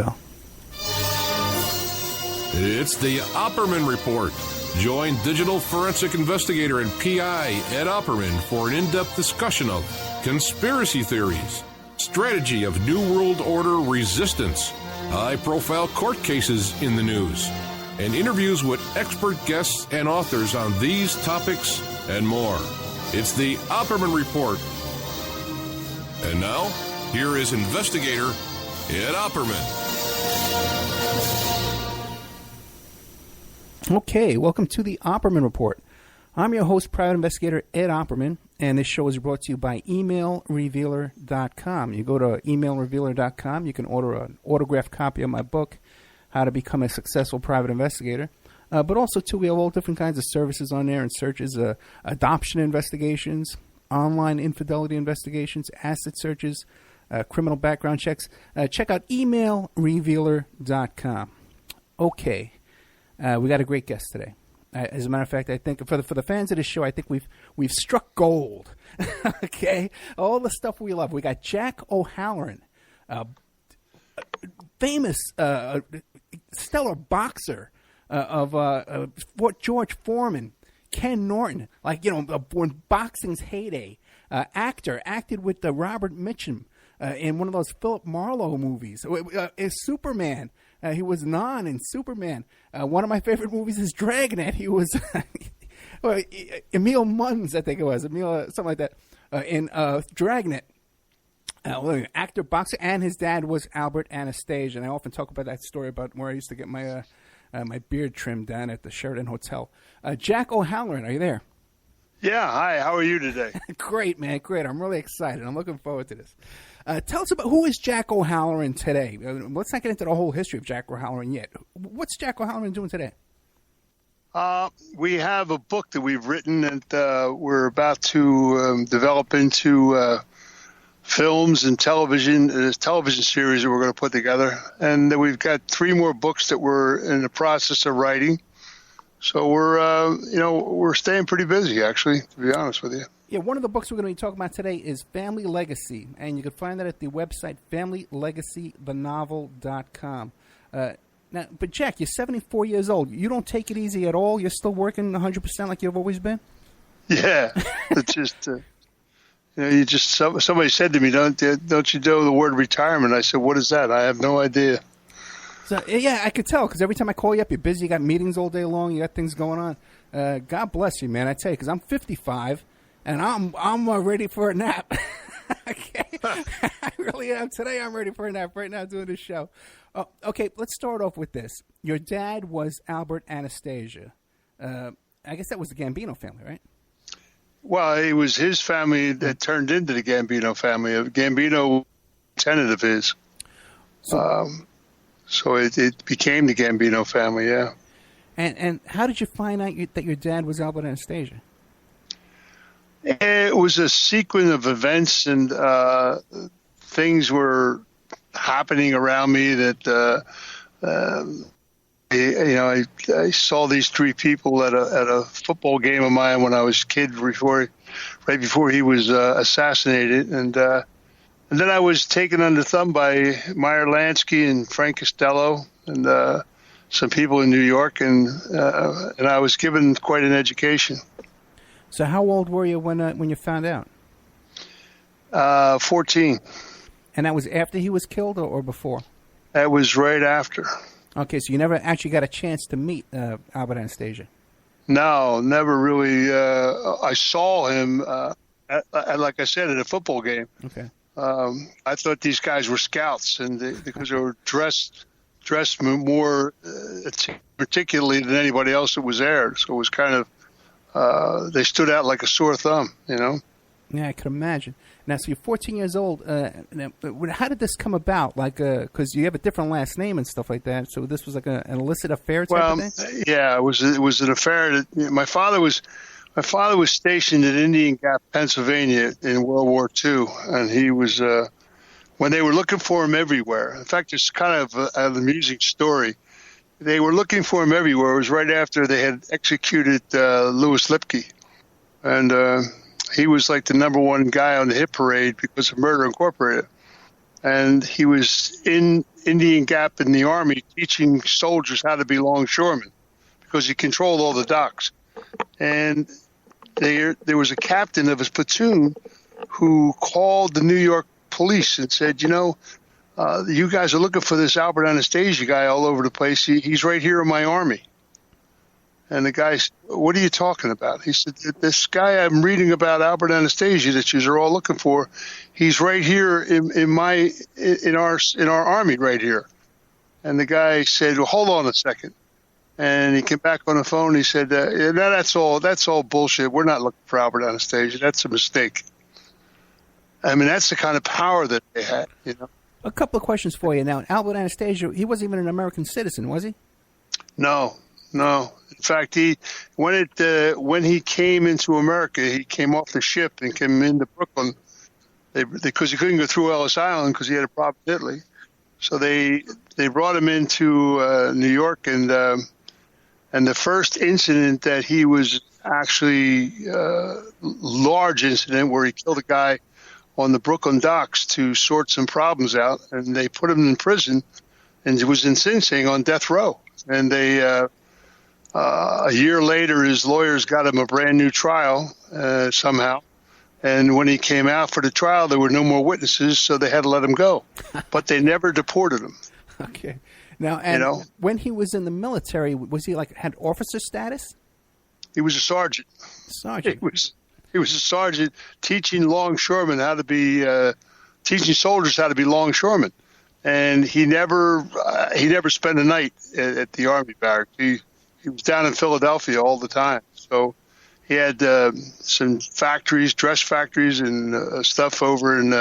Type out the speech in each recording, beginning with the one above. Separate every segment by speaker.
Speaker 1: go.
Speaker 2: It's the Opperman Report. Join digital forensic investigator and PI Ed Opperman for an in-depth discussion of conspiracy theories, strategy of New World Order resistance, high-profile court cases in the news, and interviews with expert guests and authors on these topics and more. It's the Opperman Report. And now, here is investigator Ed Opperman.
Speaker 1: Okay, welcome to the Opperman Report. I'm your host, private investigator Ed Opperman, and this show is brought to you by emailrevealer.com. You go to emailrevealer.com, you can order an autographed copy of my book, How to Become a Successful Private Investigator. But also, too, we have all different kinds of services on there and searches, adoption investigations, online infidelity investigations, asset searches, criminal background checks. Check out emailrevealer.com. Okay. We got a great guest today. As a matter of fact, I think for the fans of this show, I think we've struck gold. Okay, all the stuff we love. We got Jack O'Halloran, famous stellar boxer of Fort George Foreman, Ken Norton, when boxing's heyday. Acted with Robert Mitchum in one of those Philip Marlowe movies. Superman. He was Non in Superman. One of my favorite movies is Dragnet. He was Emil Munz, I think it was. Something like that. In Dragnet. Actor, boxer, and his dad was Albert Anastasia. And I often talk about that story about where I used to get my my beard trimmed down at the Sheraton Hotel. Jack O'Halloran, are you there?
Speaker 3: Yeah, hi. How are you today?
Speaker 1: Great, man. Great. I'm really excited. I'm looking forward to this. Tell us about who is Jack O'Halloran today. Let's not get into the whole history of Jack O'Halloran yet. What's Jack O'Halloran doing today?
Speaker 3: We have a book that we've written and we're about to develop into films and television series that we're going to put together. And then we've got 3 more books that we're in the process of writing. So we're staying pretty busy, actually, to be honest with you.
Speaker 1: Yeah, one of the books we're going to be talking about today is Family Legacy, and you can find that at the website FamilyLegacyTheNovel.com. But Jack, you're 74 years old. You don't take it easy at all? You're still working 100% like you've always been?
Speaker 3: Yeah, it's just somebody said to me, don't you know the word retirement? I said, what is that? I have no idea.
Speaker 1: So, yeah, I could tell because every time I call you up, you're busy. You got meetings all day long. You got things going on. God bless you, man. I tell you, because I'm 55. And I'm ready for a nap. Okay, I really am. Today I'm ready for a nap. Right now, doing this show. Okay, let's start off with this. Your dad was Albert Anastasia. I guess that was the Gambino family, right?
Speaker 3: Well, it was his family that turned into the Gambino family. Gambino was a tenant of his. So it became the Gambino family. Yeah.
Speaker 1: And how did you find out that your dad was Albert Anastasia?
Speaker 3: It was a sequence of events and things were happening around me that I saw these 3 people at a football game of mine when I was a kid right before he was assassinated, and then I was taken under thumb by Meyer Lansky and Frank Costello and some people in New York, and I was given quite an education.
Speaker 1: So how old were you when you found out?
Speaker 3: 14.
Speaker 1: And that was after he was killed or before?
Speaker 3: That was right after.
Speaker 1: Okay, so you never actually got a chance to meet Albert Anastasia? No,
Speaker 3: never really. I saw him, like I said, at a football game.
Speaker 1: Okay.
Speaker 3: I thought these guys were scouts, and because they were dressed more particularly than anybody else that was there. So it was kind of, they stood out like a sore thumb, you know?
Speaker 1: Yeah, I could imagine. Now, so you're 14 years old. How did this come about? Like, because you have a different last name and stuff like that. So this was like an illicit affair type of thing?
Speaker 3: Yeah, it was an affair. My father was stationed at Indian Gap, Pennsylvania in World War II, and he was when they were looking for him everywhere. In fact, it's kind of an amusing story. They were looking for him everywhere. It was right after they had executed Louis Lipke, and he was like the number one guy on the hit parade because of Murder Incorporated. and he was in Indian Gap in the Army teaching soldiers how to be longshoremen because he controlled all the docks. And there was a captain of his platoon who called the New York police and said, you guys are looking for this Albert Anastasia guy all over the place. He's right here in my Army. And the guy said, what are you talking about? He said, this guy I'm reading about, Albert Anastasia, that you're all looking for, he's right here in our Army right here. And the guy said, well, hold on a second. And he came back on the phone. He said, that's all bullshit. We're not looking for Albert Anastasia. That's a mistake. I mean, that's the kind of power that they had,
Speaker 1: A couple of questions for you. Now, Albert Anastasia, he wasn't even an American citizen, was he?
Speaker 3: No. In fact, when he came into America, he came off the ship and came into Brooklyn because he couldn't go through Ellis Island because he had a problem in Italy. So they brought him into New York, and the first incident that he was actually large incident where he killed a guy on the Brooklyn docks to sort some problems out, and they put him in prison, and he was in Sing Sing on death row. And they a year later, his lawyers got him a brand new trial somehow. And when he came out for the trial, there were no more witnesses, so they had to let him go. But they never deported him.
Speaker 1: Okay. Now, when he was in the military, was he had officer status?
Speaker 3: He was a sergeant.
Speaker 1: Sergeant.
Speaker 3: He was a sergeant teaching longshoremen how to be teaching soldiers how to be longshoremen, and he never spent a night at the Army barracks. He was down in Philadelphia all the time. So he had some factories, dress factories, and stuff over in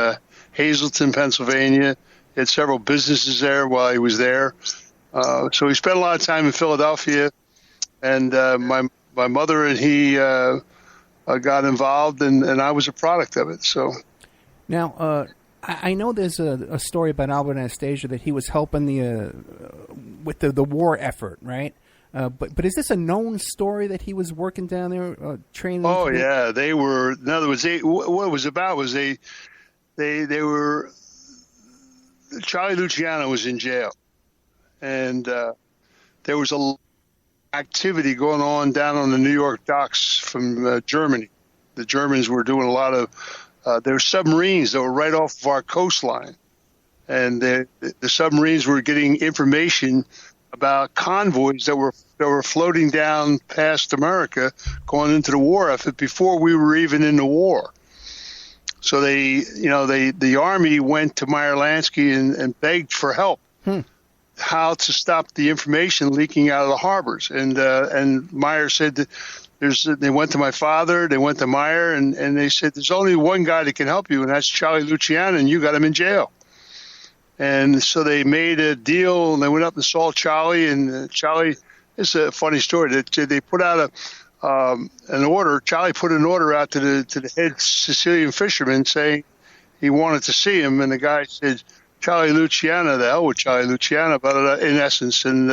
Speaker 3: Hazleton, Pennsylvania. He had several businesses there while he was there. So he spent a lot of time in Philadelphia, and my mother and he got involved, and I was a product of it. So
Speaker 1: now I know there's a story about Albert Anastasia that he was helping with the war effort, right? But is this a known story that he was working down there training?
Speaker 3: Oh yeah, they were. In other words, what it was about was they were. Charlie Luciano was in jail, and there was a activity going on down on the New York docks from Germany. The Germans were doing a lot of there were submarines that were right off of our coastline, and the submarines were getting information about convoys that were floating down past America, going into the war effort before we were even in the war. So the Army went to Meyer Lansky and begged for help, how to stop the information leaking out of the harbors. And Meyer said that they went to my father, they went to Meyer, and they said there's only one guy that can help you, and that's Charlie Luciano, and you got him in jail. And so they made a deal, and they went up and saw Charlie. And Charlie, it's a funny story. They put out an order. Charlie put an order out to the head Sicilian fisherman saying he wanted to see him. And the guy said, Charlie Luciano, the hell with Charlie Luciano, but in essence. And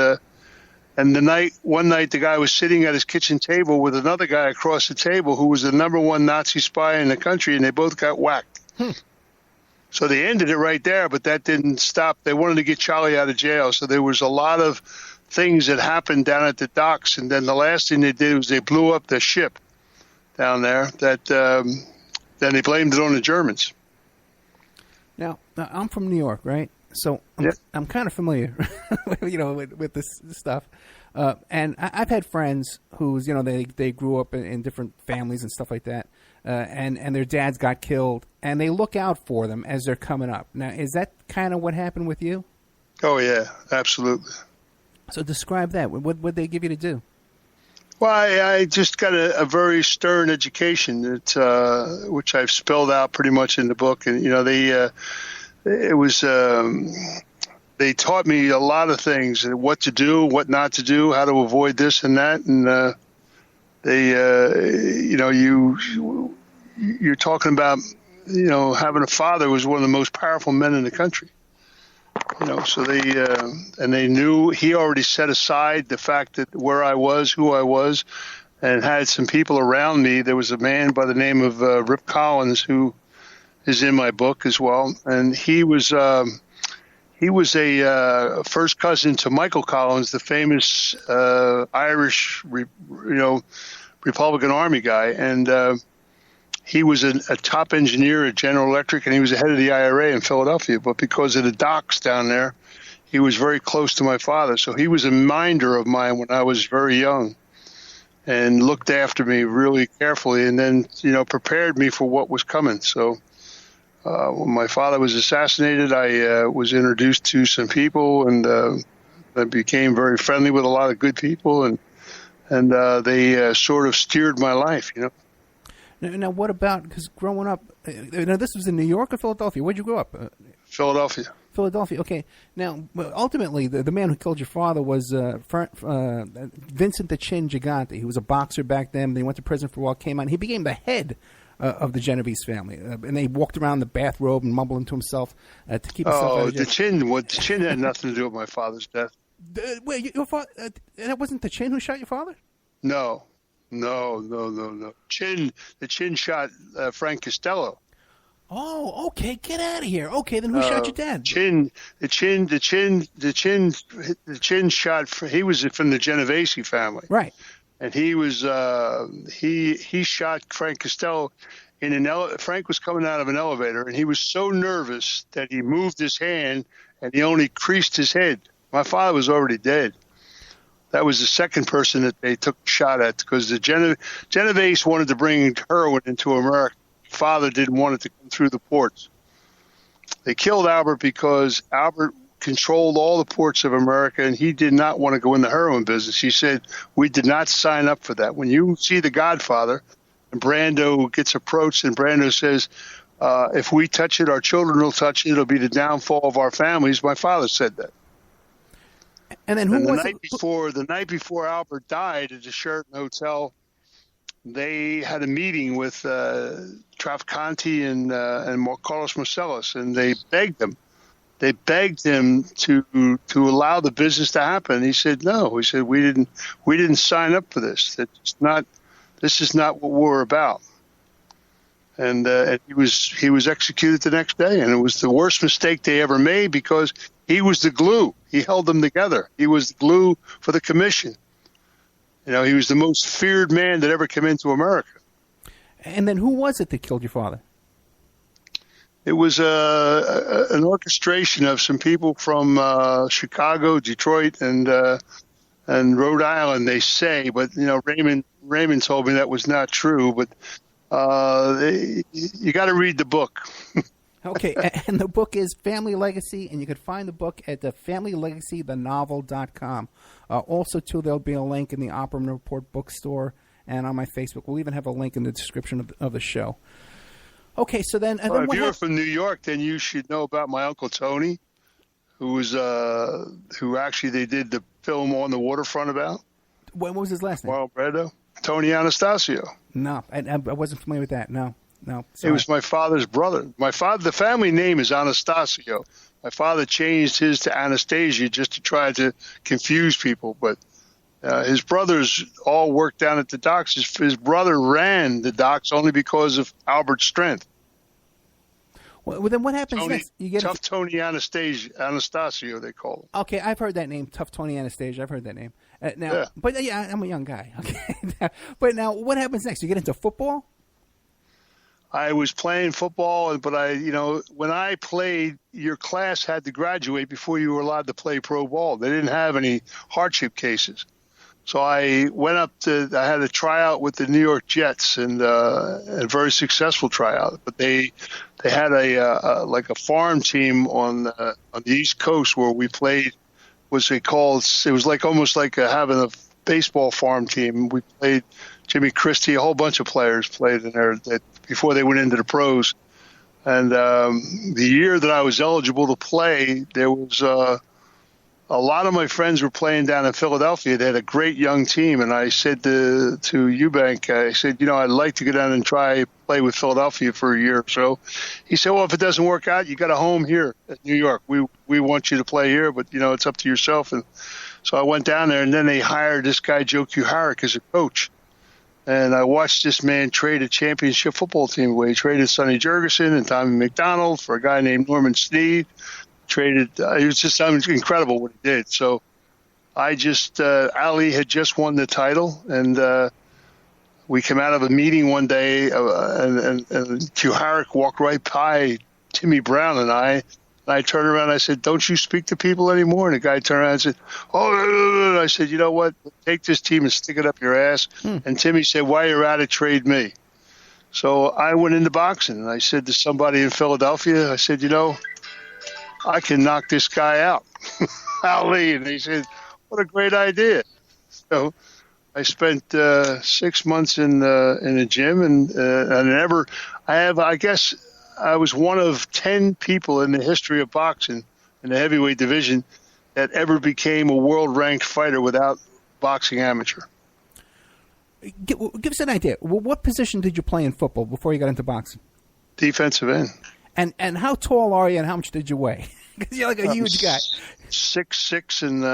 Speaker 3: one night the guy was sitting at his kitchen table with another guy across the table who was the number one Nazi spy in the country, and they both got whacked. So they ended it right there, but that didn't stop. They wanted to get Charlie out of jail. So there was a lot of things that happened down at the docks. And then the last thing they did was they blew up the ship down there. That then they blamed it on the Germans.
Speaker 1: Now I'm from New York, right? So I'm kind of familiar, with this stuff. And I've had friends who's, they grew up in different families and stuff like that. And their dads got killed, and they look out for them as they're coming up. Now, is that kind of what happened with you?
Speaker 3: Oh, yeah, absolutely.
Speaker 1: So describe that. What would they give you to do?
Speaker 3: Well, I just got a very stern education, which I've spelled out pretty much in the book. And, they taught me a lot of things, what to do, what not to do, how to avoid this and that. And you're talking about, having a father who was one of the most powerful men in the country. So they knew he already set aside the fact that where I was, who I was, and had some people around me. There was a man by the name of Rip Collins who is in my book as well, and he was a first cousin to Michael Collins, the famous Irish, Republican Army guy, and he was a top engineer at General Electric, and he was the head of the IRA in Philadelphia. But because of the docks down there, he was very close to my father. So he was a minder of mine when I was very young, and looked after me really carefully, and then prepared me for what was coming. So when my father was assassinated, I was introduced to some people, and I became very friendly with a lot of good people, and they sort of steered my life.
Speaker 1: Now, what about, because growing up, now this was in New York or Philadelphia? Where'd you grow up?
Speaker 3: Philadelphia.
Speaker 1: Philadelphia, okay. Now, ultimately, the man who killed your father was Vincent the Chin Gigante. He was a boxer back then. They went to prison for a while, came out. He became the head of the Genovese family. And they walked around in the bathrobe and mumbled to himself to keep himself out of jail.
Speaker 3: The Chin had nothing to do with my father's death.
Speaker 1: Wait, your father, that wasn't the Chin who shot your father?
Speaker 3: No. The Chin shot Frank Costello.
Speaker 1: Oh, okay. Get out of here. Okay, then who shot your dad?
Speaker 3: The Chin shot. He was from the Genovese family,
Speaker 1: right?
Speaker 3: And he was he shot Frank Costello in an Frank was coming out of an elevator, and he was so nervous that he moved his hand and he only creased his head. My father was already dead. That was the second person that they took a shot at, because the Genovese wanted to bring heroin into America. Father didn't want it to come through the ports. They killed Albert because Albert controlled all the ports of America, and he did not want to go in the heroin business. He said, we did not sign up for that. When you see The Godfather, and Brando gets approached, and Brando says, if we touch it, our children will touch it. It'll be the downfall of our families. My father said that.
Speaker 1: And then
Speaker 3: the night before Albert died at the Sheraton Hotel, they had a meeting with Trafficanti and Carlos Marcellus, and they begged him. They begged him to allow the business to happen. He said no. He said we didn't sign up for this. This is not what we're about. And he was executed the next day, and it was the worst mistake they ever made, because he was the glue. He held them together. He was the glue for the commission. He was the most feared man that ever came into America.
Speaker 1: And then who was it that killed your father?
Speaker 3: It was an orchestration of some people from Chicago, Detroit, and Rhode Island, they say. But, Raymond told me that was not true. But you got to read the book.
Speaker 1: Okay, and the book is Family Legacy, and you can find the book at the FamilyLegacyTheNovel.com. Also, too, there'll be a link in the Opperman Report bookstore and on my Facebook. We'll even have a link in the description of the show. Okay, so then... And then
Speaker 3: if you're from New York, then you should know about my Uncle Tony, who actually they did the film On the Waterfront about.
Speaker 1: What was his last name?
Speaker 3: Marlon Brando. Tony Anastasio.
Speaker 1: No, I wasn't familiar with that, no.
Speaker 3: It was my father's brother. The family name is Anastasio. My father changed his to Anastasia just to try to confuse people. But his brothers all worked down at the docks. His brother ran the docks only because of Albert's strength.
Speaker 1: Well, then what happens next? You get
Speaker 3: Tough Tony Anastasio, they call him.
Speaker 1: Okay, I've heard that name, Tough Tony Anastasia. I've heard that name.
Speaker 3: Yeah.
Speaker 1: But I'm a young guy. Okay, but now what happens next? You get into football?
Speaker 3: I was playing football, but when I played, your class had to graduate before you were allowed to play pro ball. They didn't have any hardship cases. So I went up I had a tryout with the New York Jets, and a very successful tryout. But they had a farm team on the East Coast where we played. It was almost like having a baseball farm team. We played Jimmy Christie, a whole bunch of players played in there before they went into the pros. And the year that I was eligible to play, there was a lot of my friends were playing down in Philadelphia. They had a great young team, and I said to Eubank, I said, I'd like to go down and try play with Philadelphia for a year or so. He said, well, if it doesn't work out, you got a home here at New York. We want you to play here, but it's up to yourself. And so I went down there, and then they hired this guy Joe Kuharich as a coach. And I watched this man trade a championship football team away. He traded Sonny Jurgensen and Tommy McDonald for a guy named Norman Snead. It was just incredible what he did. So I just, Ali had just won the title, and we came out of a meeting one day, and Q Harrick walked right by Timmy Brown and I. And I turned around and I said, "Don't you speak to people anymore?" And the guy turned around and said, "Oh, no." I said, "You know what? Take this team and stick it up your ass." And Timmy said, "While you're at it, trade me." So I went into boxing, and I said to somebody in Philadelphia, I said, I can knock this guy out, Ali. And he said, "What a great idea." So I spent 6 months in a gym, and I guess I was one of 10 people in the history of boxing in the heavyweight division that ever became a world-ranked fighter without boxing amateur.
Speaker 1: Give us an idea. What position did you play in football before you got into boxing?
Speaker 3: Defensive end.
Speaker 1: And how tall are you, and how much did you weigh? Because you're like a huge guy.
Speaker 3: 6'6", and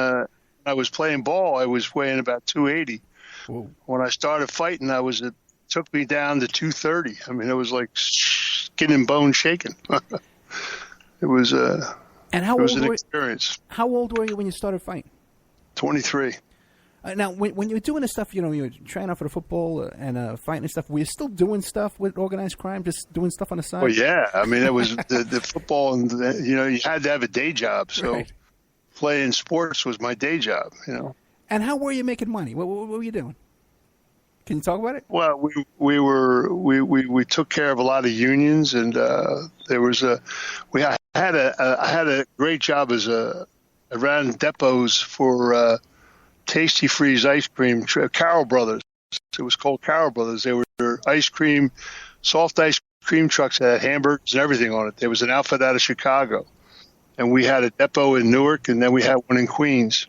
Speaker 3: I was playing ball. I was weighing about 280.
Speaker 1: Whoa.
Speaker 3: When I started fighting, it took me down to 230. I mean, it was like skin and bone shaking. It was an experience.
Speaker 1: How old were you when you started fighting?
Speaker 3: 23.
Speaker 1: Now, when you were doing this stuff, you were trying out for the football and fighting and stuff, were you still doing stuff with organized crime, just doing stuff on the side?
Speaker 3: Well, yeah. I mean, it was the football, and you had to have a day job. So
Speaker 1: right.
Speaker 3: Playing sports was my day job,
Speaker 1: And how were you making money? What were you doing? Can you talk about it?
Speaker 3: Well, we took care of a lot of unions, and I had a great job I ran depots for Tasty Freeze ice cream, Carroll Brothers. It was called Carroll Brothers. They were soft ice cream trucks that had hamburgers and everything on it. There was an outfit out of Chicago, and we had a depot in Newark, and then we had one in Queens.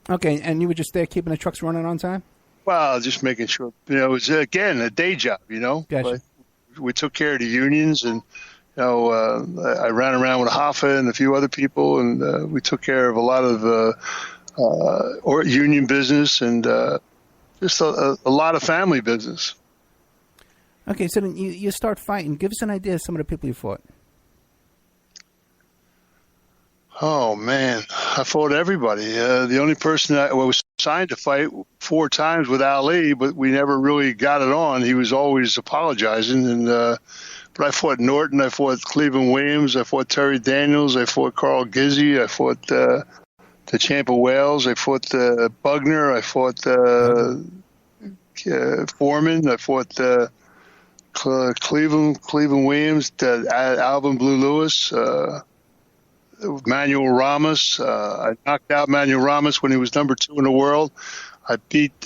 Speaker 1: Okay, and you were just there keeping the trucks running on time?
Speaker 3: Well, just making sure. It was, again, a day job,
Speaker 1: Gotcha.
Speaker 3: But we took care of the unions, and, I ran around with Hoffa and a few other people, and we took care of a lot of union business and just a lot of family business.
Speaker 1: Okay, so then you start fighting. Give us an idea of some of the people you fought.
Speaker 3: Oh, man. I fought everybody. The only person I was signed to fight 4 times with Ali, but we never really got it on. He was always apologizing. But I fought Norton. I fought Cleveland Williams. I fought Terry Daniels. I fought Carl Gizzi. I fought the champ of Wales. I fought Bugner. I fought Foreman. I fought Cleveland Williams, Alvin Blue Lewis, Manuel Ramos. I knocked out Manuel Ramos when he was number 2 in the world. I beat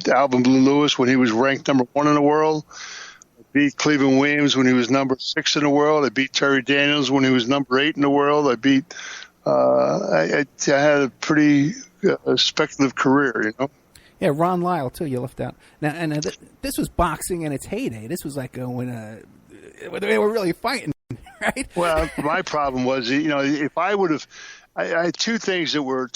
Speaker 3: Alvin Blue Lewis when he was ranked number 1 in the world. I beat Cleveland Williams when he was number 6 in the world. I beat Terry Daniels when he was number 8 in the world. I had a pretty speculative career,
Speaker 1: Yeah, Ron Lyle too. You left out. Now, and this was boxing in its heyday. This was like when they were really fighting, right?
Speaker 3: Well, my problem was, if I would have, I had two things that were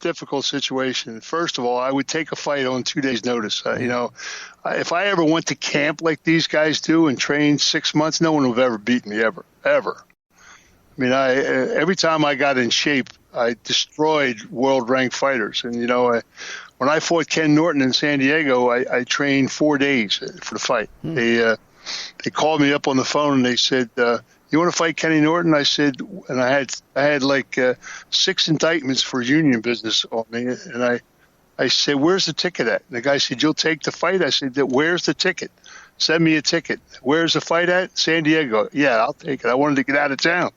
Speaker 3: difficult situation. First of all, I would take a fight on 2 days' notice. If I ever went to camp like these guys do and trained 6 months, no one would have ever beaten me ever. I mean, every time I got in shape, I destroyed world-ranked fighters. And when I fought Ken Norton in San Diego, I trained 4 days for the fight. They called me up on the phone and they said, "You want to fight Kenny Norton?" I said, and I had like 6 indictments for union business on me, and I said, "Where's the ticket at?" And the guy said, "You'll take the fight?" I said, "Where's the ticket? Send me a ticket." "Where's the fight at?" "San Diego." "Yeah, I'll take it. I wanted to get out of town."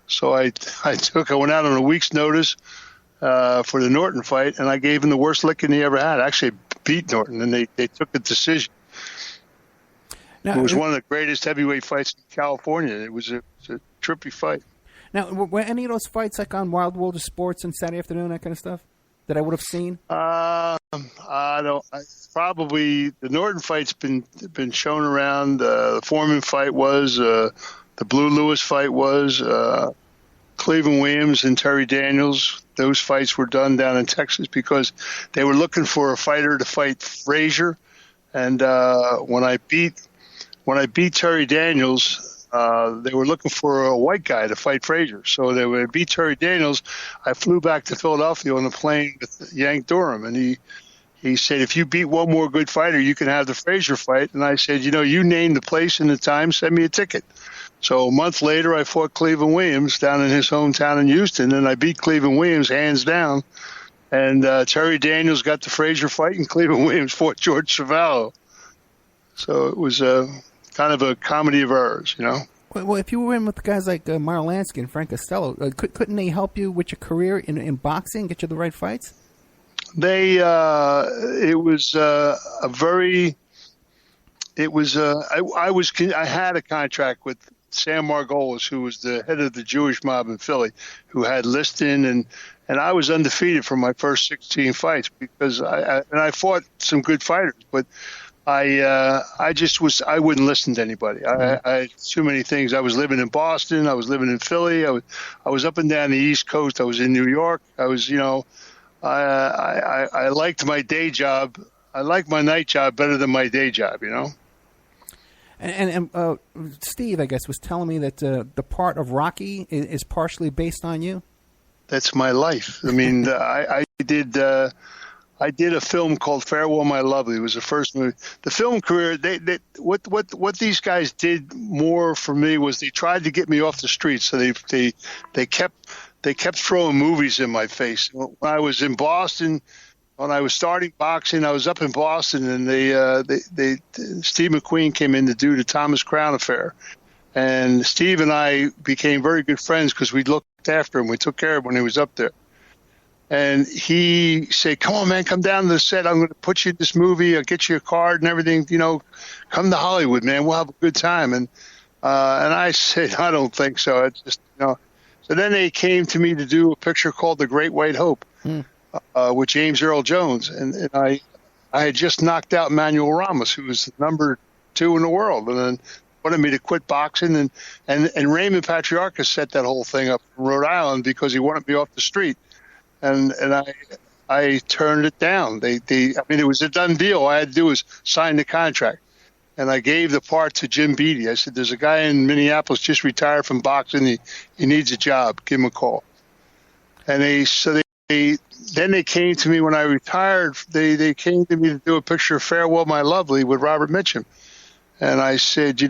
Speaker 3: So I went out on a week's notice for the Norton fight, and I gave him the worst licking he ever had. I actually beat Norton, and they took a decision. Now, it was one of the greatest heavyweight fights in California. It was a trippy fight.
Speaker 1: Now, were any of those fights like on Wild World of Sports and Saturday Afternoon, that kind of stuff, that I would have seen?
Speaker 3: Probably the Norton fight's been shown around. The Foreman fight was. The Blue Lewis fight was. Cleveland Williams and Terry Daniels. those fights were done down in Texas because they were looking for a fighter to fight Frazier. And when I beat Terry Daniels, they were looking for a white guy to fight Frazier. So when I beat Terry Daniels, I flew back to Philadelphia on the plane with Yank Durham, and he said, if you beat one more good fighter, you can have the Frazier fight. And I said, you named the place and the time, send me a ticket. So a month later, I fought Cleveland Williams down in his hometown in Houston, and I beat Cleveland Williams hands down. And Terry Daniels got the Frazier fight, and Cleveland Williams fought George Savallo. So it was kind of a comedy of errors,
Speaker 1: Well, if you were in with guys like Meryl Lansky and Frank Costello, couldn't they help you with your career in boxing, get you the right fights? I had a contract with Sam Margolis, who was the head of the Jewish mob in Philly, who had Liston, and I was undefeated for my first 16 fights because I fought some good fighters, but I wouldn't listen to anybody. I had too many things. I was living in Boston. I was living in Philly. I was up and down the East Coast. I was in New York. I was, I liked my day job. I liked my night job better than my day job, And Steve, I guess, was telling me that the part of Rocky is partially based on you. That's
Speaker 3: my life. I mean, I did a film called Farewell, My Lovely. It was the first movie. The film career, what these guys did more for me was they tried to get me off the streets. So they kept throwing movies in my face. When I was in Boston, when I was starting boxing, I was up in Boston, and Steve McQueen came in to do the Thomas Crown Affair. And Steve and I became very good friends because we looked after him. We took care of him when he was up there. And he said, come on, man, come down to the set. I'm going to put you in this movie. I'll get you a card and everything. Come to Hollywood, man. We'll have a good time. And I said, I don't think so. It's just, So then they came to me to do a picture called The Great White Hope with James Earl Jones. And I had just knocked out Manuel Ramos, who was number 2 in the world. And then wanted me to quit boxing. And Raymond Patriarchus set that whole thing up in Rhode Island because he wanted me off the street. And I turned it down. It was a done deal. All I had to do was sign the contract. And I gave the part to Jim Beattie. I said, there's a guy in Minneapolis just retired from boxing. He needs a job. Give him a call. And then they came to me when I retired. They came to me to do a picture of Farewell, My Lovely with Robert Mitchum. And I said,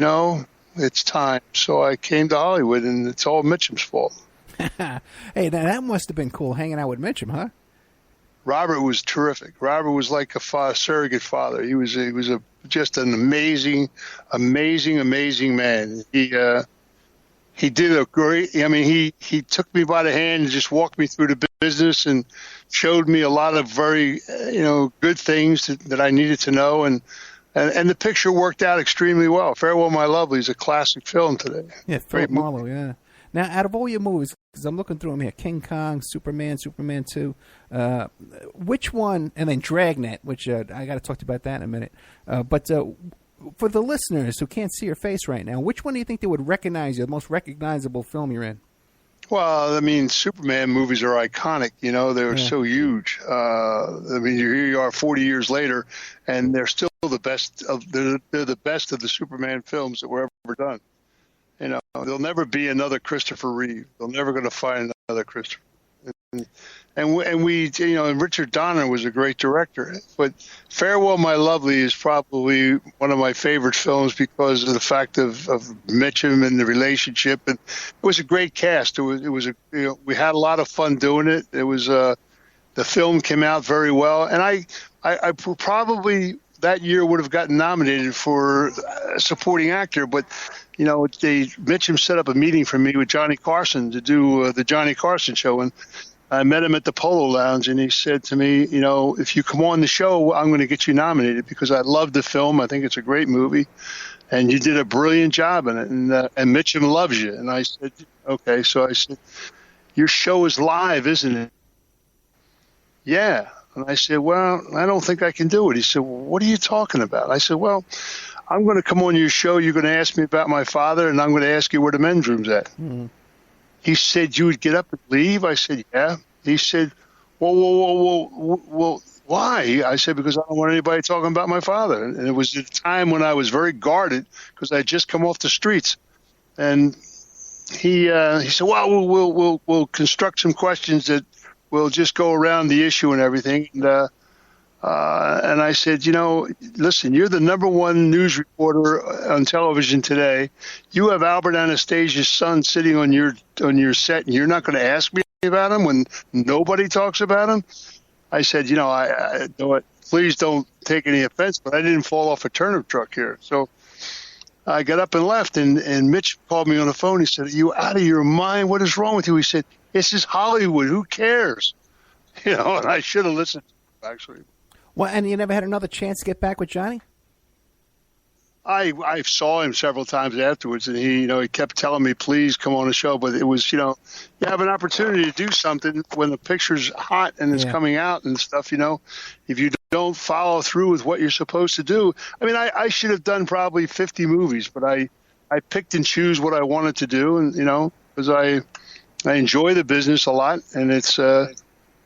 Speaker 3: it's time. So I came to Hollywood, and it's all Mitchum's fault.
Speaker 1: Hey, that must have been cool hanging out with Mitchum, huh?
Speaker 3: Robert was terrific. Robert was like a surrogate father. He was just an amazing man. He did a great. He took me by the hand and just walked me through the business and showed me a lot of very good things that I needed to know, and the picture worked out extremely well. Farewell, My Lovely is a classic film today.
Speaker 1: Yeah, Philip Marlowe. Yeah. Now, out of all your movies, because I'm looking through them here, King Kong, Superman 2, which one, and then Dragnet, which I got to talk to you about that in a minute. But for the listeners who can't see your face right now, which one do you think they would recognize you, the most recognizable film you're in?
Speaker 3: Well, Superman movies are iconic. They're so huge. Here you are 40 years later, and they're still the best they're the best of the Superman films that were ever done. There'll never be another Christopher Reeve. They're never going to find another Christopher. And Richard Donner was a great director. But Farewell, My Lovely is probably one of my favorite films because of the fact of Mitchum and the relationship. And it was a great cast. We had a lot of fun doing it. It was the film came out very well. And I probably that year would have gotten nominated for supporting actor, but Mitchum set up a meeting for me with Johnny Carson to do the Johnny Carson show, and I met him at the Polo Lounge, and he said to me, if you come on the show, I'm going to get you nominated because I love the film. I think it's a great movie, and you did a brilliant job in it, and Mitchum loves you. And I said, okay. So I said, your show is live, isn't it? Yeah. And I said, well, I don't think I can do it. He said, well, what are you talking about? I said, well, I'm going to come on your show. You're going to ask me about my father, and I'm going to ask you where the men's room's at. Mm-hmm. He said, you would get up and leave? I said, yeah. He said, whoa, why? I said, because I don't want anybody talking about my father. And it was a time when I was very guarded because I had just come off the streets. And he said, well, we'll construct some questions that will just go around the issue and everything. And I said, listen, you're the number one news reporter on television today. You have Albert Anastasia's son sitting on your set, and you're not going to ask me about him when nobody talks about him. I said, I please don't take any offense, but I didn't fall off a turnip truck here. So I got up and left, and Mitch called me on the phone. He said, are you out of your mind? What is wrong with you? He said, this is Hollywood. Who cares? And I should have listened to him, actually.
Speaker 1: Well, and you never had another chance to get back with Johnny?
Speaker 3: I saw him several times afterwards, and he kept telling me, please come on the show. But it was, you have an opportunity to do something when the picture's hot and it's coming out and stuff, if you don't follow through with what you're supposed to do. I mean, I should have done probably 50 movies, but I picked and choose what I wanted to do. And, because I enjoy the business a lot, and it's, and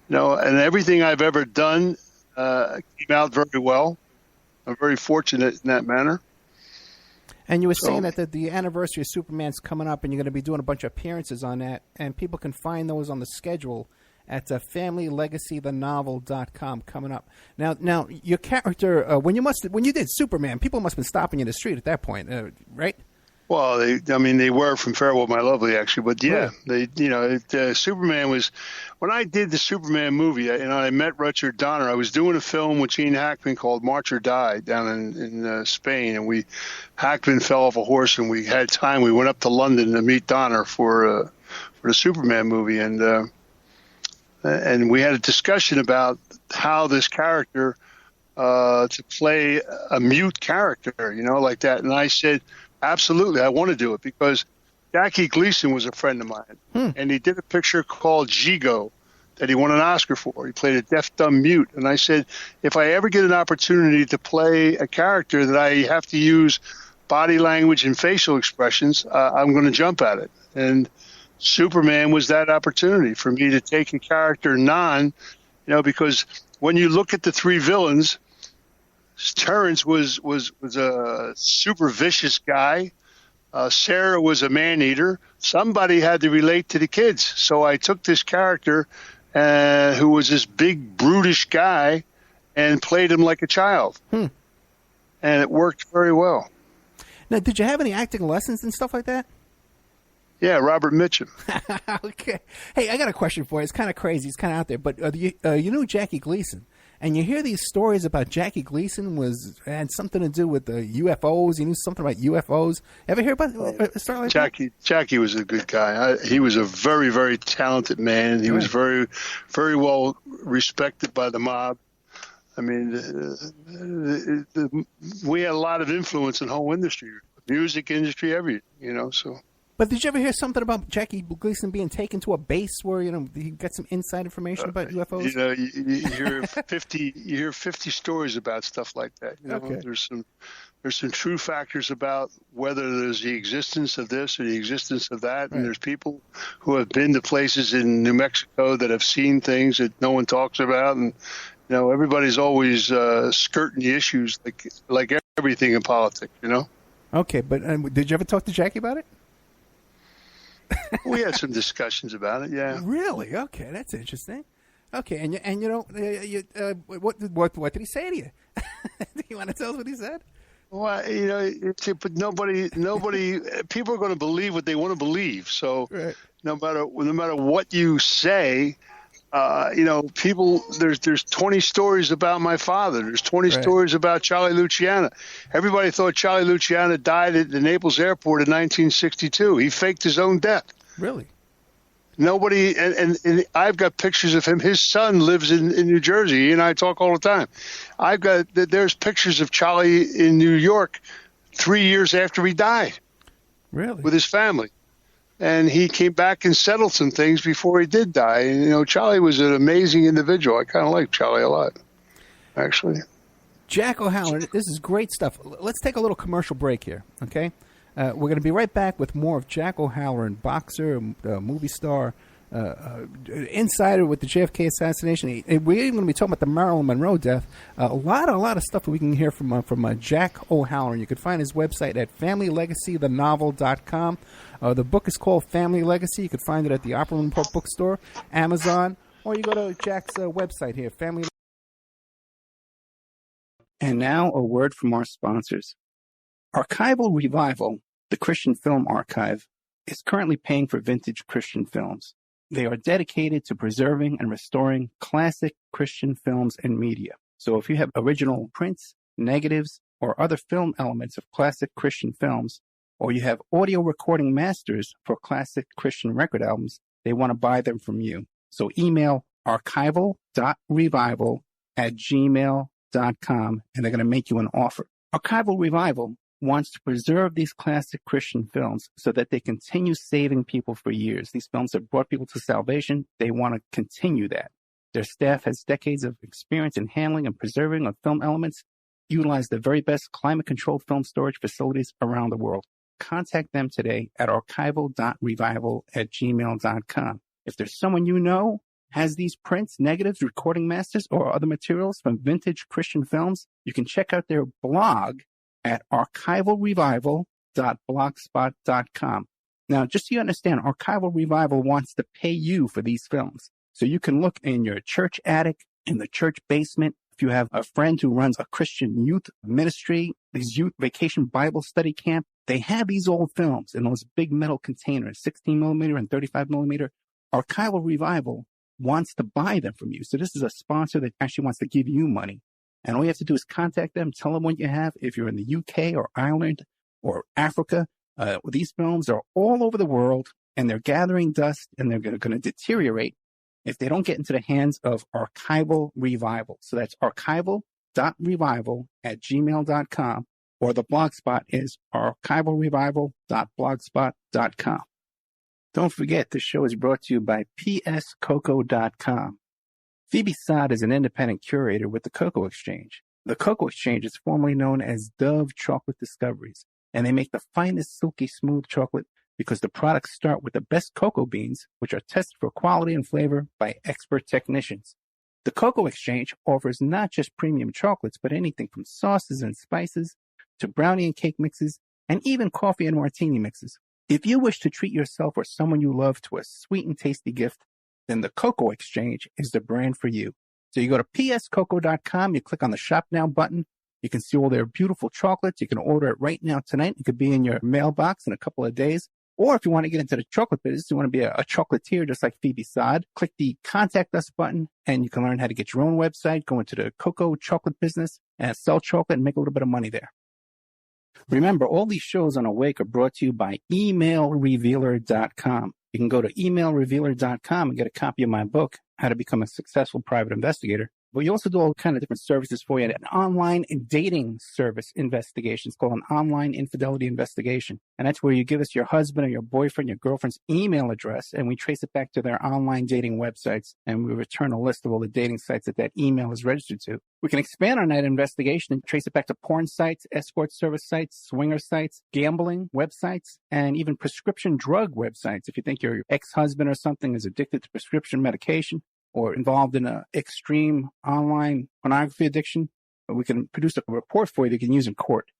Speaker 3: everything I've ever done came out very well. I'm very fortunate in that manner.
Speaker 1: And you were saying that the anniversary of Superman's coming up, and you're going to be doing a bunch of appearances on that, and people can find those on the schedule at FamilyLegacyTheNovel.com coming up. Now, your character when you did Superman, people must have been stopping you in the street at that point, right?
Speaker 3: Well, they were from Farewell, My Lovely, actually, but Superman was when I did the Superman movie. I met Richard Donner. I was doing a film with Gene Hackman called March or Die down in Spain, and Hackman fell off a horse, and we had time. We went up to London to meet Donner for the Superman movie, and we had a discussion about how this character to play a mute character, like that, and I said, absolutely, I want to do it because Jackie Gleason was a friend of mine, and he did a picture called Gigo that he won an Oscar for. He played a deaf, dumb mute, and I said, if I ever get an opportunity to play a character that I have to use body language and facial expressions, I'm going to jump at it. And Superman was that opportunity for me to take a character because when you look at the three villains, Terrence was a super vicious guy. Sarah was a man-eater. Somebody had to relate to the kids. So I took this character who was this big, brutish guy and played him like a child. And it worked very well.
Speaker 1: Now, did you have any acting lessons and stuff like that?
Speaker 3: Yeah, Robert Mitchum.
Speaker 1: Okay. Hey, I got a question for you. It's kind of crazy. It's kind of out there. But you knew Jackie Gleason. And you hear these stories about Jackie Gleason had something to do with the UFOs. He knew something about UFOs. Ever hear about a story like that?
Speaker 3: Jackie was a good guy. He was a very, very talented man. He was very, very well respected by the mob. I mean, we had a lot of influence in the whole industry, music industry, everything, so.
Speaker 1: But did you ever hear something about Jackie Gleason being taken to a base where he got some inside information about UFOs?
Speaker 3: You hear 50 stories about stuff like that.
Speaker 1: Okay.
Speaker 3: There's some true factors about whether there's the existence of this or the existence of that, and there's people who have been to places in New Mexico that have seen things that no one talks about, and everybody's always skirting the issues like everything in politics.
Speaker 1: Okay, but did you ever talk to Jackie about it?
Speaker 3: We had some discussions about it, yeah.
Speaker 1: Really? Okay, that's interesting. Okay, what did he say to you? Do you want to tell us what he said?
Speaker 3: Well, but nobody, people are going to believe what they want to believe. So no matter what you say, people, there's 20 stories about my father. There's 20 stories about Charlie Luciana. Everybody thought Charlie Luciana died at the Naples airport in 1962. He faked his own death.
Speaker 1: Really?
Speaker 3: Nobody, and I've got pictures of him. His son lives in New Jersey. He and I talk all the time. There's pictures of Charlie in New York 3 years after he died.
Speaker 1: Really?
Speaker 3: With his family. And he came back and settled some things before he did die. And, Charlie was an amazing individual. I kind of like Charlie a lot, actually.
Speaker 1: Jack O'Halloran, this is great stuff. Let's take a little commercial break here, okay? We're going to be right back with more of Jack O'Halloran, boxer, movie star, insider with the JFK assassination. We're even going to be talking about the Marilyn Monroe death. A lot of stuff that we can hear from Jack O'Halloran. You can find his website at FamilyLegacyTheNovel.com. The book is called Family Legacy. You can find it at the Opperman Report bookstore, Amazon, or you go to Jack's website here, Family. And now a word from our sponsors. Archival Revival, the Christian Film Archive, is currently paying for vintage Christian films. They are dedicated to preserving and restoring classic Christian films and media. So if you have original prints, negatives, or other film elements of classic Christian films, or you have audio recording masters for classic Christian record albums, they want to buy them from you. So email archival.revival@gmail.com and they're going to make you an offer. Archival Revival wants to preserve these classic Christian films so that they continue saving people for years. These films have brought people to salvation. They want to continue that. Their staff has decades of experience in handling and preserving of film elements, utilize the very best climate-controlled film storage facilities around the world. Contact them today at archival.revival@gmail.com. If there's someone you know has these prints, negatives, recording masters, or other materials from vintage Christian films, you can check out their blog at archivalrevival.blogspot.com. Now, just so you understand, Archival Revival wants to pay you for these films. So you can look in your church attic, in the church basement. If you have a friend who runs a Christian youth ministry, these youth vacation Bible study camp, they have these old films in those big metal containers, 16 millimeter and 35 millimeter. Archival Revival wants to buy them from you. So this is a sponsor that actually wants to give you money. And all you have to do is contact them, tell them what you have. If you're in the UK or Ireland or Africa, these films are all over the world and they're gathering dust and they're going to deteriorate if they don't get into the hands of Archival Revival. So that's archival.revival@gmail.com, or the blog spot is archivalrevival.blogspot.com. Don't forget, this show is brought to you by pscoco.com. Phoebe Sod is an independent curator with the Cocoa Exchange. The Cocoa Exchange is formerly known as Dove Chocolate Discoveries, and they make the finest silky smooth chocolate because the products start with the best cocoa beans, which are tested for quality and flavor by expert technicians. The Cocoa Exchange offers not just premium chocolates, but anything from sauces and spices to brownie and cake mixes, and even coffee and martini mixes. If you wish to treat yourself or someone you love to a sweet and tasty gift, then the Cocoa Exchange is the brand for you. So you go to pscoco.com, you click on the Shop Now button. You can see all their beautiful chocolates. You can order it right now tonight. It could be in your mailbox in a couple of days. Or if you want to get into the chocolate business, you want to be a chocolatier just like Phoebe Sod, click the Contact Us button and you can learn how to get your own website, go into the cocoa chocolate business and sell chocolate and make a little bit of money there. Remember, all these shows on Awake are brought to you by emailrevealer.com. You can go to emailrevealer.com and get a copy of my book, How to Become a Successful Private Investigator. But we also do all kinds of different services for you. An online dating service investigation. It's called an online infidelity investigation. And that's where you give us your husband or your boyfriend, your girlfriend's email address, and we trace it back to their online dating websites, and we return a list of all the dating sites that email is registered to. We can expand on that investigation and trace it back to porn sites, escort service sites, swinger sites, gambling websites, and even prescription drug websites. If you think your ex-husband or something is addicted to prescription medication, or involved in an extreme online pornography addiction, we can produce a report for you that you can use in court.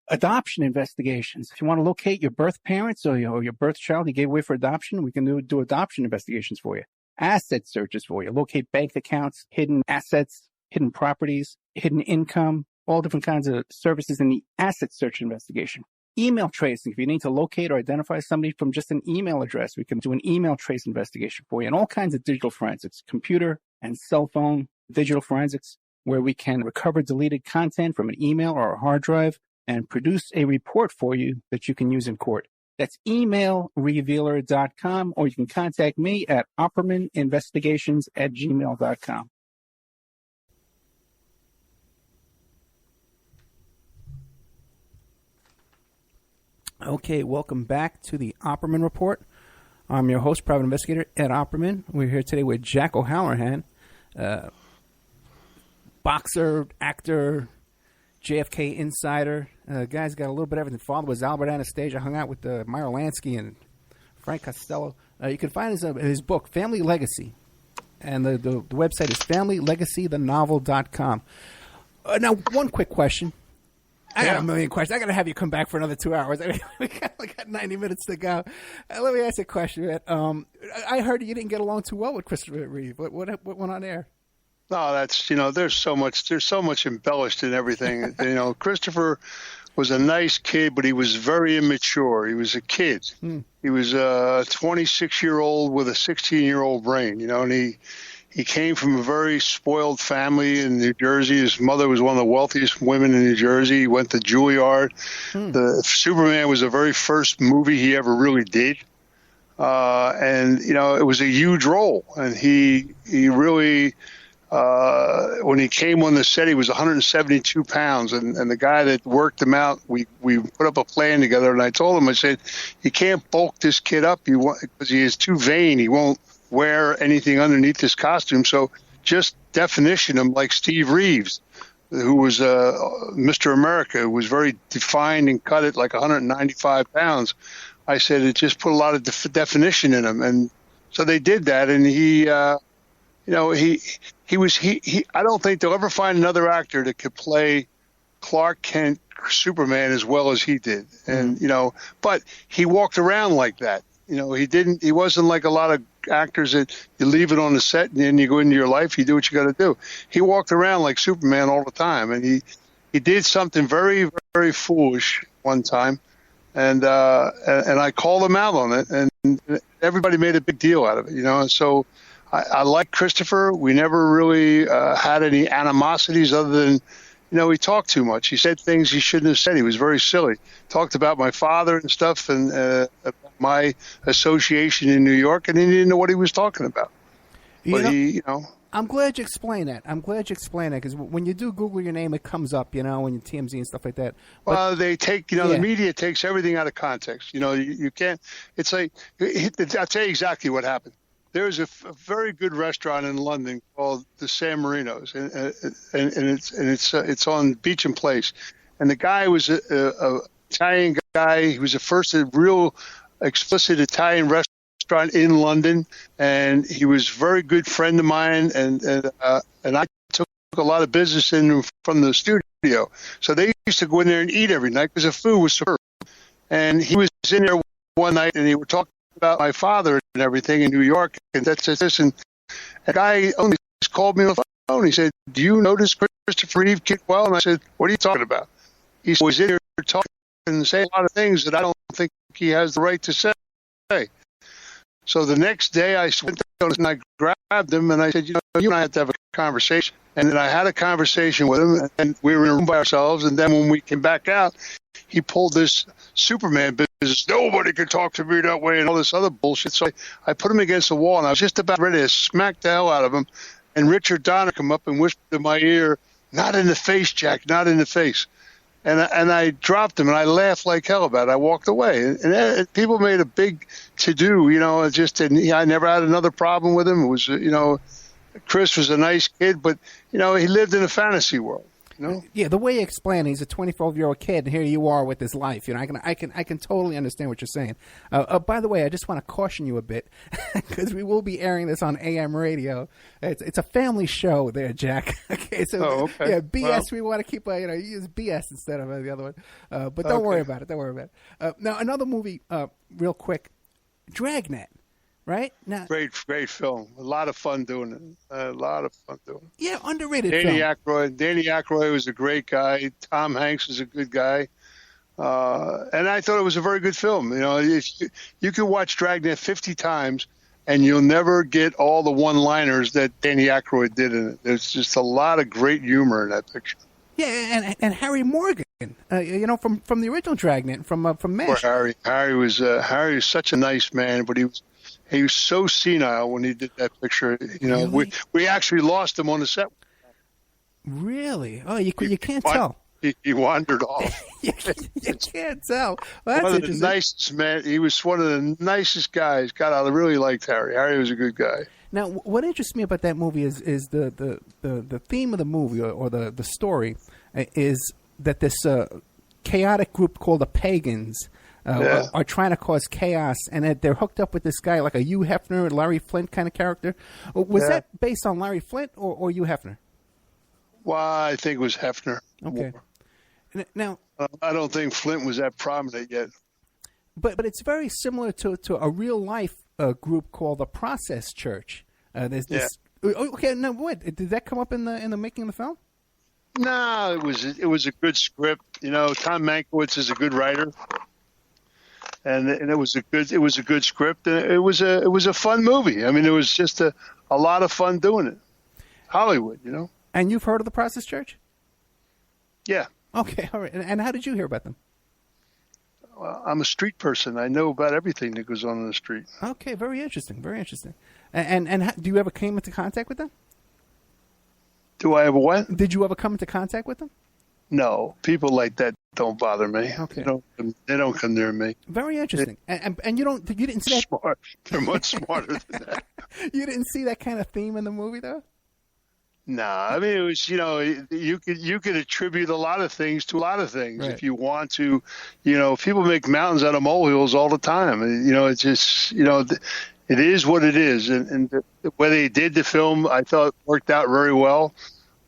Speaker 1: Adoption investigations. If you want to locate your birth parents or your birth child you gave away for adoption, we can do adoption investigations for you. Asset searches for you. Locate bank accounts, hidden assets, hidden properties, hidden income, all different kinds of services in the asset search investigation. Email tracing. If you need to locate or identify somebody from just an email address, we can do an email trace investigation for you, and all kinds of digital forensics, computer and cell phone digital forensics, where we can recover deleted content from an email or a hard drive and produce a report for you that you can use in court. That's emailrevealer.com, or you can contact me at oppermaninvestigations@gmail.com. Okay, welcome back to the Opperman Report. I'm your host, Private Investigator Ed Opperman. We're here today with Jack O'Halloran, boxer, actor, JFK insider. Guy's got a little bit of everything. Father was Albert Anastasia, hung out with Meyer Lansky and Frank Costello. You can find his book, Family Legacy. And the website is familylegacythenovel.com. Now, one quick question. I got a million questions. I got to have you come back for another 2 hours. I mean, we got 90 minutes to go. Let me ask you a question, man. I heard you didn't get along too well with Christopher Reeve. What went on there?
Speaker 3: No, that's, there's so much embellished in everything. Christopher was a nice kid, but he was very immature. He was a kid. He was a 26-year-old with a 16-year-old brain, and he came from a very spoiled family in New Jersey. His mother was one of the wealthiest women in New Jersey. He went to Juilliard. The Superman was the very first movie he ever really did. And it was a huge role. And he really... when he came on the set, he was 172 pounds, and the guy that worked him out, we put up a plan together, and I told him, I said, you can't bulk this kid up because he is too vain. He won't wear anything underneath his costume, so just definition him like Steve Reeves, who was Mr. America, who was very defined and cut it like 195 pounds. I said, it just put a lot of definition in him, and so they did that, and he I don't think they'll ever find another actor that could play Clark Kent Superman as well as he did. And, but he walked around like that. He wasn't like a lot of actors that you leave it on the set and then you go into your life, you do what you got to do. He walked around like Superman all the time. And he did something very, very foolish one time. And I called him out on it, and everybody made a big deal out of it, and so I like Christopher. We never really had any animosities other than, he talked too much. He said things he shouldn't have said. He was very silly. Talked about my father and stuff and my association in New York, and he didn't know what he was talking about.
Speaker 1: I'm glad you explained that. Because when you do Google your name, it comes up, when you TMZ and stuff like that.
Speaker 3: Well, they take, the media takes everything out of context. You can't. It's like, I'll tell you exactly what happened. There's a very good restaurant in London called the San Marino's, and it's on Beecham Place. And the guy was a Italian guy. He was the first real explicit Italian restaurant in London, and he was a very good friend of mine. And I took a lot of business in from the studio. So they used to go in there and eat every night because the food was superb. And he was in there one night, and they were talking about my father and everything in New York, and that's this. And a guy only called me on the phone. He said, "Do you know this Christopher Reeve kid well?" And I said, "What are you talking about?" He was in here talking and saying a lot of things that I don't think he has the right to say. So the next day, I went down and I grabbed him and I said, "You and I have to have a conversation." And then I had a conversation with him, and we were in a room by ourselves. And then when we came back out, he pulled this Superman business. Nobody could talk to me that way and all this other bullshit. So I put him against the wall, and I was just about ready to smack the hell out of him. And Richard Donner come up and whispered in my ear, "Not in the face, Jack, not in the face." And I dropped him, and I laughed like hell about it. I walked away. And people made a big to-do, I never had another problem with him. It was, Chris was a nice kid, but, he lived in a fantasy world.
Speaker 1: Yeah, the way you explain, he's a 24-year-old kid, and here you are with his life. I can totally understand what you're saying. By the way, I just want to caution you a bit because we will be airing this on AM radio. It's a family show, there, Jack. Okay, so
Speaker 3: okay.
Speaker 1: Yeah, BS. Well, we want to keep use BS instead of the other one. But don't worry about it. Don't worry about it. Now another movie, real quick, Dragnet. Right? Now,
Speaker 3: great film. A lot of fun doing it.
Speaker 1: Yeah, underrated
Speaker 3: Danny
Speaker 1: film.
Speaker 3: Danny Aykroyd was a great guy. Tom Hanks was a good guy. And I thought it was a very good film. If you could watch Dragnet 50 times and you'll never get all the one-liners that Danny Aykroyd did in it. There's just a lot of great humor in that picture.
Speaker 1: Yeah, and Harry Morgan, from the original Dragnet, from MASH.
Speaker 3: Poor Harry was such a nice man, but he was so senile when he did that picture.
Speaker 1: Really?
Speaker 3: We actually lost him on the set.
Speaker 1: Really? Oh, you can't tell.
Speaker 3: He wandered off.
Speaker 1: you can't tell. Well, that's
Speaker 3: one of the
Speaker 1: interesting.
Speaker 3: nicest man. He was one of the nicest guys. God, I really liked Harry. Harry was a good guy.
Speaker 1: Now, what interests me about that movie is the theme of the movie or the story is that this chaotic group called the Pagans are trying to cause chaos, and that they're hooked up with this guy, like a Hugh Hefner, Larry Flint kind of character. Was that based on Larry Flint or Hugh Hefner?
Speaker 3: Well, I think it was Hefner.
Speaker 1: Okay. Now,
Speaker 3: I don't think Flint was that prominent yet.
Speaker 1: But it's very similar to a real life group called the Process Church. There's this. Okay, now what did that come up in the making of the film?
Speaker 3: No, it was a good script. You know, Tom Mankiewicz is a good writer, and it was a good script. And it was a fun movie. I mean, it was just a lot of fun doing it. Hollywood, you know.
Speaker 1: And you've heard of the Process Church?
Speaker 3: Yeah.
Speaker 1: Okay, all right. And how did you hear about them?
Speaker 3: Well, I'm a street person. I know about everything that goes on in the street.
Speaker 1: Okay, very interesting. Very interesting. And do you ever came into contact with them?
Speaker 3: Do I ever what?
Speaker 1: Did you ever come into contact with them?
Speaker 3: No, people like that don't bother me.
Speaker 1: Okay.
Speaker 3: They don't come near me.
Speaker 1: Very interesting. And you didn't see that.
Speaker 3: Smart. They're much smarter than that.
Speaker 1: You didn't see that kind of theme in the movie, though?
Speaker 3: No, I mean, it was, you could attribute a lot of things to a lot of things if you want to. People make mountains out of molehills all the time. It's just, it is what it is. And the way they did the film, I thought it worked out very well.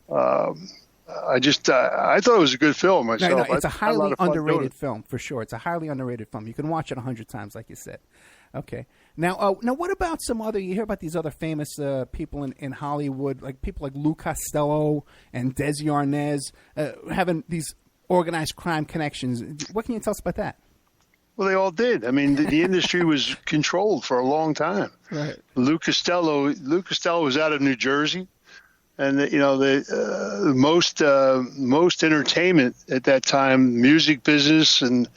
Speaker 3: I thought it was a good film myself.
Speaker 1: No, it's a highly underrated film, for sure. It's a highly underrated film. You can watch it 100 times, like you said. Okay. Now, what about some other? You hear about these other famous people in Hollywood, like people like Lou Costello and Desi Arnaz, having these organized crime connections. What can you tell us about that?
Speaker 3: Well, they all did. I mean, the industry was controlled for a long time.
Speaker 1: Right.
Speaker 3: Lou Costello was out of New Jersey, and the most entertainment at that time, music business and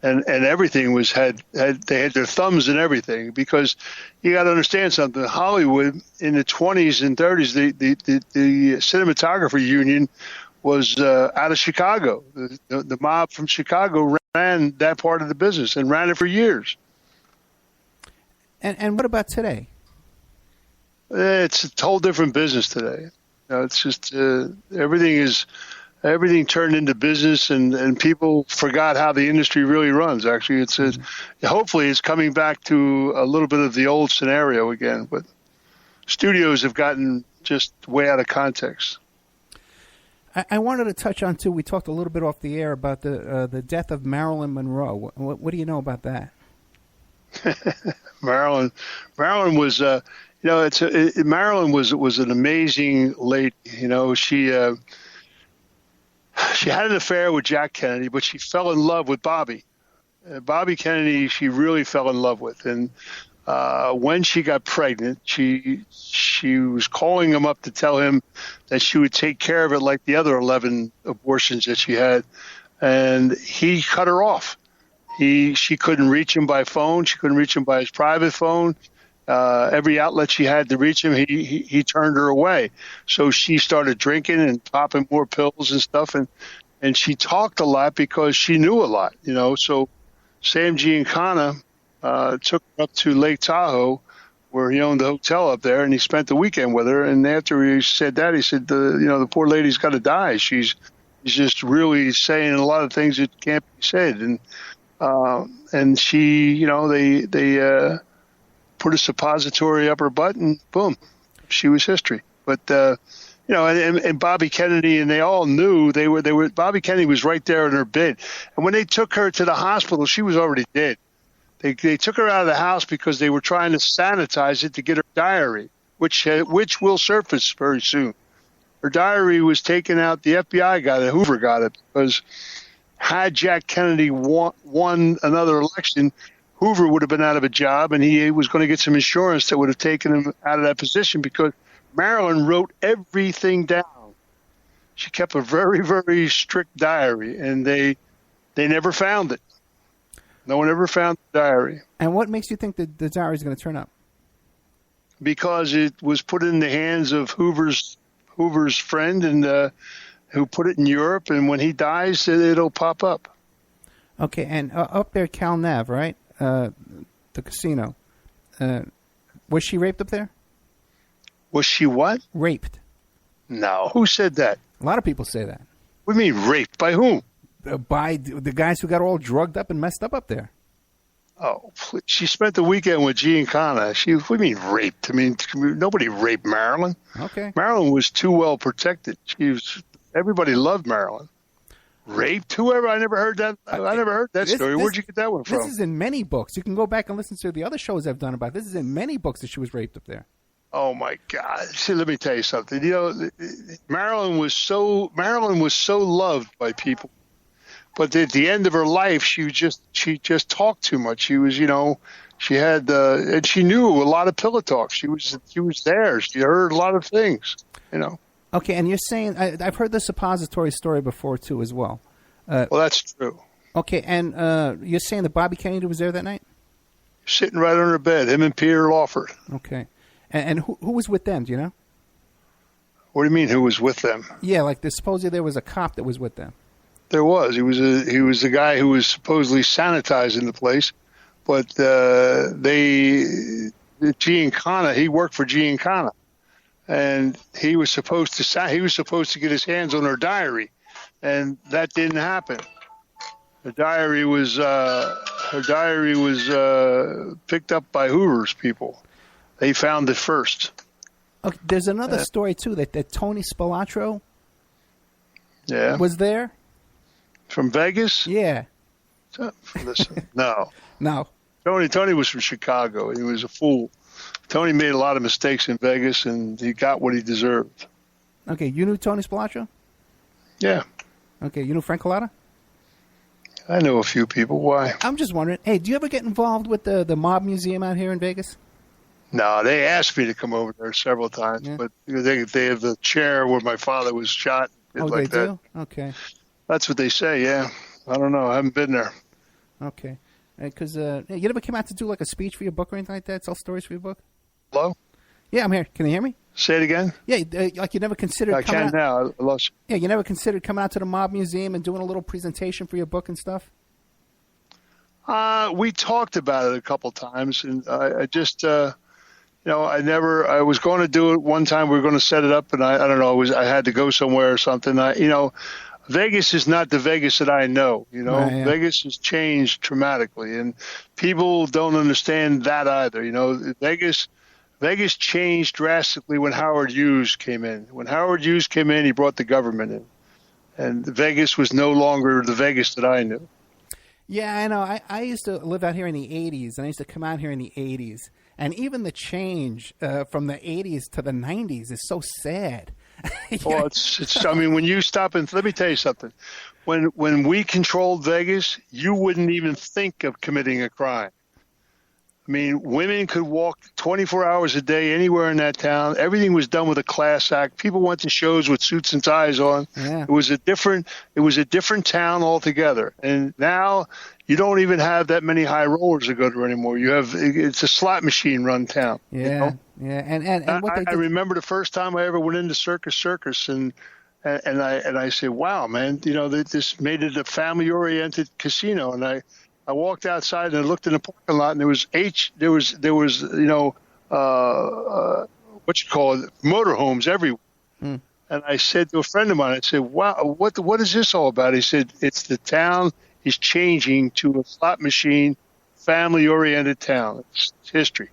Speaker 3: everything they had their thumbs in everything, because you got to understand something. Hollywood in the 20s and 30s, the cinematographer union was out of Chicago. The mob from Chicago ran that part of the business and ran it for years.
Speaker 1: And what about today?
Speaker 3: It's a whole different business today. It's just everything turned into business, and people forgot how the industry really runs. Actually, hopefully it's coming back to a little bit of the old scenario again, but studios have gotten just way out of context.
Speaker 1: I wanted to touch on, too, we talked a little bit off the air about the death of Marilyn Monroe. What do you know about that?
Speaker 3: Marilyn was, Marilyn was an amazing lady. She had an affair with Jack Kennedy, but she fell in love with Bobby. Bobby Kennedy, she really fell in love with. And when she got pregnant, she was calling him up to tell him that she would take care of it like the other 11 abortions that she had. And he cut her off. She couldn't reach him by phone. She couldn't reach him by his private phone. Every outlet she had to reach him, he turned her away. So she started drinking and popping more pills and stuff. And she talked a lot because she knew a lot, So Sam Giancana took her up to Lake Tahoe, where he owned the hotel up there, and he spent the weekend with her. And after he said that, he said, the poor lady's got to die. She's just really saying a lot of things that can't be said. And she, they put a suppository up her butt, and boom, she was history. But and Bobby Kennedy, and they all knew they were. Bobby Kennedy was right there in her bed, and when they took her to the hospital, she was already dead. They took her out of the house because they were trying to sanitize it to get her diary, which will surface very soon. Her diary was taken out. The FBI got it. Hoover got it, because had Jack Kennedy won another election, Hoover would have been out of a job, and he was going to get some insurance that would have taken him out of that position, because Marilyn wrote everything down. She kept a very, very strict diary, and they never found it. No one ever found the diary.
Speaker 1: And what makes you think that the diary is going to turn up?
Speaker 3: Because it was put in the hands of Hoover's friend, and who put it in Europe, and when he dies, it'll pop up.
Speaker 1: Okay, and up there, Cal Nav, right? The casino. Was she raped up there?
Speaker 3: Was she what?
Speaker 1: Raped.
Speaker 3: No. Who said that?
Speaker 1: A lot of people say that.
Speaker 3: What do you mean raped? By whom?
Speaker 1: By the guys who got all drugged up and messed up there.
Speaker 3: Oh, she spent the weekend with Giancana. What do you mean raped? I mean, nobody raped Marilyn.
Speaker 1: Okay.
Speaker 3: Marilyn was too well protected. Everybody loved Marilyn. Raped? Whoever? I never heard that. I never heard that story. Where'd you get that one from?
Speaker 1: This is in many books. You can go back and listen to the other shows I've done about this. Is in many books that she was raped up there.
Speaker 3: Oh my God! See, let me tell you something. You know, Marilyn was so loved by people, but at the end of her life, she just talked too much. She was, she had and she knew a lot of pillow talk. She was there. She heard a lot of things.
Speaker 1: Okay, and you're saying I've heard the suppository story before too, as well.
Speaker 3: Well, that's true.
Speaker 1: Okay, and you're saying that Bobby Kennedy was there that night?
Speaker 3: Sitting right on her bed, him and Peter Lawford.
Speaker 1: Okay, and who was with them? Do you know?
Speaker 3: What do you mean? Who was with them?
Speaker 1: Yeah, like supposedly there was a cop that was with them.
Speaker 3: There was. He was the guy who was supposedly sanitizing the place, but Giancana. He worked for Giancana. And he was supposed to get his hands on her diary, and that didn't happen. Her diary was picked up by Hoover's people. They found it first.
Speaker 1: Okay, there's another story too that Tony Spilotro was there
Speaker 3: from Vegas.
Speaker 1: Yeah.
Speaker 3: Listen, no. Tony was from Chicago. He was a fool. Tony made a lot of mistakes in Vegas, and he got what he deserved.
Speaker 1: Okay, you knew Tony Spilotro?
Speaker 3: Yeah.
Speaker 1: Okay, you knew Frank Collada?
Speaker 3: I know a few people. Why?
Speaker 1: I'm just wondering, hey, do you ever get involved with the Mob Museum out here in Vegas?
Speaker 3: No, they asked me to come over there several times, but they have the chair where my father was shot.
Speaker 1: They do? Okay.
Speaker 3: That's what they say, yeah. I don't know. I haven't been there.
Speaker 1: Okay. Because you never came out to do like a speech for your book or anything like that? Tell stories for your book?
Speaker 3: Hello?
Speaker 1: Yeah, I'm here. Can you hear me?
Speaker 3: Say it again?
Speaker 1: Yeah, like you never considered
Speaker 3: I
Speaker 1: coming
Speaker 3: can now. I lost you.
Speaker 1: Yeah, you never considered coming out to the Mob Museum and doing a little presentation for your book and stuff?
Speaker 3: We talked about it a couple times, and I just, I was going to do it one time. We were going to set it up, and I don't know, I had to go somewhere or something. Vegas is not the Vegas that I know.
Speaker 1: Right, yeah.
Speaker 3: Vegas has changed dramatically, and people don't understand that either. Vegas changed drastically when Howard Hughes came in. When Howard Hughes came in, he brought the government in, and Vegas was no longer the Vegas that I knew.
Speaker 1: Yeah, I know. I used to live out here in the 80s, and I used to come out here in the 80s, and even the change from the 80s to the 90s is so sad.
Speaker 3: Well, it's. I mean, when you stop and let me tell you something. When we controlled Vegas, you wouldn't even think of committing a crime. I mean, women could walk 24 hours a day anywhere in that town. Everything was done with a class act. People went to shows with suits and ties on.
Speaker 1: Yeah.
Speaker 3: It was a different town altogether. And now you don't even have that many high rollers to go to anymore. It's a slot machine run town.
Speaker 1: Yeah. Yeah. And what
Speaker 3: I remember the first time I ever went into Circus and I said, wow, man, they just made it a family oriented casino. And I walked outside and I looked in the parking lot, and there was motorhomes everywhere. And I said to a friend of mine, I said, wow, what is this all about? He said, it's the town is changing to a slot machine, family oriented town. It's history.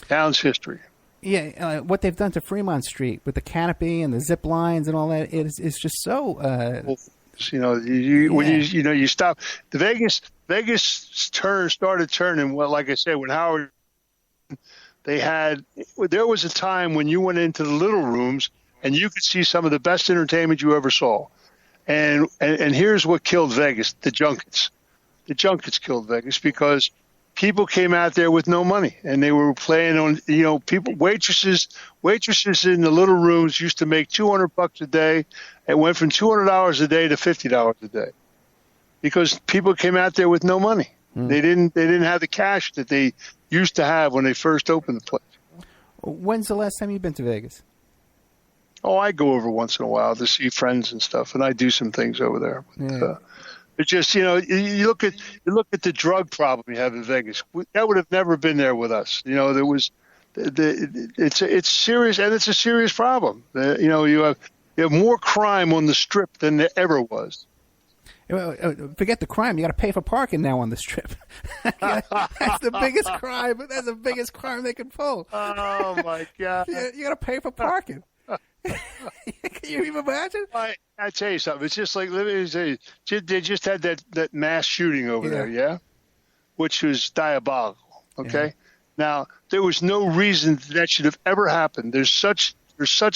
Speaker 3: Town's history.
Speaker 1: Yeah, what they've done to Fremont Street with the canopy and the zip lines and all that, it's just so.
Speaker 3: When you stop, the Vegas started turning. Well, like I said, when Howard, there was a time when you went into the little rooms and you could see some of the best entertainment you ever saw. And here's what killed Vegas: the junkets. The junkets killed Vegas because people came out there with no money, and they were playing on, waitresses in the little rooms used to make $200 a day. It went from $200 a day to $50 a day because people came out there with no money. They didn't have the cash that they used to have when they first opened the place.
Speaker 1: When's the last time you've been to Vegas?
Speaker 3: Oh, I go over once in a while to see friends and stuff, and I do some things over there. But, it's just, you look at the drug problem you have in Vegas. That would have never been there with us. There was, it's serious, and it's a serious problem. You have more crime on the Strip than there ever was.
Speaker 1: Forget the crime. You got to pay for parking now on this trip. That's the biggest crime. That's the biggest crime they can pull.
Speaker 3: Oh my God!
Speaker 1: You got to pay for parking. Can you even imagine?
Speaker 3: I tell you something. It's just like, let me say, they just had that mass shooting over there, yeah, which was diabolical. Okay, now there was no reason that should have ever happened. There's such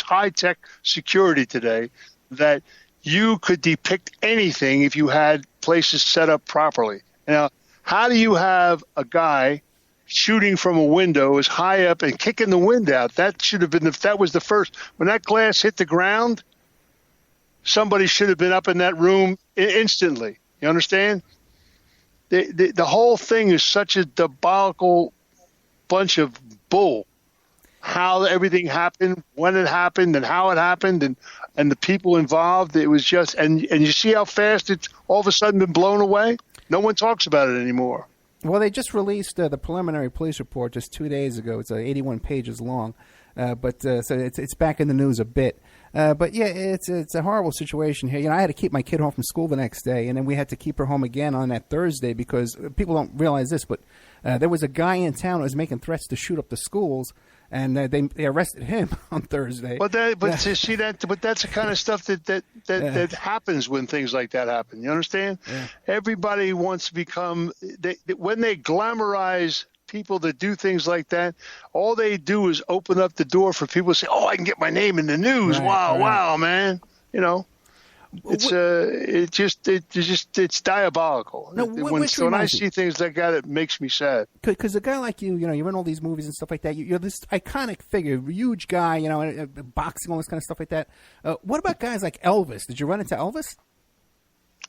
Speaker 3: high tech security today that you could depict anything if you had places set up properly. Now, how do you have a guy shooting from a window as high up and kicking the wind out? That should have been, if that was the first, when that glass hit the ground, somebody should have been up in that room instantly. You understand? The whole thing is such a diabolical bunch of bull. How everything happened, when it happened, and how it happened, and the people involved. It was just, and you see how fast it's all of a sudden been blown away? No one talks about it anymore.
Speaker 1: Well, they just released the preliminary police report just 2 days ago. It's 81 pages long, but so it's back in the news a bit. But yeah, it's a horrible situation here. I had to keep my kid home from school the next day, and then we had to keep her home again on that Thursday because people don't realize this, but there was a guy in town who was making threats to shoot up the schools. And they arrested him on Thursday.
Speaker 3: But you see that. But that's the kind of stuff that happens when things like that happen. You understand? Yeah. Everybody wants to become. When they glamorize people that do things like that, all they do is open up the door for people to say, "Oh, I can get my name in the news." Right, wow, man. It's diabolical.
Speaker 1: No,
Speaker 3: when I see things like that, it makes me sad.
Speaker 1: Because a guy like you, you're in all these movies and stuff like that. You're this iconic figure, huge guy, boxing, all this kind of stuff like that. What about guys like Elvis? Did you run into Elvis?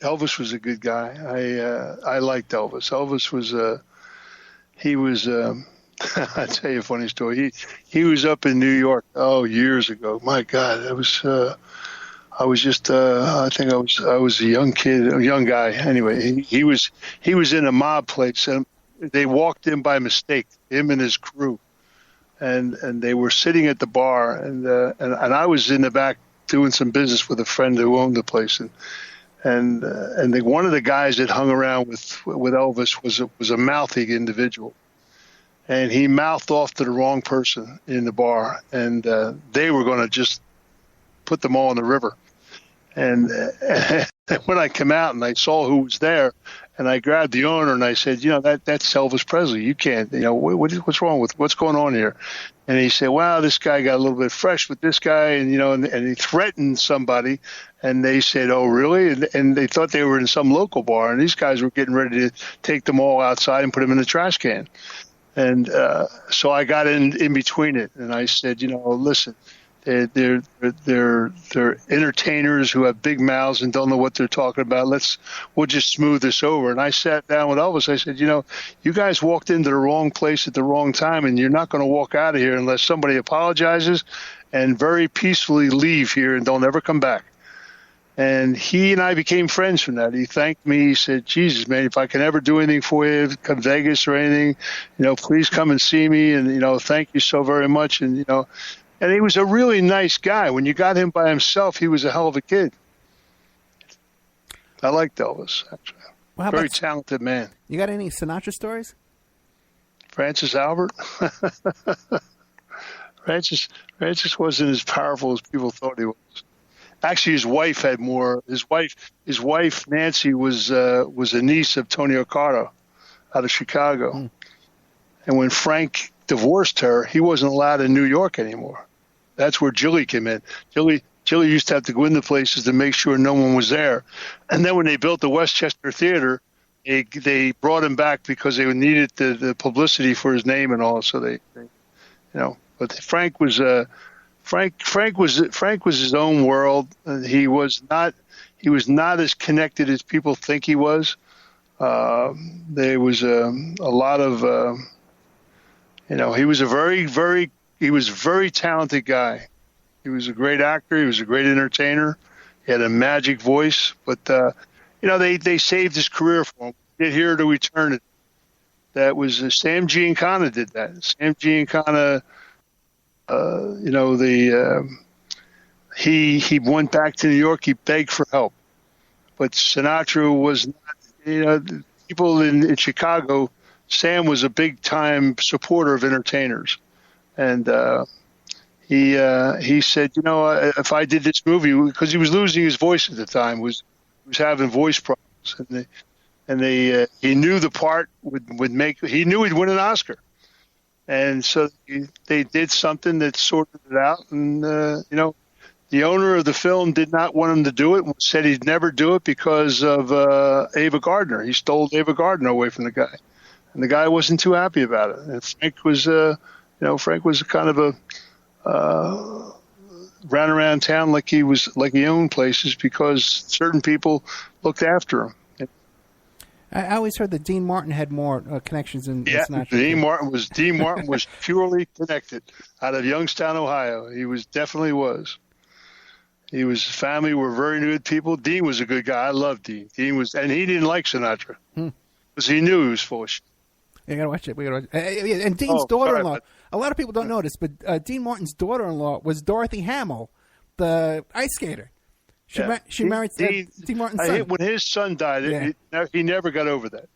Speaker 3: Elvis was a good guy. I liked Elvis. Elvis was he was. I'll tell you a funny story. He was up in New York years ago. My God, it was. I was just, I think I was a young kid, a young guy. Anyway, he was in a mob place, and they walked in by mistake, him and his crew, and they were sitting at the bar, and I was in the back doing some business with a friend who owned the place, and one of the guys that hung around with Elvis was a mouthy individual, and he mouthed off to the wrong person in the bar, and they were going to just put them all in the river. And when I came out and I saw who was there, and I grabbed the owner and I said, that's Elvis Presley. You can't, what's wrong with what's going on here? And he said, wow, this guy got a little bit fresh with this guy, and and he threatened somebody, and they said, oh really? And they thought they were in some local bar, and these guys were getting ready to take them all outside and put them in the trash can. And so I got in between it, and I said, listen. They're entertainers who have big mouths and don't know what they're talking about. We'll just smooth this over. And I sat down with Elvis. I said, you guys walked into the wrong place at the wrong time, and you're not going to walk out of here unless somebody apologizes and very peacefully leave here and don't ever come back. And he and I became friends from that. He thanked me. He said, Jesus, man, if I can ever do anything for you, come Vegas or anything, please come and see me. And, thank you so very much. And, and he was a really nice guy. When you got him by himself, he was a hell of a kid. I liked Elvis, actually.
Speaker 1: Well,
Speaker 3: very talented man.
Speaker 1: You got any Sinatra stories?
Speaker 3: Francis Albert? Francis wasn't as powerful as people thought he was. Actually, his wife had more. His wife Nancy was a niece of Tony Accardo out of Chicago. Mm. And when Frank divorced her, he wasn't allowed in New York anymore. That's where Jilly came in. Jilly used to have to go into places to make sure no one was there. And then when they built the Westchester Theater, they brought him back because they needed the publicity for his name and all. So they but Frank was his own world. He was not as connected as people think he was. There was a lot of he was a very talented guy. He was a great actor. He was a great entertainer. He had a magic voice. But, they saved his career for him. Did Here to Eternity. That was Sam Giancana did that. Sam Giancana, he went back to New York. He begged for help. but Sinatra was not. The people in Chicago, Sam was a big time supporter of entertainers, and he said, if I did this movie, because he was losing his voice at the time, was having voice problems, and he knew the part would make. He knew he'd win an Oscar, and so they did something that sorted it out. And the owner of the film did not want him to do it. Said he'd never do it because of Ava Gardner. He stole Ava Gardner away from the guy, and the guy wasn't too happy about it. And Frank was, Frank was kind of a ran around town like he owned places because certain people looked after him.
Speaker 1: I always heard that Dean Martin had more connections in Sinatra.
Speaker 3: Dean Martin was purely connected out of Youngstown, Ohio. He definitely was. His family were very good people. Dean was a good guy. I loved Dean. And he didn't like Sinatra because he knew he was full of shit.
Speaker 1: You gotta watch it. We gotta watch it. And Dean's daughter-in-law. A lot of people don't know this, but Dean Martin's daughter-in-law was Dorothy Hamill, the ice skater. She married Dean Martin's son.
Speaker 3: When his son died, he never got over that.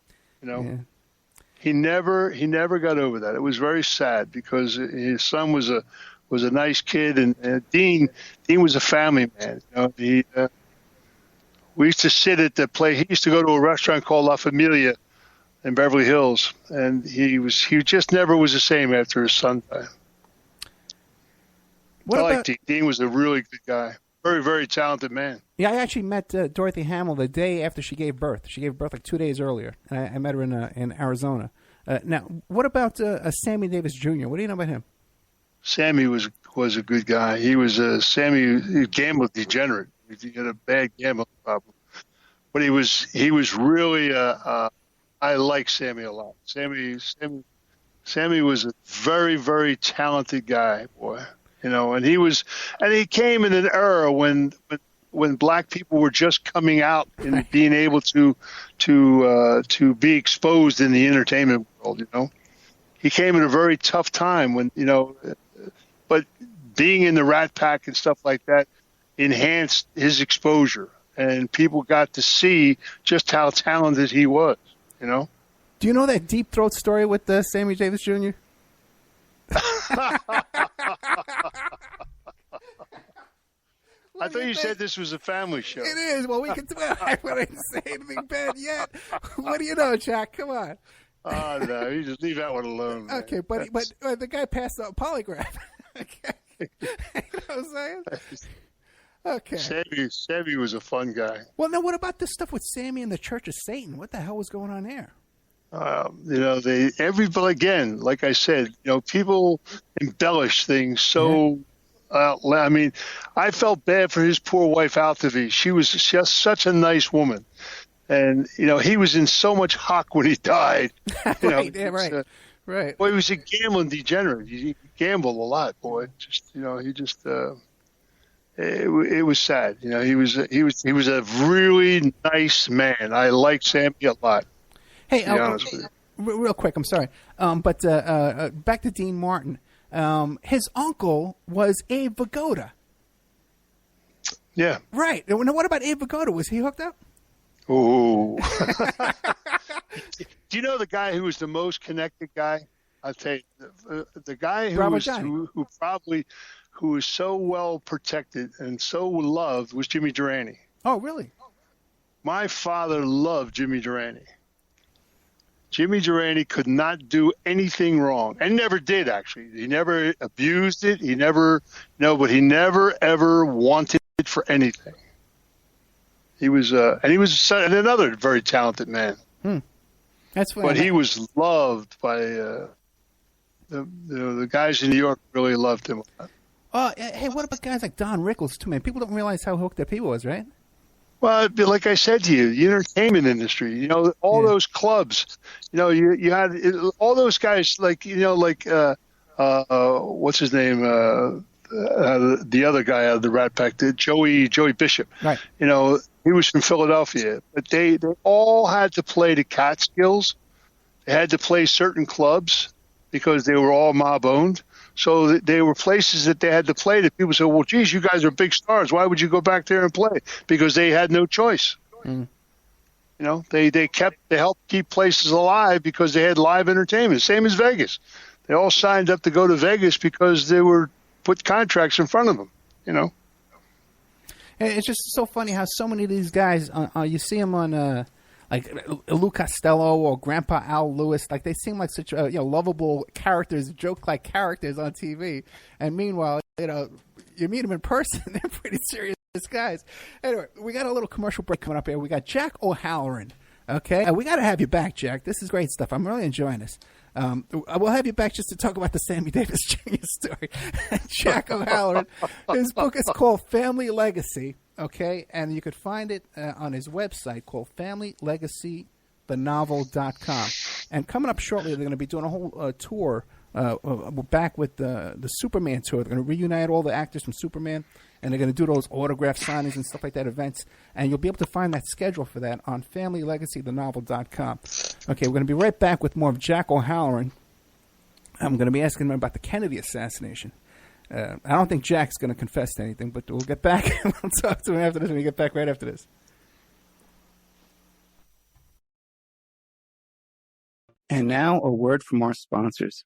Speaker 3: He never got over that. It was very sad because his son was a nice kid, and Dean was a family man. We used to sit at the place. He used to go to a restaurant called La Familia in Beverly Hills, and he just never was the same after his son died. I like Dean. Dean was a really good guy. Very, very talented man.
Speaker 1: Yeah, I actually met Dorothy Hamill the day after she gave birth. She gave birth like 2 days earlier. I met her in Arizona. Now, what about Sammy Davis Jr.? What do you know about him?
Speaker 3: Sammy was a good guy. He was he gambled degenerate. He had a bad gambling problem, but he was really. I like Sammy a lot. Sammy was a very, very talented guy, boy. And he came in an era when black people were just coming out and being able to be exposed in the entertainment world. He came at a very tough time when but being in the Rat Pack and stuff like that enhanced his exposure, and people got to see just how talented he was.
Speaker 1: Do you know that Deep Throat story with Sammy Davis Jr.?
Speaker 3: I thought you said this was a family show.
Speaker 1: It is. Well, we can. I didn't say anything bad yet. What do you know, Jack? Come on.
Speaker 3: Oh no, you just leave that one alone. Man.
Speaker 1: Okay, but the guy passed out polygraph. Okay. You know what I'm saying? Okay.
Speaker 3: Sammy was a fun guy.
Speaker 1: Well, now what about this stuff with Sammy and the Church of Satan? What the hell was going on there?
Speaker 3: Everybody, again, like I said, people embellish things so. I felt bad for his poor wife Altavi. She was just such a nice woman, and he was in so much hock when he died.
Speaker 1: Right. Right.
Speaker 3: Well, he was a gambling degenerate. He gambled a lot, boy. It was sad. He was a really nice man. I liked Sammy a lot.
Speaker 1: Hey, real quick, I'm sorry, but back to Dean Martin. His uncle was Abe Vigoda.
Speaker 3: Yeah.
Speaker 1: Right. Now, what about Abe Vigoda? Was he hooked up?
Speaker 3: Oh. Do you know the guy who was the most connected guy? I'll tell you, the guy who was so well protected and so loved was Jimmy Durante.
Speaker 1: Oh, really?
Speaker 3: My father loved Jimmy Durante. Jimmy Durante could not do anything wrong, and never did, actually. He never abused it. But he never, ever wanted it for anything. He was another very talented man.
Speaker 1: That's funny.
Speaker 3: But he was loved by the guys in New York. Really loved him.
Speaker 1: Hey, what about guys like Don Rickles, too, man? People don't realize how hooked up he was, right?
Speaker 3: Well, like I said to you, the entertainment industry, those clubs, you had all those guys what's his name? The other guy out of the Rat Pack, Joey Bishop. Right. He was from Philadelphia, but they all had to play the Catskills. They had to play certain clubs because they were all mob owned. So they were places that they had to play that people said, well, geez, you guys are big stars. Why would you go back there and play? Because they had no choice. You know, they helped keep places alive because they had live entertainment. Same as Vegas. They all signed up to go to Vegas because they were put contracts in front of them. You know.
Speaker 1: And it's just so funny how so many of these guys, you see them on like Lou Costello or Grandpa Al Lewis, like they seem like such lovable characters, joke-like characters on TV, and meanwhile, you meet them in person, they're pretty serious guys. Anyway, we got a little commercial break coming up here. We got Jack O'Halloran. Okay, we got to have you back, Jack. This is great stuff. I'm really enjoying this. We'll have you back just to talk about the Sammy Davis Jr. story. Jack O'Halloran. His book is called Family Legacy. Okay, and you could find it on his website called FamilyLegacyTheNovel.com. And coming up shortly, they're going to be doing a whole tour. We're back with the Superman tour. They're going to reunite all the actors from Superman, and they're going to do those autograph signings and stuff like that, events. And you'll be able to find that schedule for that on FamilyLegacyTheNovel.com. Okay, we're going to be right back with more of Jack O'Halloran. I'm going to be asking him about the Kennedy assassination. I don't think Jack's going to confess to anything, but we'll get back and we'll talk to him after this when we get back right after this. And now a word from our sponsors.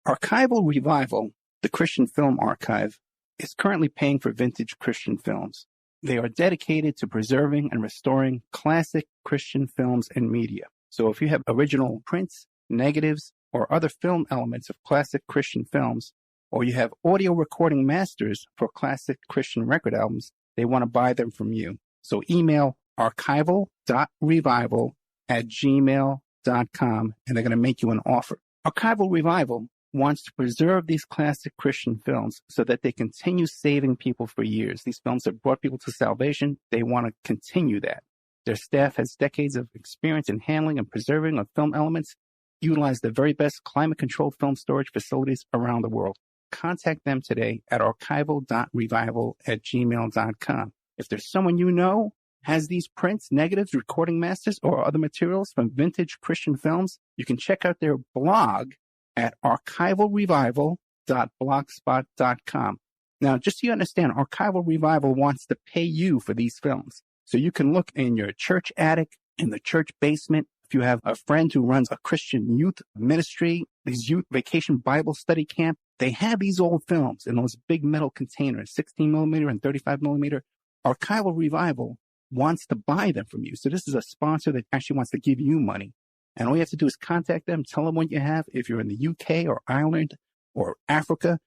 Speaker 1: Archival Revival, the Christian Film Archive, is currently paying for vintage Christian films. They are dedicated to preserving and restoring classic Christian films and media. So if you have original prints, negatives, or other film elements of classic Christian films, or you have audio recording masters for classic Christian record albums, they want to buy them from you. So email archival.revival@gmail.com and they're going to make you an offer. Archival Revival wants to preserve these classic Christian films so that they continue saving people for years. These films have brought people to salvation. They want to continue that. Their staff has decades of experience in handling and preserving of film elements, utilize the very best climate-controlled film storage facilities around the world. Contact them today at archival.revival@gmail.com. If there's someone you know has these prints, negatives, recording masters, or other materials from vintage Christian films, you can check out their blog at archivalrevival.blogspot.com. Now, just so you understand, Archival Revival wants to pay you for these films. So you can look in your church attic, in the church basement. If you have a friend who runs a Christian youth ministry, these youth vacation Bible study camp, they have these old films in those big metal containers, 16 millimeter and 35 millimeter. Archival Revival wants to buy them from you. So this is a sponsor that actually wants to give you money. And all you have to do is contact them, tell them what you have. If you're in the UK or Ireland or Africa,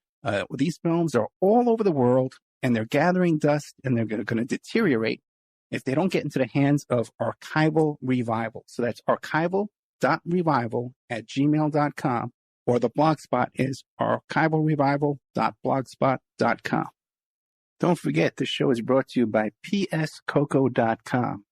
Speaker 1: these films are all over the world and they're gathering dust and they're going to deteriorate if they don't get into the hands of Archival Revival. So that's archival.revival@gmail.com, or the blog spot is archivalrevival.blogspot.com. Don't forget, this show is brought to you by pscoco.com.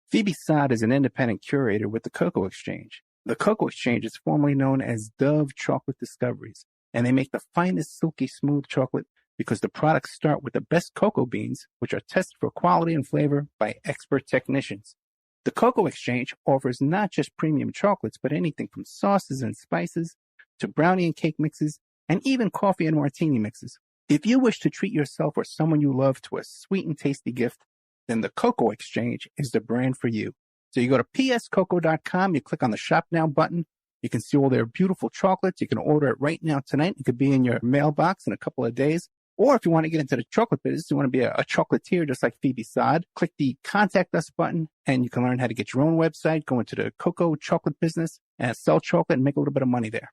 Speaker 1: Phoebe Sod is an independent curator with the Cocoa Exchange. The Cocoa Exchange is formerly known as Dove Chocolate Discoveries, and they make the finest silky smooth chocolate because the products start with the best cocoa beans, which are tested for quality and flavor by expert technicians. The Cocoa Exchange offers not just premium chocolates, but anything from sauces and spices to brownie and cake mixes, and even coffee and martini mixes. If you wish to treat yourself or someone you love to a sweet and tasty gift, then the Cocoa Exchange is the brand for you. So you go to pscoco.com, you click on the Shop Now button. You can see all their beautiful chocolates. You can order it right now tonight. It could be in your mailbox in a couple of days. Or if you want to get into the chocolate business, you want to be a chocolatier just like Phoebe Sod, click the Contact Us button, and you can learn how to get your own website, go into the cocoa chocolate business, and sell chocolate and make a little bit of money there.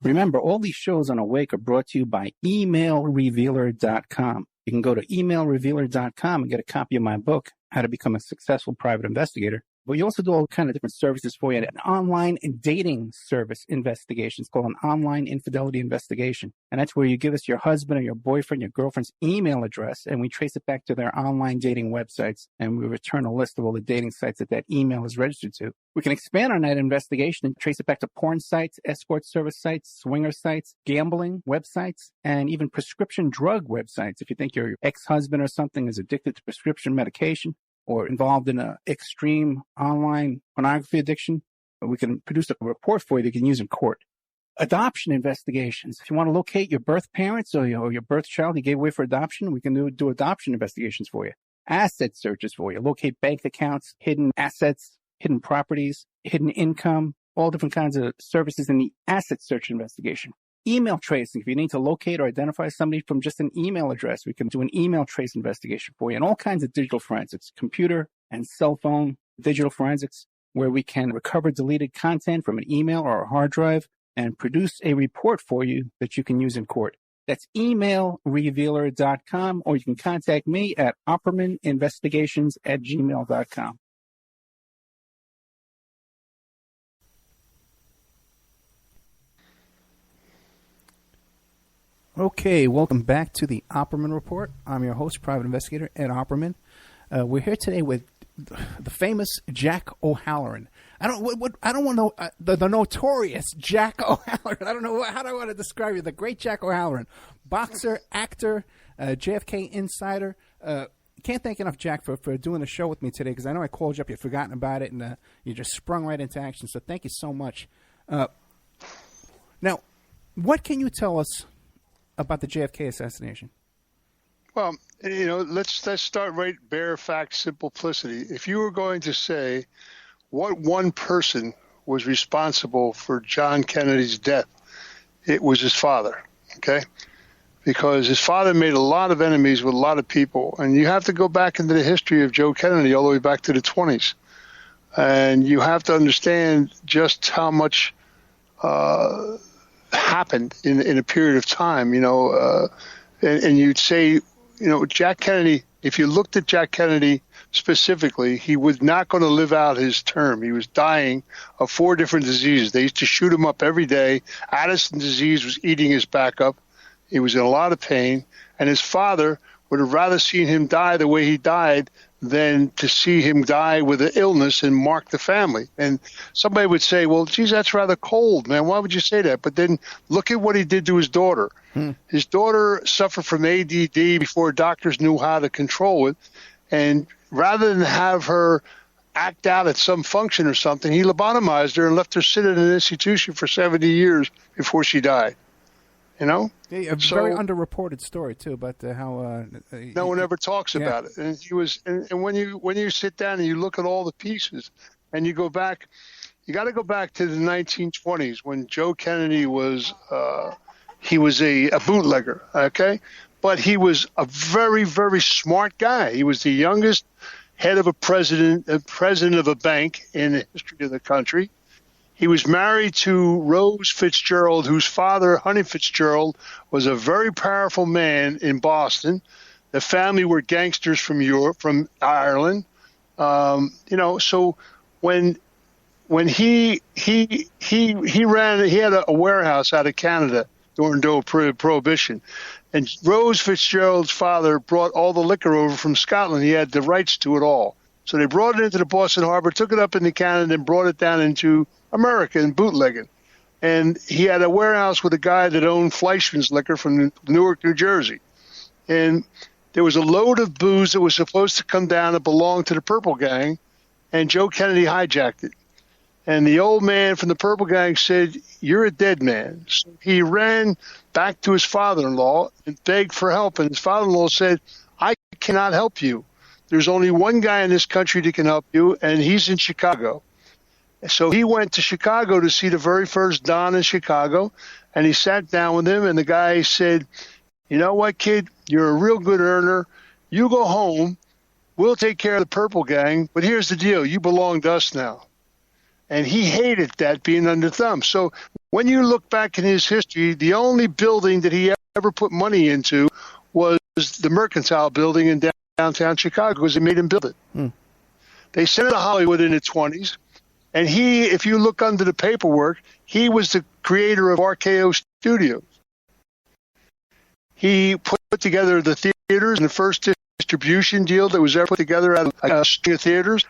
Speaker 1: Remember, all these shows on Awake are brought to you by emailrevealer.com. You can go to emailrevealer.com and get a copy of my book, How to Become a Successful Private Investigator. But we also do all kinds of different services for you. An online dating service investigation. It's called an online infidelity investigation. And that's where you give us your husband or your boyfriend, your girlfriend's email address, and we trace it back to their online dating websites, and we return a list of all the dating sites that email is registered to. We can expand on that investigation and trace it back to porn sites, escort service sites, swinger sites, gambling websites, and even prescription drug websites. If you think your ex-husband or something is addicted to prescription medication, or involved in an extreme online pornography addiction, we can produce a report for you that you can use in court. Adoption investigations. If you want to locate your birth parents or your birth child you gave away for adoption, we can do adoption investigations for you. asset searches for you, locate bank accounts, hidden assets, hidden properties, hidden income, all different kinds of services in the asset search investigation. Email tracing. If you need to locate or identify somebody from just an email address, we can do an email trace investigation for you, and all kinds of digital forensics, computer and cell phone digital forensics, where we can recover deleted content from an email or a hard drive and produce a report for you that you can use in court. That's emailrevealer.com, or you can contact me at oppermaninvestigations@gmail.com. Okay, welcome back to the Opperman Report. I'm your host, Private Investigator Ed Opperman. We're here today with the famous Jack O'Halloran. I don't want to know the notorious Jack O'Halloran. I don't know how do I want to describe you. The great Jack O'Halloran, boxer, actor, JFK insider. Can't thank enough, Jack, for doing the show with me today, because I know I called you up, you'd forgotten about it, and you just sprung right into action. So thank you so much. Now, what can you tell us about the JFK assassination?
Speaker 3: Well, let's start right, bare fact, simplicity. If you were going to say what one person was responsible for John Kennedy's death, it was his father, okay? Because his father made a lot of enemies with a lot of people, and you have to go back into the history of Joe Kennedy all the way back to the 20s, and you have to understand just how much happened in a period of time, and you'd say, Jack Kennedy, if you looked at Jack Kennedy specifically, he was not going to live out his term. He was dying of 4 different diseases. They used to shoot him up every day. Addison's disease was eating his back up. He was in a lot of pain, and his father would have rather seen him die the way he died than to see him die with an illness and mark the family. And somebody would say, well, geez, that's rather cold, man. Why would you say that? But then look at what he did to his daughter. His daughter suffered from ADD before doctors knew how to control it. And rather than have her act out at some function or something, he lobotomized her and left her sit in an institution for 70 years before she died. Yeah,
Speaker 1: a very underreported story too about how
Speaker 3: no one ever talks about it. And he was, and when you sit down and you look at all the pieces, and you go back, you got to go back to the 1920s when Joe Kennedy was he was a bootlegger, okay, but he was a very, very smart guy. He was the youngest head of a president of a bank in the history of the country. He was married to Rose Fitzgerald, whose father, Honey Fitzgerald, was a very powerful man in Boston. The family were gangsters from Europe, from Ireland. So when he ran, he had a warehouse out of Canada during Prohibition, and Rose Fitzgerald's father brought all the liquor over from Scotland. He had the rights to it all, so they brought it into the Boston Harbor, took it up into Canada, and brought it down into America and bootlegging. And he had a warehouse with a guy that owned Fleischmann's liquor from Newark, New Jersey. And there was a load of booze that was supposed to come down that belonged to the Purple Gang, and Joe Kennedy hijacked it. And the old man from the Purple Gang said, "You're a dead man." So he ran back to his father-in-law and begged for help. And his father-in-law said, "I cannot help you. There's only one guy in this country that can help you, and he's in Chicago." So he went to Chicago to see the very first Don in Chicago, and he sat down with him, and the guy said, "You know what, kid? You're a real good earner. You go home. We'll take care of the Purple Gang, but here's the deal. You belong to us now." And he hated that being under thumb. So when you look back in his history, the only building that he ever put money into was the Mercantile Building in downtown Chicago, because they made him build it. They sent him to Hollywood in the 20s. And he, if you look under the paperwork, he was the creator of RKO Studios. He put together the theaters and the first distribution deal that was ever put together out of string of theaters.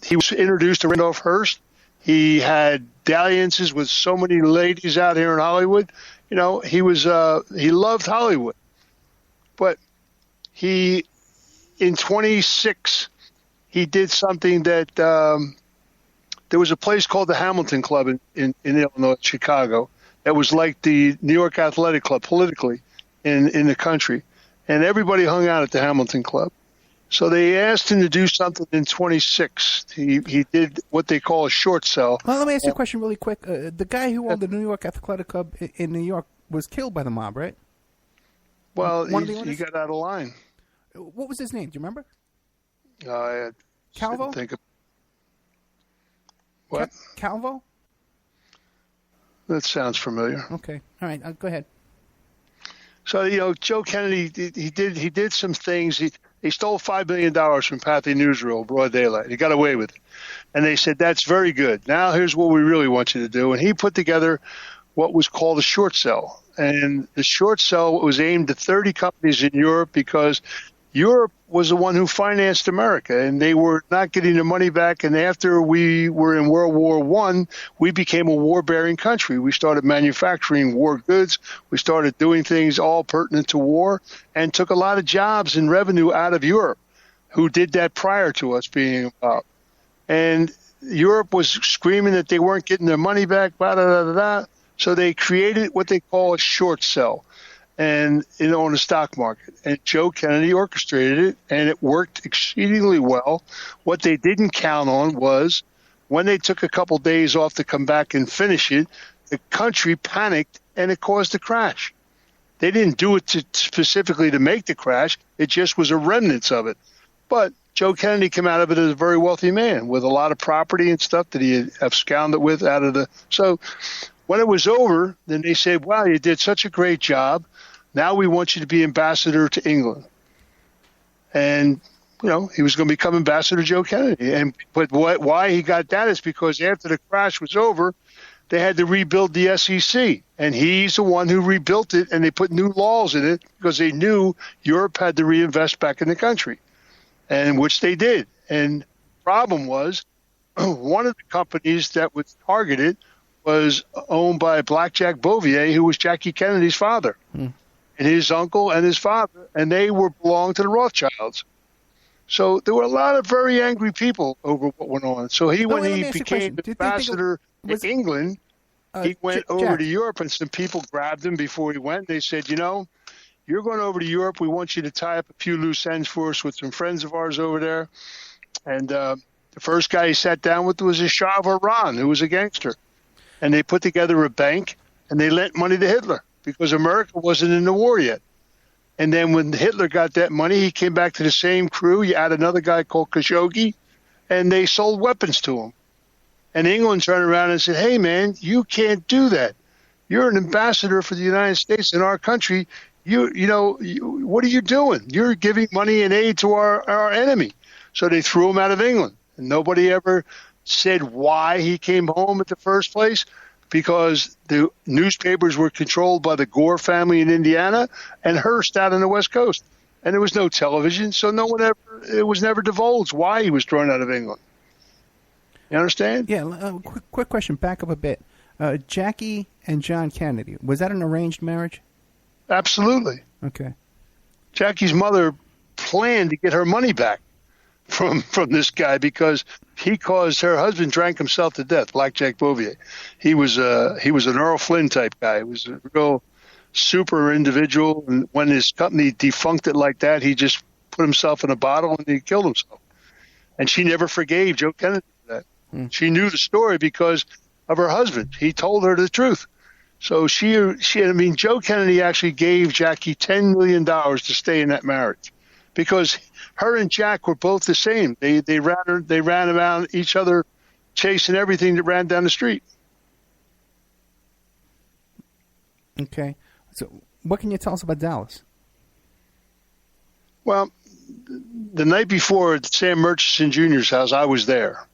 Speaker 3: He was introduced to Randolph Hearst. He had dalliances with so many ladies out here in Hollywood. He loved Hollywood. But in 26, he did something that there was a place called the Hamilton Club in Illinois, Chicago, that was like the New York Athletic Club politically in the country. And everybody hung out at the Hamilton Club. So they asked him to do something in 26. He did what they call a short sell.
Speaker 1: Well, let me ask you a question really quick. The guy who owned the New York Athletic Club in New York was killed by the mob, right?
Speaker 3: Well, he got out of line.
Speaker 1: What was his name? Do you remember?
Speaker 3: Calvo? What?
Speaker 1: Calvo?
Speaker 3: That sounds familiar.
Speaker 1: Okay. All right. Go ahead.
Speaker 3: So, Joe Kennedy, he did some things. He stole $5 million from Pathé Newsreel, broad daylight. He got away with it. And they said, that's very good. Now here's what we really want you to do. And he put together what was called a short sell. And the short sell was aimed at 30 companies in Europe because Europe was the one who financed America, and they were not getting their money back. And after we were in World War I, we became a war-bearing country. We started manufacturing war goods. We started doing things all pertinent to war and took a lot of jobs and revenue out of Europe, who did that prior to us being involved. And Europe was screaming that they weren't getting their money back, blah, blah, blah, blah. So they created what they call a short sell. And on the stock market. And Joe Kennedy orchestrated it, and it worked exceedingly well. What they didn't count on was when they took a couple days off to come back and finish it, the country panicked, and it caused a crash. They didn't do it specifically to make the crash. It just was a remnants of it. But Joe Kennedy came out of it as a very wealthy man with a lot of property and stuff that he had absconded with out of the – so when it was over, then they said, wow, you did such a great job. Now we want you to be ambassador to England. And, he was going to become Ambassador Joe Kennedy. But why he got that is because after the crash was over, they had to rebuild the SEC. And he's the one who rebuilt it, and they put new laws in it because they knew Europe had to reinvest back in the country, and which they did. And the problem was one of the companies that was targeted was owned by Blackjack Bouvier, who was Jackie Kennedy's father. And his uncle and his father, and they belonged to the Rothschilds. So there were a lot of very angry people over what went on. So when he became ambassador to England, he went over to Europe, and some people grabbed him before he went. They said, you're going over to Europe. We want you to tie up a few loose ends for us with some friends of ours over there. And the first guy he sat down with was the Shah of Iran, who was a gangster. And they put together a bank, and they lent money to Hitler, because America wasn't in the war yet. And then when Hitler got that money, he came back to the same crew. You add another guy called Khashoggi, and they sold weapons to him. And England turned around and said, hey, man, you can't do that. You're an ambassador for the United States in our country. What are you doing? You're giving money and aid to our enemy. So they threw him out of England. And nobody ever said why he came home at the first place, because the newspapers were controlled by the Gore family in Indiana and Hearst out on the West Coast. And there was no television, so it was never divulged why he was thrown out of England. You understand?
Speaker 1: Yeah, quick question, back up a bit. Jackie and John Kennedy, was that an arranged marriage?
Speaker 3: Absolutely.
Speaker 1: Okay.
Speaker 3: Jackie's mother planned to get her money back from this guy because he caused her husband drank himself to death. Blackjack Bouvier. He was an Earl Flynn type guy. He was a real super individual. And when his company defunct it like that, he just put himself in a bottle and he killed himself. And she never forgave Joe Kennedy for that. She knew the story because of her husband. He told her the truth. So Joe Kennedy actually gave Jackie $10 million to stay in that marriage, because her and Jack were both the same. They ran around each other, chasing everything that ran down the street.
Speaker 1: Okay. So what can you tell us about Dallas?
Speaker 3: Well, the night before at Sam Murchison Jr.'s house, I was there.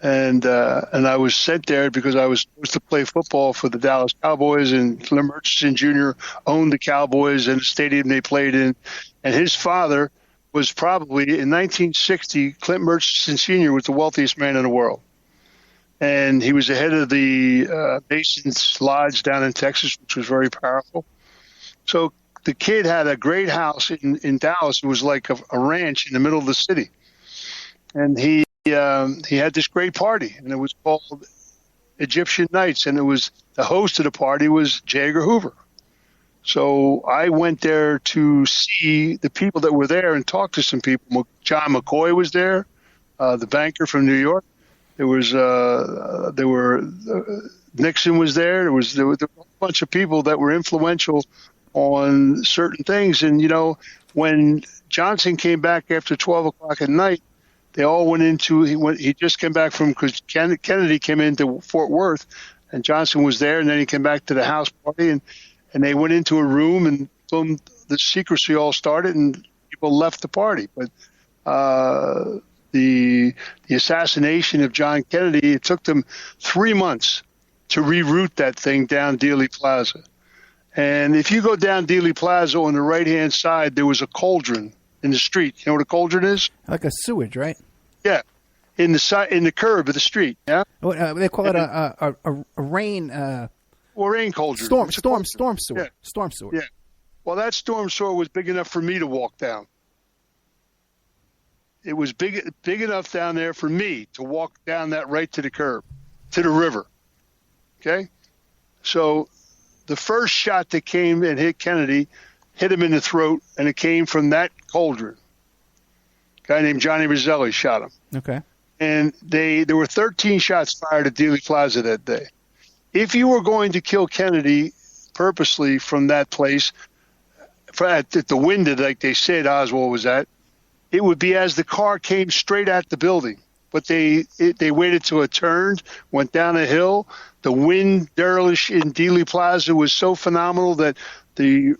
Speaker 3: And I was sent there because I was supposed to play football for the Dallas Cowboys, and Clint Murchison Jr. owned the Cowboys and the stadium they played in. And his father was probably, in 1960, Clint Murchison Sr. was the wealthiest man in the world. And he was the head of the Masons Lodge down in Texas, which was very powerful. So the kid had a great house in Dallas. It was like a ranch in the middle of the city. And he had this great party, and it was called Egyptian Nights, and it was the host of the party was J. Edgar Hoover. So I went there to see the people that were there and talk to some people. John McCoy was there, the banker from New York. There were Nixon was there. There was a bunch of people that were influential on certain things. And, when Johnson came back after 12 o'clock at night, they all went into, he just came back from, because Kennedy came into Fort Worth, and Johnson was there, and then he came back to the house party, and they went into a room, and boom, the secrecy all started, and people left the party. But the assassination of John Kennedy, it took them 3 months to reroute that thing down Dealey Plaza. And if you go down Dealey Plaza on the right-hand side, there was a cauldron in the street. You know what a cauldron is?
Speaker 1: Like a sewage, right?
Speaker 3: Yeah, in the curb of the street. Yeah,
Speaker 1: they call it a rain.
Speaker 3: Or rain cauldron.
Speaker 1: Storm sewer.
Speaker 3: Yeah.
Speaker 1: Storm sewer.
Speaker 3: Yeah. Well, that storm sewer was big enough for me to walk down. It was big enough down there for me to walk down that right to the curb, to the river. Okay? So the first shot that came and hit Kennedy hit him in the throat, and it came from that cauldron. A guy named Johnny Roselli shot him.
Speaker 1: Okay. And
Speaker 3: there were 13 shots fired at Dealey Plaza that day. If you were going to kill Kennedy purposely from that place, at the window, like they said Oswald was at, it would be as the car came straight at the building. But they waited till it turned, went down a hill. The wind derelish in Dealey Plaza was so phenomenal that the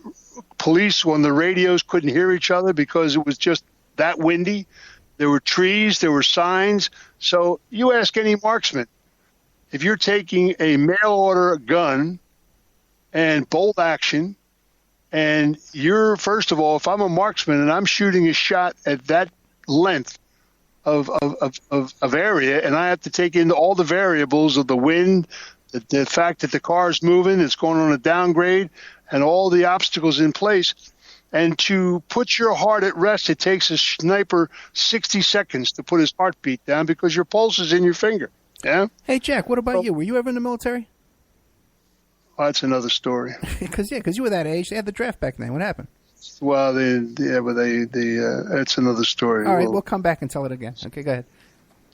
Speaker 3: police on the radios couldn't hear each other because it was just that windy. There were trees, there were signs. So you ask any marksman, if you're taking a mail-order gun and bolt action, and you're, first of all, if I'm a marksman and I'm shooting a shot at that length of area, and I have to take in all the variables of the wind, the fact that the car is moving, it's going on a downgrade, and all the obstacles in place, and to put your heart at rest, it takes a sniper 60 seconds to put his heartbeat down because your pulse is in your finger. Yeah.
Speaker 1: Hey, Jack, what about you? Were you ever in the military?
Speaker 3: Well, that's another story.
Speaker 1: Because you were that age. They had the draft back then. What happened?
Speaker 3: Well, that's another story.
Speaker 1: All right, we'll come back and tell it again. Okay, go ahead.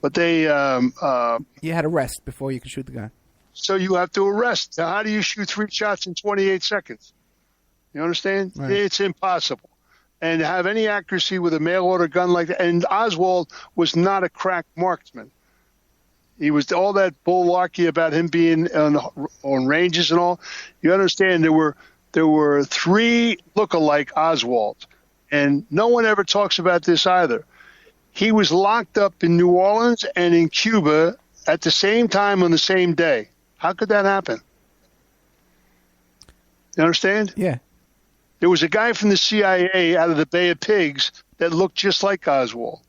Speaker 3: But they...
Speaker 1: you had to rest before you could shoot the gun.
Speaker 3: So you have to arrest. Now, how do you shoot 3 shots in 28 seconds? You understand? Right. It's impossible. And to have any accuracy with a mail-order gun like that, and Oswald was not a crack marksman. He was all that bullarchy about him being on ranges and all. You understand there were 3 look-alike Oswalds, and no one ever talks about this either. He was locked up in New Orleans and in Cuba at the same time on the same day. How could that happen? You understand?
Speaker 1: Yeah.
Speaker 3: There was a guy from the CIA out of the Bay of Pigs that looked just like Oswald.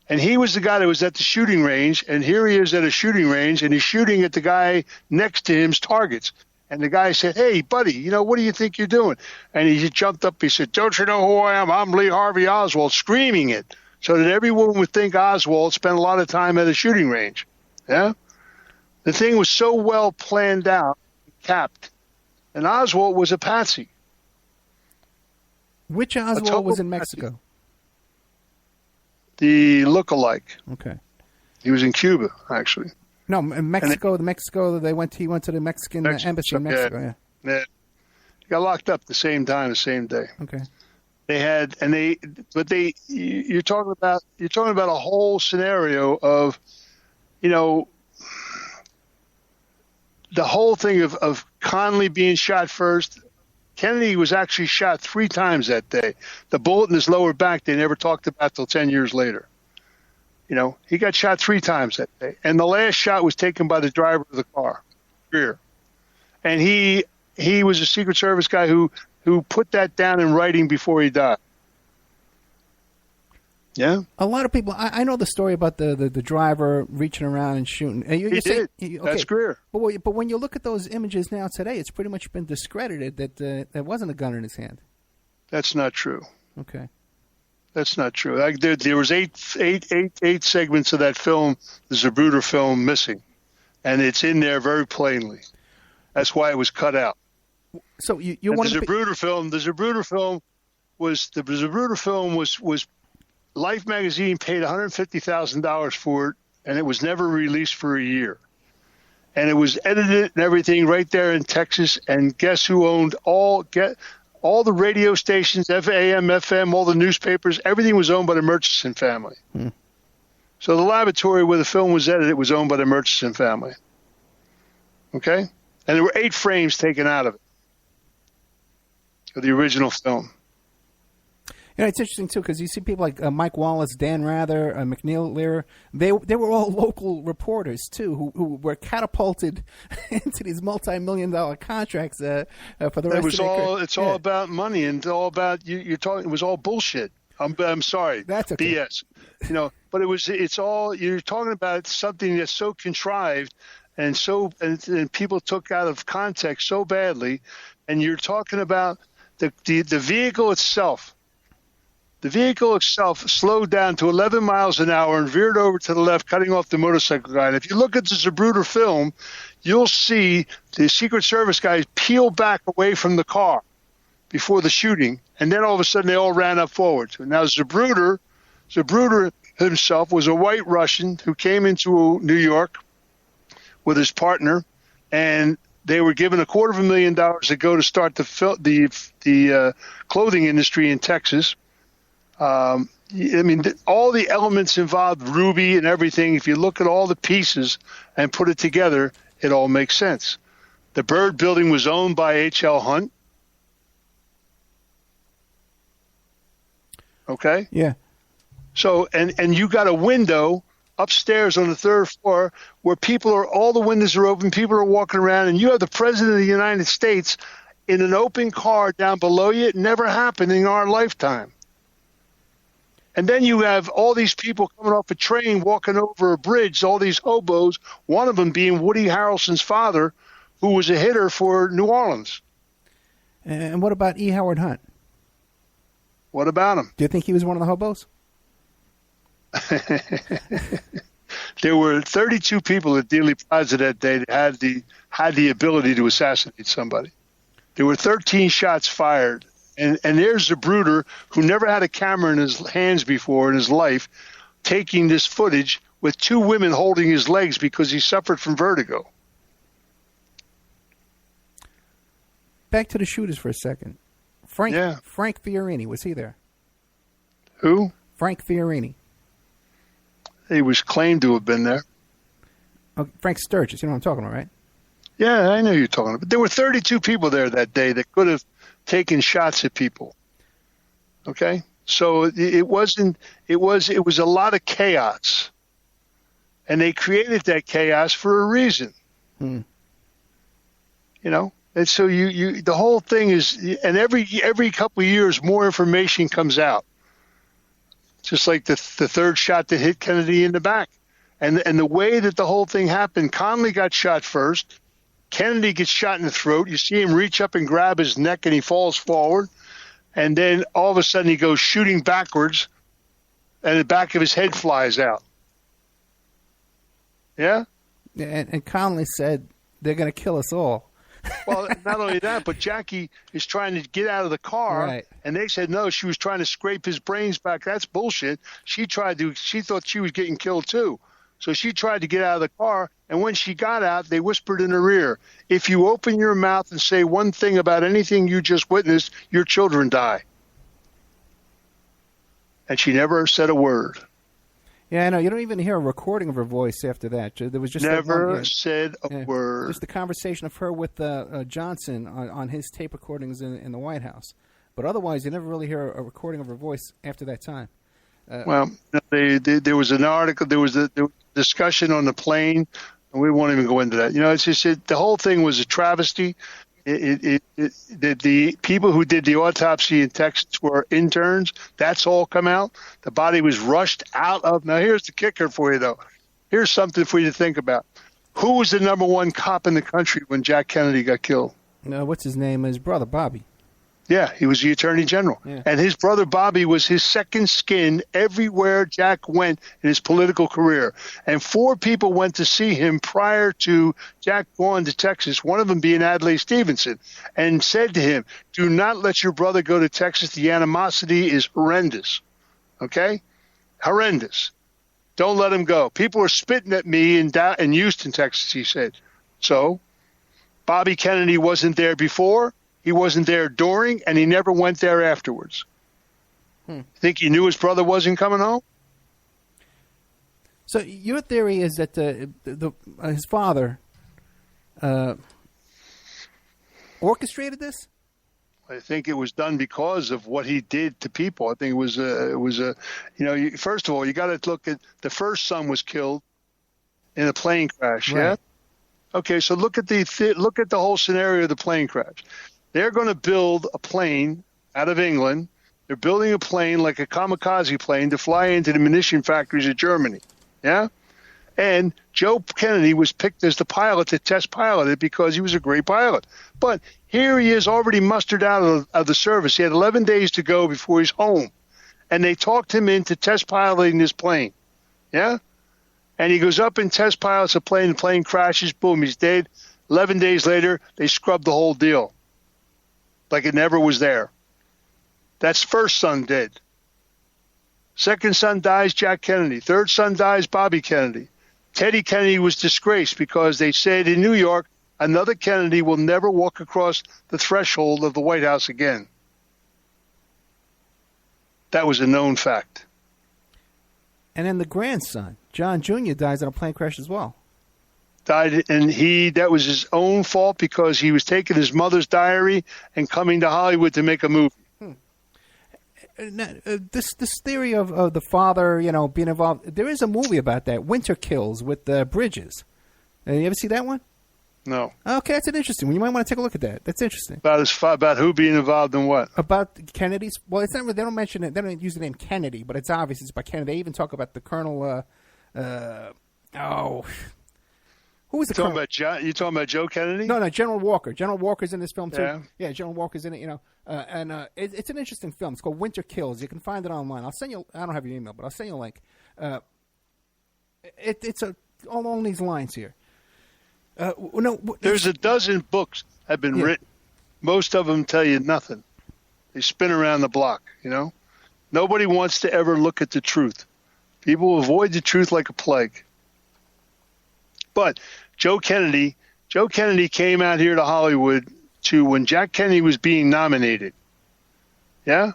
Speaker 3: And he was the guy that was at the shooting range, and here he is at a shooting range, and he's shooting at the guy next to him's targets. And the guy said, "Hey, buddy, what do you think you're doing?" And he jumped up. He said, "Don't you know who I am? I'm Lee Harvey Oswald," screaming it so that everyone would think Oswald spent a lot of time at a shooting range. Yeah? The thing was so well planned out, capped. And Oswald was a patsy.
Speaker 1: Which Oswald was in Mexico?
Speaker 3: The look-alike.
Speaker 1: Okay.
Speaker 3: He was in Cuba, actually.
Speaker 1: No, in Mexico. He went to the Mexican embassy in Mexico.
Speaker 3: Yeah. He got locked up the same time, the same day.
Speaker 1: Okay.
Speaker 3: You're talking about a whole scenario of, the whole thing of Connally being shot first. Kennedy was actually shot 3 times that day. The bullet in his lower back they never talked about till 10 years later. He got shot 3 times that day. And the last shot was taken by the driver of the car, Greer. And he was a Secret Service guy who put that down in writing before he died. Yeah.
Speaker 1: A lot of people. I know the story about the driver reaching around and shooting.
Speaker 3: He did. Okay. That's Greer.
Speaker 1: But when you look at those images now today, it's pretty much been discredited that there wasn't a gun in his hand.
Speaker 3: That's not true.
Speaker 1: Okay.
Speaker 3: That's not true. There was eight segments of that film, the Zapruder film, missing, and it's in there very plainly. That's why it was cut out.
Speaker 1: So you
Speaker 3: And
Speaker 1: want
Speaker 3: the
Speaker 1: to
Speaker 3: Zapruder film was Life magazine paid $150,000 for it, and it was never released for a year. And it was edited and everything right there in Texas. And guess who owned all the radio stations, AM, FM, all the newspapers? Everything was owned by the Murchison family. So the laboratory where the film was edited was owned by the Murchison family. Okay? And there were 8 frames taken out of it, of the original film.
Speaker 1: You know, it's interesting, too, because you see people like Mike Wallace, Dan Rather, McNeil Lehrer. They were all local reporters, too, who were catapulted into these multi-million-dollar contracts for the rest of their career.
Speaker 3: It's all about money, and it's all about you're talking. It was all bullshit. I'm sorry.
Speaker 1: That's okay.
Speaker 3: BS. You know, but it's all you're talking about something that's so contrived and people took out of context so badly, and you're talking about the vehicle itself. The vehicle itself slowed down to 11 miles an hour and veered over to the left, cutting off the motorcycle guy. And if you look at the Zapruder film, you'll see the Secret Service guys peel back away from the car before the shooting, and then all of a sudden they all ran up forward. Now Zapruder himself was a white Russian who came into New York with his partner, and they were given $250,000 to go to start the clothing industry in Texas. I mean, all the elements involved, Ruby and everything, if you look at all the pieces and put it together, it all makes sense. The Byrd Building was owned by H.L. Hunt. Okay?
Speaker 1: Yeah.
Speaker 3: So, and you got a window upstairs on the 3rd floor where all the windows are open, people are walking around, and you have the President of the United States in an open car down below you. It never happened in our lifetime. And then you have all these people coming off a train, walking over a bridge, all these hobos, one of them being Woody Harrelson's father, who was a hitter for New Orleans.
Speaker 1: And what about E. Howard Hunt?
Speaker 3: What about him?
Speaker 1: Do you think he was one of the hobos?
Speaker 3: There were 32 people at Dealey Plaza that day that had the ability to assassinate somebody. There were 13 shots fired. And there's Zapruder, who never had a camera in his hands before in his life, taking this footage with 2 women holding his legs because he suffered from vertigo.
Speaker 1: Back to the shooters for a second. Frank Fiorini, was he there?
Speaker 3: Who?
Speaker 1: Frank Fiorini.
Speaker 3: He was claimed to have been there.
Speaker 1: Oh, Frank Sturgis, you know what I'm talking about, right?
Speaker 3: Yeah, I know you're talking about. There were 32 people there that day that could have taken shots at people. Okay? So it was a lot of chaos. And they created that chaos for a reason. You know? And so the whole thing is, and every couple of years more information comes out. Just like the 3rd shot that hit Kennedy in the back. And the way that the whole thing happened, Connally got shot first. Kennedy gets shot in the throat. You see him reach up and grab his neck, and he falls forward. And then all of a sudden he goes shooting backwards, and the back of his head flies out. Yeah?
Speaker 1: And Connally said, they're going to kill us all.
Speaker 3: Well, not only that, but Jackie is trying to get out of the car,
Speaker 1: right.
Speaker 3: And they said no, she was trying to scrape his brains back. That's bullshit. She thought she was getting killed too. So she tried to get out of the car, and when she got out, they whispered in her ear, if you open your mouth and say one thing about anything you just witnessed, your children die. And she never said a word.
Speaker 1: Yeah, I know. You don't even hear a recording of her voice after that. There was just
Speaker 3: never said a word.
Speaker 1: Just the conversation of her with Johnson on his tape recordings in the White House. But otherwise, you never really hear a recording of her voice after that time.
Speaker 3: Well, there was an article, there was a discussion on the plane, and we won't even go into that. You know, it's just the whole thing was a travesty. The people who did the autopsy in Texas were interns. That's all come out. The body was rushed out of. Now, here's the kicker for you, though. Here's something for you to think about. Who was the number 1 cop in the country when Jack Kennedy got killed?
Speaker 1: What's his name? His brother, Bobby.
Speaker 3: Yeah, he was the attorney general.
Speaker 1: Yeah.
Speaker 3: And his brother Bobby was his second skin everywhere Jack went in his political career. And 4 people went to see him prior to Jack going to Texas, one of them being Adlai Stevenson, and said to him, do not let your brother go to Texas. The animosity is horrendous. Okay? Horrendous. Don't let him go. People are spitting at me in Houston, Texas, he said. So Bobby Kennedy wasn't there before. He wasn't there during, and he never went there afterwards. Think he knew his brother wasn't coming home?
Speaker 1: So your theory is that his father orchestrated this?
Speaker 3: I think it was done because of what he did to people. I think it was first of all, you got to look at the first son was killed in a plane crash.
Speaker 1: Right.
Speaker 3: Yeah. Okay, so look at the whole scenario of the plane crash. They're going to build a plane out of England. They're building a plane like a kamikaze plane to fly into the munition factories of Germany. Yeah? And Joe Kennedy was picked as the pilot to test pilot it because he was a great pilot. But here he is already mustered out of the service. He had 11 days to go before he's home. And they talked him into test piloting this plane. Yeah? And he goes up and test pilots a plane. The plane crashes. Boom, he's dead. 11 days later, they scrubbed the whole deal. Like it never was there. That's first son dead. Second son dies, Jack Kennedy. Third son dies, Bobby Kennedy. Teddy Kennedy was disgraced because they said in New York, another Kennedy will never walk across the threshold of the White House again. That was a known fact.
Speaker 1: And then the grandson, John Jr., dies in a plane crash as well.
Speaker 3: Died, and that was his own fault because he was taking his mother's diary and coming to Hollywood to make a movie.
Speaker 1: This theory of the father, being involved, there is a movie about that, Winter Kills, with Bridges. You ever see that one?
Speaker 3: No.
Speaker 1: Okay, that's an interesting one. You might want to take a look at that. That's interesting.
Speaker 3: About who being involved in what?
Speaker 1: About Kennedy's. Well, it's not. They don't mention it. They don't use the name Kennedy, but it's obvious it's about Kennedy. They even talk about the Colonel. Who was the Colonel?
Speaker 3: You talking about Joe Kennedy?
Speaker 1: No, General Walker. General Walker's in this film too.
Speaker 3: Yeah,
Speaker 1: General Walker's in it. It's an interesting film. It's called Winter Kills. You can find it online. I'll send you. I don't have your email, but I'll send you a link. It's along these lines here.
Speaker 3: There's a dozen books have been written. Most of them tell you nothing. They spin around the block. Nobody wants to ever look at the truth. People avoid the truth like a plague. But Joe Kennedy came out here to Hollywood when Jack Kennedy was being nominated. Yeah?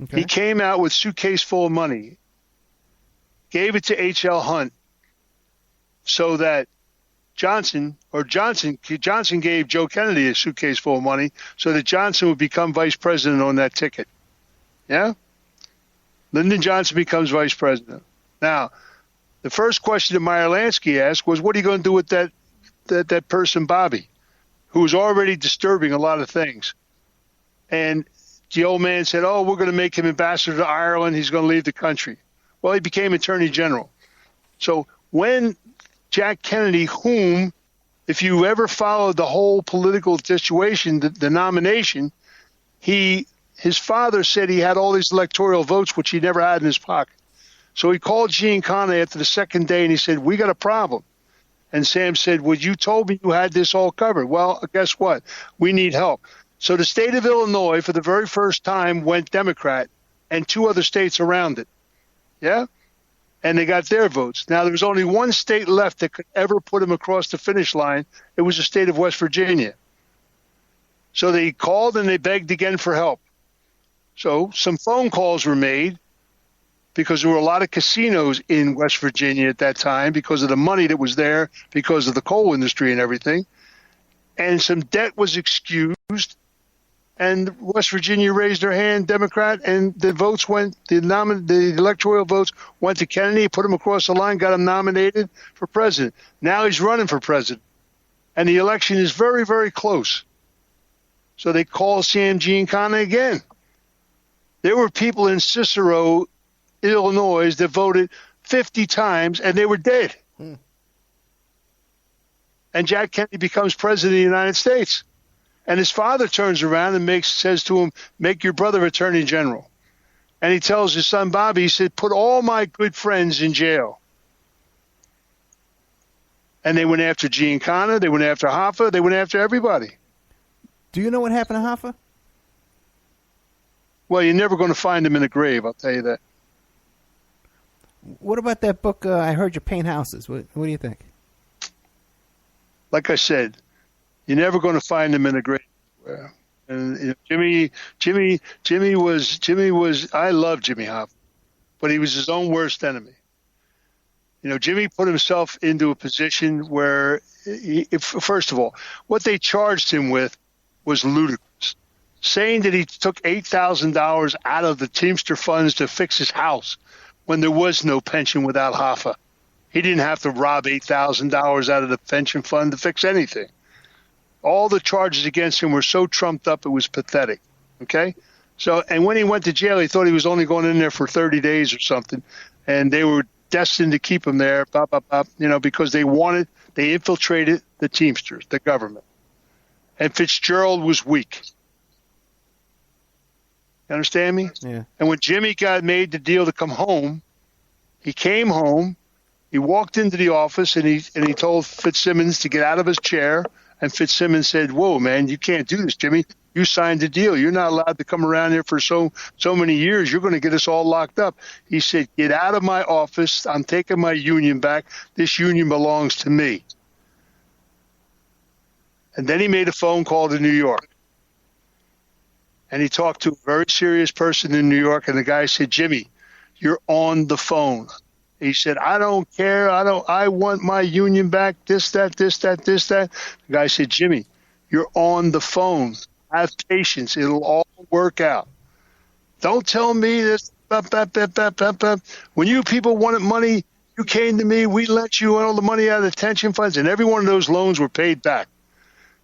Speaker 3: Okay. He came out with a suitcase full of money, gave it to H.L. Hunt so that Johnson gave Joe Kennedy a suitcase full of money so that Johnson would become vice president on that ticket. Yeah? Lyndon Johnson becomes vice president. Now, the first question that Meyer Lansky asked was, what are you going to do with that person, Bobby, who was already disturbing a lot of things? And the old man said, we're going to make him ambassador to Ireland. He's going to leave the country. Well, he became attorney general. So when Jack Kennedy, whom, if you ever followed the whole political situation, the nomination, his father said he had all these electoral votes, which he never had in his pocket. So he called Giancana after the second day and he said, we got a problem. And Sam said, well, you told me you had this all covered. Well, guess what? We need help. So the state of Illinois, for the very first time, went Democrat, and 2 other states around it. Yeah? And they got their votes. Now, there was only one state left that could ever put him across the finish line. It was the state of West Virginia. So they called and they begged again for help. So some phone calls were made because there were a lot of casinos in West Virginia at that time because of the money that was there, because of the coal industry and everything. And some debt was excused. And West Virginia raised their hand, Democrat, and the votes the electoral votes went to Kennedy, put him across the line, got him nominated for president. Now he's running for president. And the election is very, very close. So they call Sam Giancana again. There were people in Cicero, Illinois, that voted 50 times, and they were dead. And Jack Kennedy becomes president of the United States. And his father turns around and says to him, make your brother attorney general. And he tells his son Bobby, he said, put all my good friends in jail. And they went after Giancana, they went after Hoffa, they went after everybody.
Speaker 1: Do you know what happened to Hoffa?
Speaker 3: Well, you're never going to find him in a grave, I'll tell you that.
Speaker 1: What about that book, I Heard You Paint Houses? What do you think?
Speaker 3: Like I said, you're never going to find him in a grave. And you know, Jimmy was. I love Jimmy Hoffa, but he was his own worst enemy. You know, Jimmy put himself into a position where, first of all, what they charged him with was ludicrous. Saying that he took $8,000 out of the Teamster funds to fix his house when there was no pension without Hoffa. He didn't have to rob $8,000 out of the pension fund to fix anything. All the charges against him were so trumped up, it was pathetic. Okay? So, and when he went to jail, he thought he was only going in there for 30 days or something. And they were destined to keep him there, you know, because they infiltrated the Teamsters, the government. And Fitzgerald was weak. You understand me?
Speaker 1: Yeah.
Speaker 3: And when Jimmy made the deal to come home, he came home, he walked into the office, and he told Fitzsimmons to get out of his chair. And Fitzsimmons said, whoa, man, you can't do this, Jimmy. You signed the deal. You're not allowed to come around here for so many years. You're going to get us all locked up. He said, get out of my office. I'm taking my union back. This union belongs to me. And then he made a phone call to New York. And he talked to a very serious person in New York. And the guy said, Jimmy, you're on the phone. He said, I don't care. I want my union back. This, that. The guy said, Jimmy, you're on the phone. Have patience. It'll all work out. Don't tell me this. When you people wanted money, you came to me. We let you all the money out of the pension funds, and every one of those loans were paid back.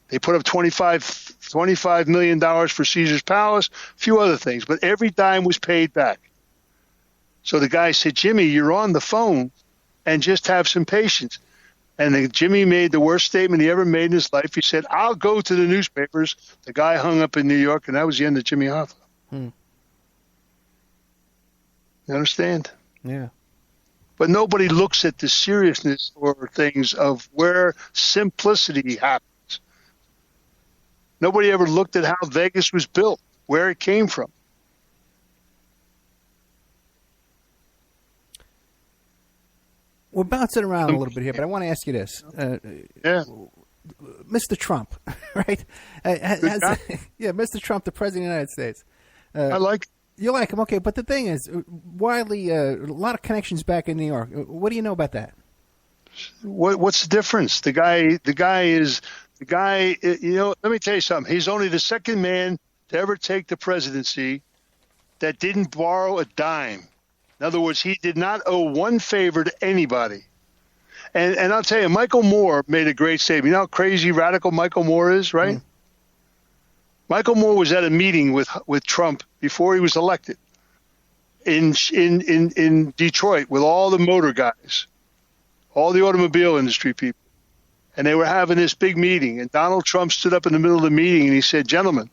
Speaker 3: They put up $25 million for Caesar's Palace, a few other things, but every dime was paid back. So the guy said, Jimmy, you're on the phone, and just have some patience. And Jimmy made the worst statement he ever made in his life. He said, I'll go to the newspapers. The guy hung up in New York, and that was the end of Jimmy Hoffa. You understand?
Speaker 1: Yeah.
Speaker 3: But nobody looks at the seriousness or things of where simplicity happens. Nobody ever looked at how Vegas was built, where it came from.
Speaker 1: We're bouncing around a little bit here, but I want to ask you this.
Speaker 3: Yeah.
Speaker 1: Mr. Trump, right? Mr. Trump, the President of the United States.
Speaker 3: I like it.
Speaker 1: You like him, okay. But the thing is, widely, a lot of connections back in New York. What do you know about that?
Speaker 3: What's the difference? The guy is, you know, let me tell you something. He's only the second man to ever take the presidency that didn't borrow a dime. In other words, he did not owe one favor to anybody. And I'll tell you, Michael Moore made a great statement. You know how crazy radical Michael Moore is, right? Mm. Michael Moore was at a meeting with Trump before he was elected in Detroit with all the motor guys, all the automobile industry people. And they were having this big meeting. And Donald Trump stood up in the middle of the meeting and he said, gentlemen,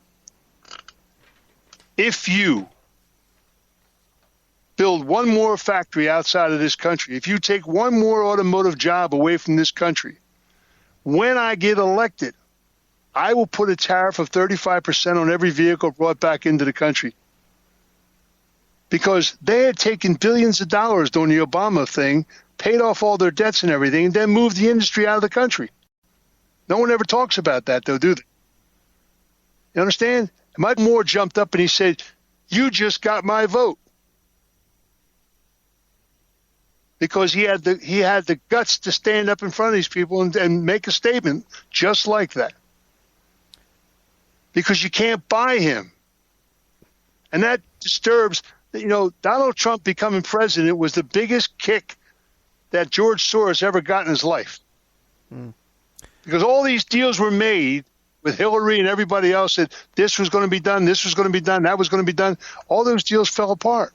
Speaker 3: if you build one more factory outside of this country, if you take one more automotive job away from this country, when I get elected, I will put a tariff of 35% on every vehicle brought back into the country. Because they had taken billions of dollars during the Obama thing, paid off all their debts and everything, and then moved the industry out of the country. No one ever talks about that, though, do they? You understand? Mike Moore jumped up and he said, you just got my vote. Because he had the guts to stand up in front of these people and make a statement just like that. Because you can't buy him. And that disturbs, you know, Donald Trump becoming president was the biggest kick that George Soros ever got in his life. Because all these deals were made with Hillary and everybody else that this was going to be done, this was going to be done, that was going to be done. All those deals fell apart.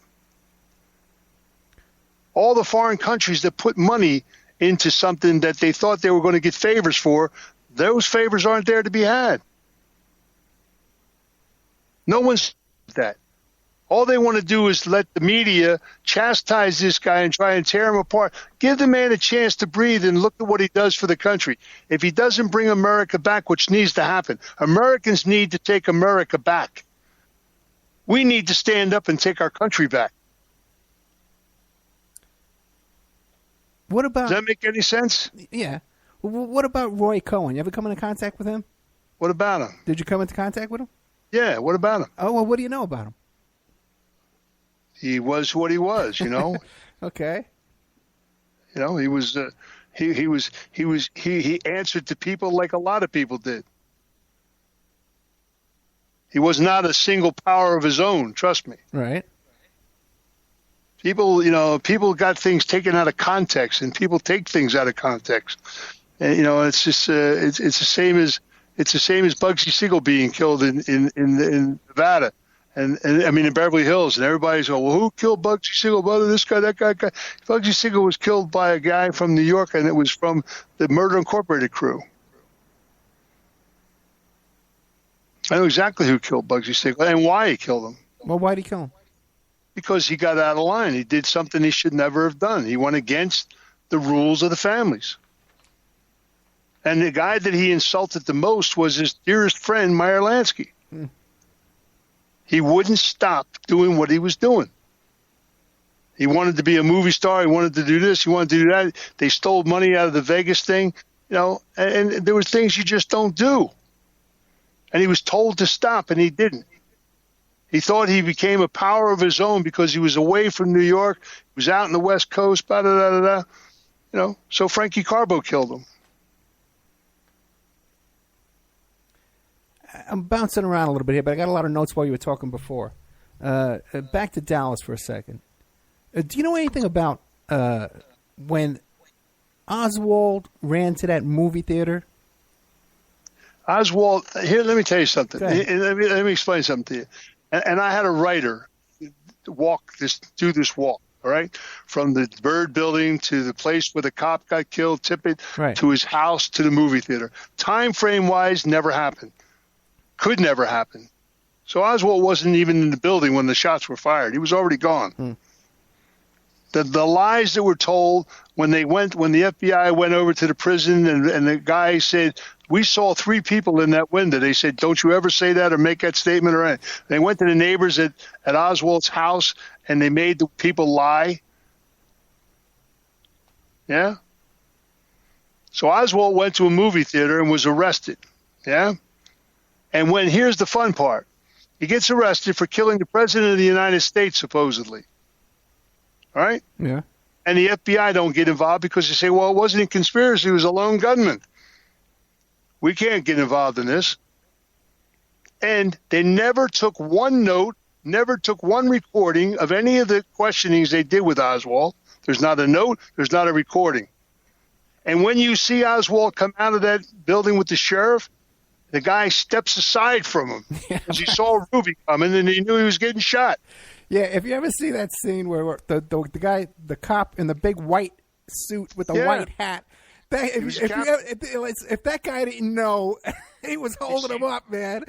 Speaker 3: All the foreign countries that put money into something that they thought they were going to get favors for, those favors aren't there to be had. No one's that. All they want to do is let the media chastise this guy and try and tear him apart. Give the man a chance to breathe and look at what he does for the country. If he doesn't bring America back, which needs to happen, Americans need to take America back. We need to stand up and take our country back.
Speaker 1: What about?
Speaker 3: Does that make any sense?
Speaker 1: Yeah. What about Roy Cohn? You ever come into contact with him?
Speaker 3: What about him?
Speaker 1: Did you come into contact with him?
Speaker 3: Yeah, what about him?
Speaker 1: Oh, well, what do you know about him?
Speaker 3: He was what he was, you know.
Speaker 1: Okay.
Speaker 3: You know, he was he answered to people like a lot of people did. He was not a single power of his own, trust me.
Speaker 1: Right.
Speaker 3: People got things taken out of context, and people take things out of context. And it's just it's the same as Bugsy Siegel being killed in Nevada. And I mean in Beverly Hills, and everybody's going, well, who killed Bugsy Siegel? Well, this guy, that guy. Bugsy Siegel was killed by a guy from New York, and it was from the Murder Incorporated crew. I know exactly who killed Bugsy Siegel and why he killed him.
Speaker 1: Well, why'd he kill him?
Speaker 3: Because he got out of line. He did something he should never have done. He went against the rules of the families. And the guy that he insulted the most was his dearest friend, Meyer Lansky. He wouldn't stop doing what he was doing. He wanted to be a movie star. He wanted to do this. He wanted to do that. They stole money out of the Vegas thing, and there were things you just don't do. And he was told to stop, and he didn't. He thought he became a power of his own because he was away from New York. He was out in the West Coast, so Frankie Carbo killed him.
Speaker 1: I'm bouncing around a little bit here, but I got a lot of notes while you were talking before. Back to Dallas for a second. Do you know anything about when Oswald ran to that movie theater?
Speaker 3: Oswald, here, let me tell you something. Let me explain something to you. And I had a writer do this walk, all right, from the Byrd Building to the place where the cop got killed, Tippit,
Speaker 1: right,
Speaker 3: to his house to the movie theater. Time frame wise, never happened. Could never happen. So Oswald wasn't even in the building when the shots were fired. He was already gone. The lies that were told when the FBI went over to the prison and the guy said, we saw 3 people in that window. They said, don't you ever say that or make that statement or anything. They went to the neighbors at Oswald's house and they made the people lie. Yeah. So Oswald went to a movie theater and was arrested. Yeah. And here's the fun part. He gets arrested for killing the president of the United States, supposedly. All right?
Speaker 1: Yeah.
Speaker 3: And the FBI don't get involved because they say, well, it wasn't a conspiracy. It was a lone gunman. We can't get involved in this. And they never took one note, never took one recording of any of the questionings they did with Oswald. There's not a note. There's not a recording. And when you see Oswald come out of that building with the sheriff, the guy steps aside from him because he saw Ruby coming and he knew he was getting shot.
Speaker 1: Yeah, if you ever see that scene where the guy, the cop in the big white suit with the white hat, if that guy didn't know, he was holding him up, man.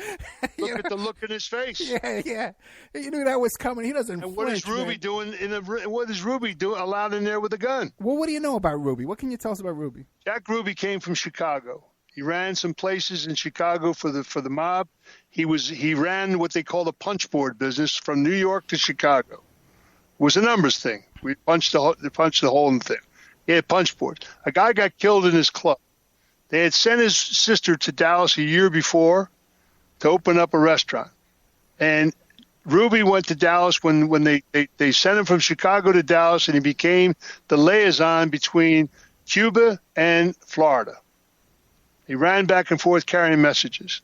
Speaker 3: Look at the look in his face.
Speaker 1: Yeah. He knew that was coming. He doesn't.
Speaker 3: And what is Ruby doing? What is Ruby doing allowed in there with a gun?
Speaker 1: Well, what do you know about Ruby? What can you tell us about Ruby?
Speaker 3: Jack Ruby came from Chicago. He ran some places in Chicago for the mob. He ran what they call the punch board business from New York to Chicago. It was a numbers thing. We punched the hole in the thing. He had punch boards. A guy got killed in his club. They had sent his sister to Dallas a year before to open up a restaurant. And Ruby went to Dallas when they sent him from Chicago to Dallas, and he became the liaison between Cuba and Florida. He ran back and forth carrying messages.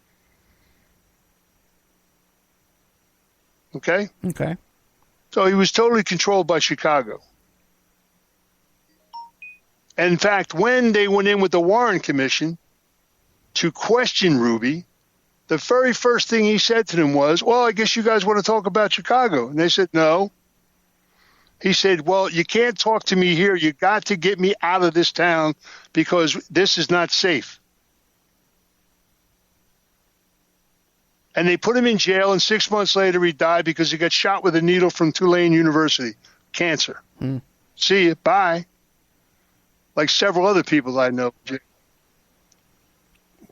Speaker 3: Okay?
Speaker 1: Okay.
Speaker 3: So he was totally controlled by Chicago. And in fact, when they went in with the Warren Commission to question Ruby, the very first thing he said to them was, well, I guess you guys want to talk about Chicago. And they said, no. He said, well, you can't talk to me here. You got to get me out of this town because this is not safe. And they put him in jail, and 6 months later he died because he got shot with a needle from Tulane University. Cancer. See you. Bye. Like several other people I know.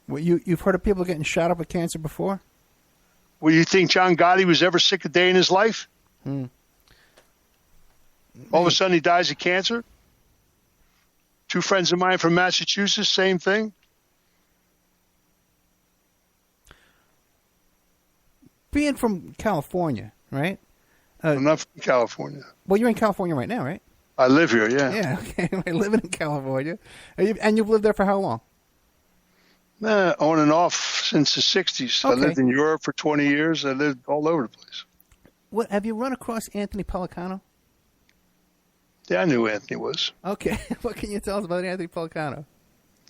Speaker 1: Well, you've heard of people getting shot up with cancer before?
Speaker 3: Well, you think John Gotti was ever sick a day in his life? All of a sudden he dies of cancer? Two friends of mine from Massachusetts, same thing.
Speaker 1: Being from California, right?
Speaker 3: I'm not from California.
Speaker 1: Well, you're in California right now, right?
Speaker 3: I live here, yeah.
Speaker 1: Yeah, okay. Living in California. And you've lived there for how long?
Speaker 3: On and off since the 60s.
Speaker 1: Okay.
Speaker 3: I lived in Europe for 20 years. I lived all over the place.
Speaker 1: What, have you run across Anthony Pellicano?
Speaker 3: Yeah, I knew who Anthony was.
Speaker 1: Okay. What can you tell us about Anthony Pellicano?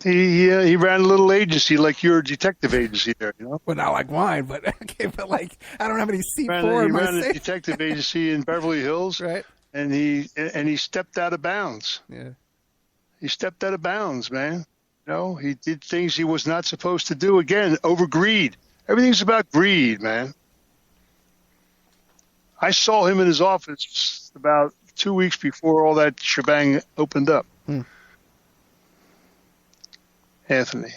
Speaker 3: He ran a little agency like your detective agency there, you know?
Speaker 1: Well, not like mine, but okay, but like I don't have any C4
Speaker 3: He
Speaker 1: in my
Speaker 3: ran a
Speaker 1: safe.
Speaker 3: detective agency in Beverly Hills,
Speaker 1: Right.
Speaker 3: And he stepped out of bounds.
Speaker 1: Yeah.
Speaker 3: He stepped out of bounds, man. You know, he did things he was not supposed to do. Again, over greed. Everything's about greed, man. I saw him in his office about 2 weeks before all that shebang opened up. Anthony.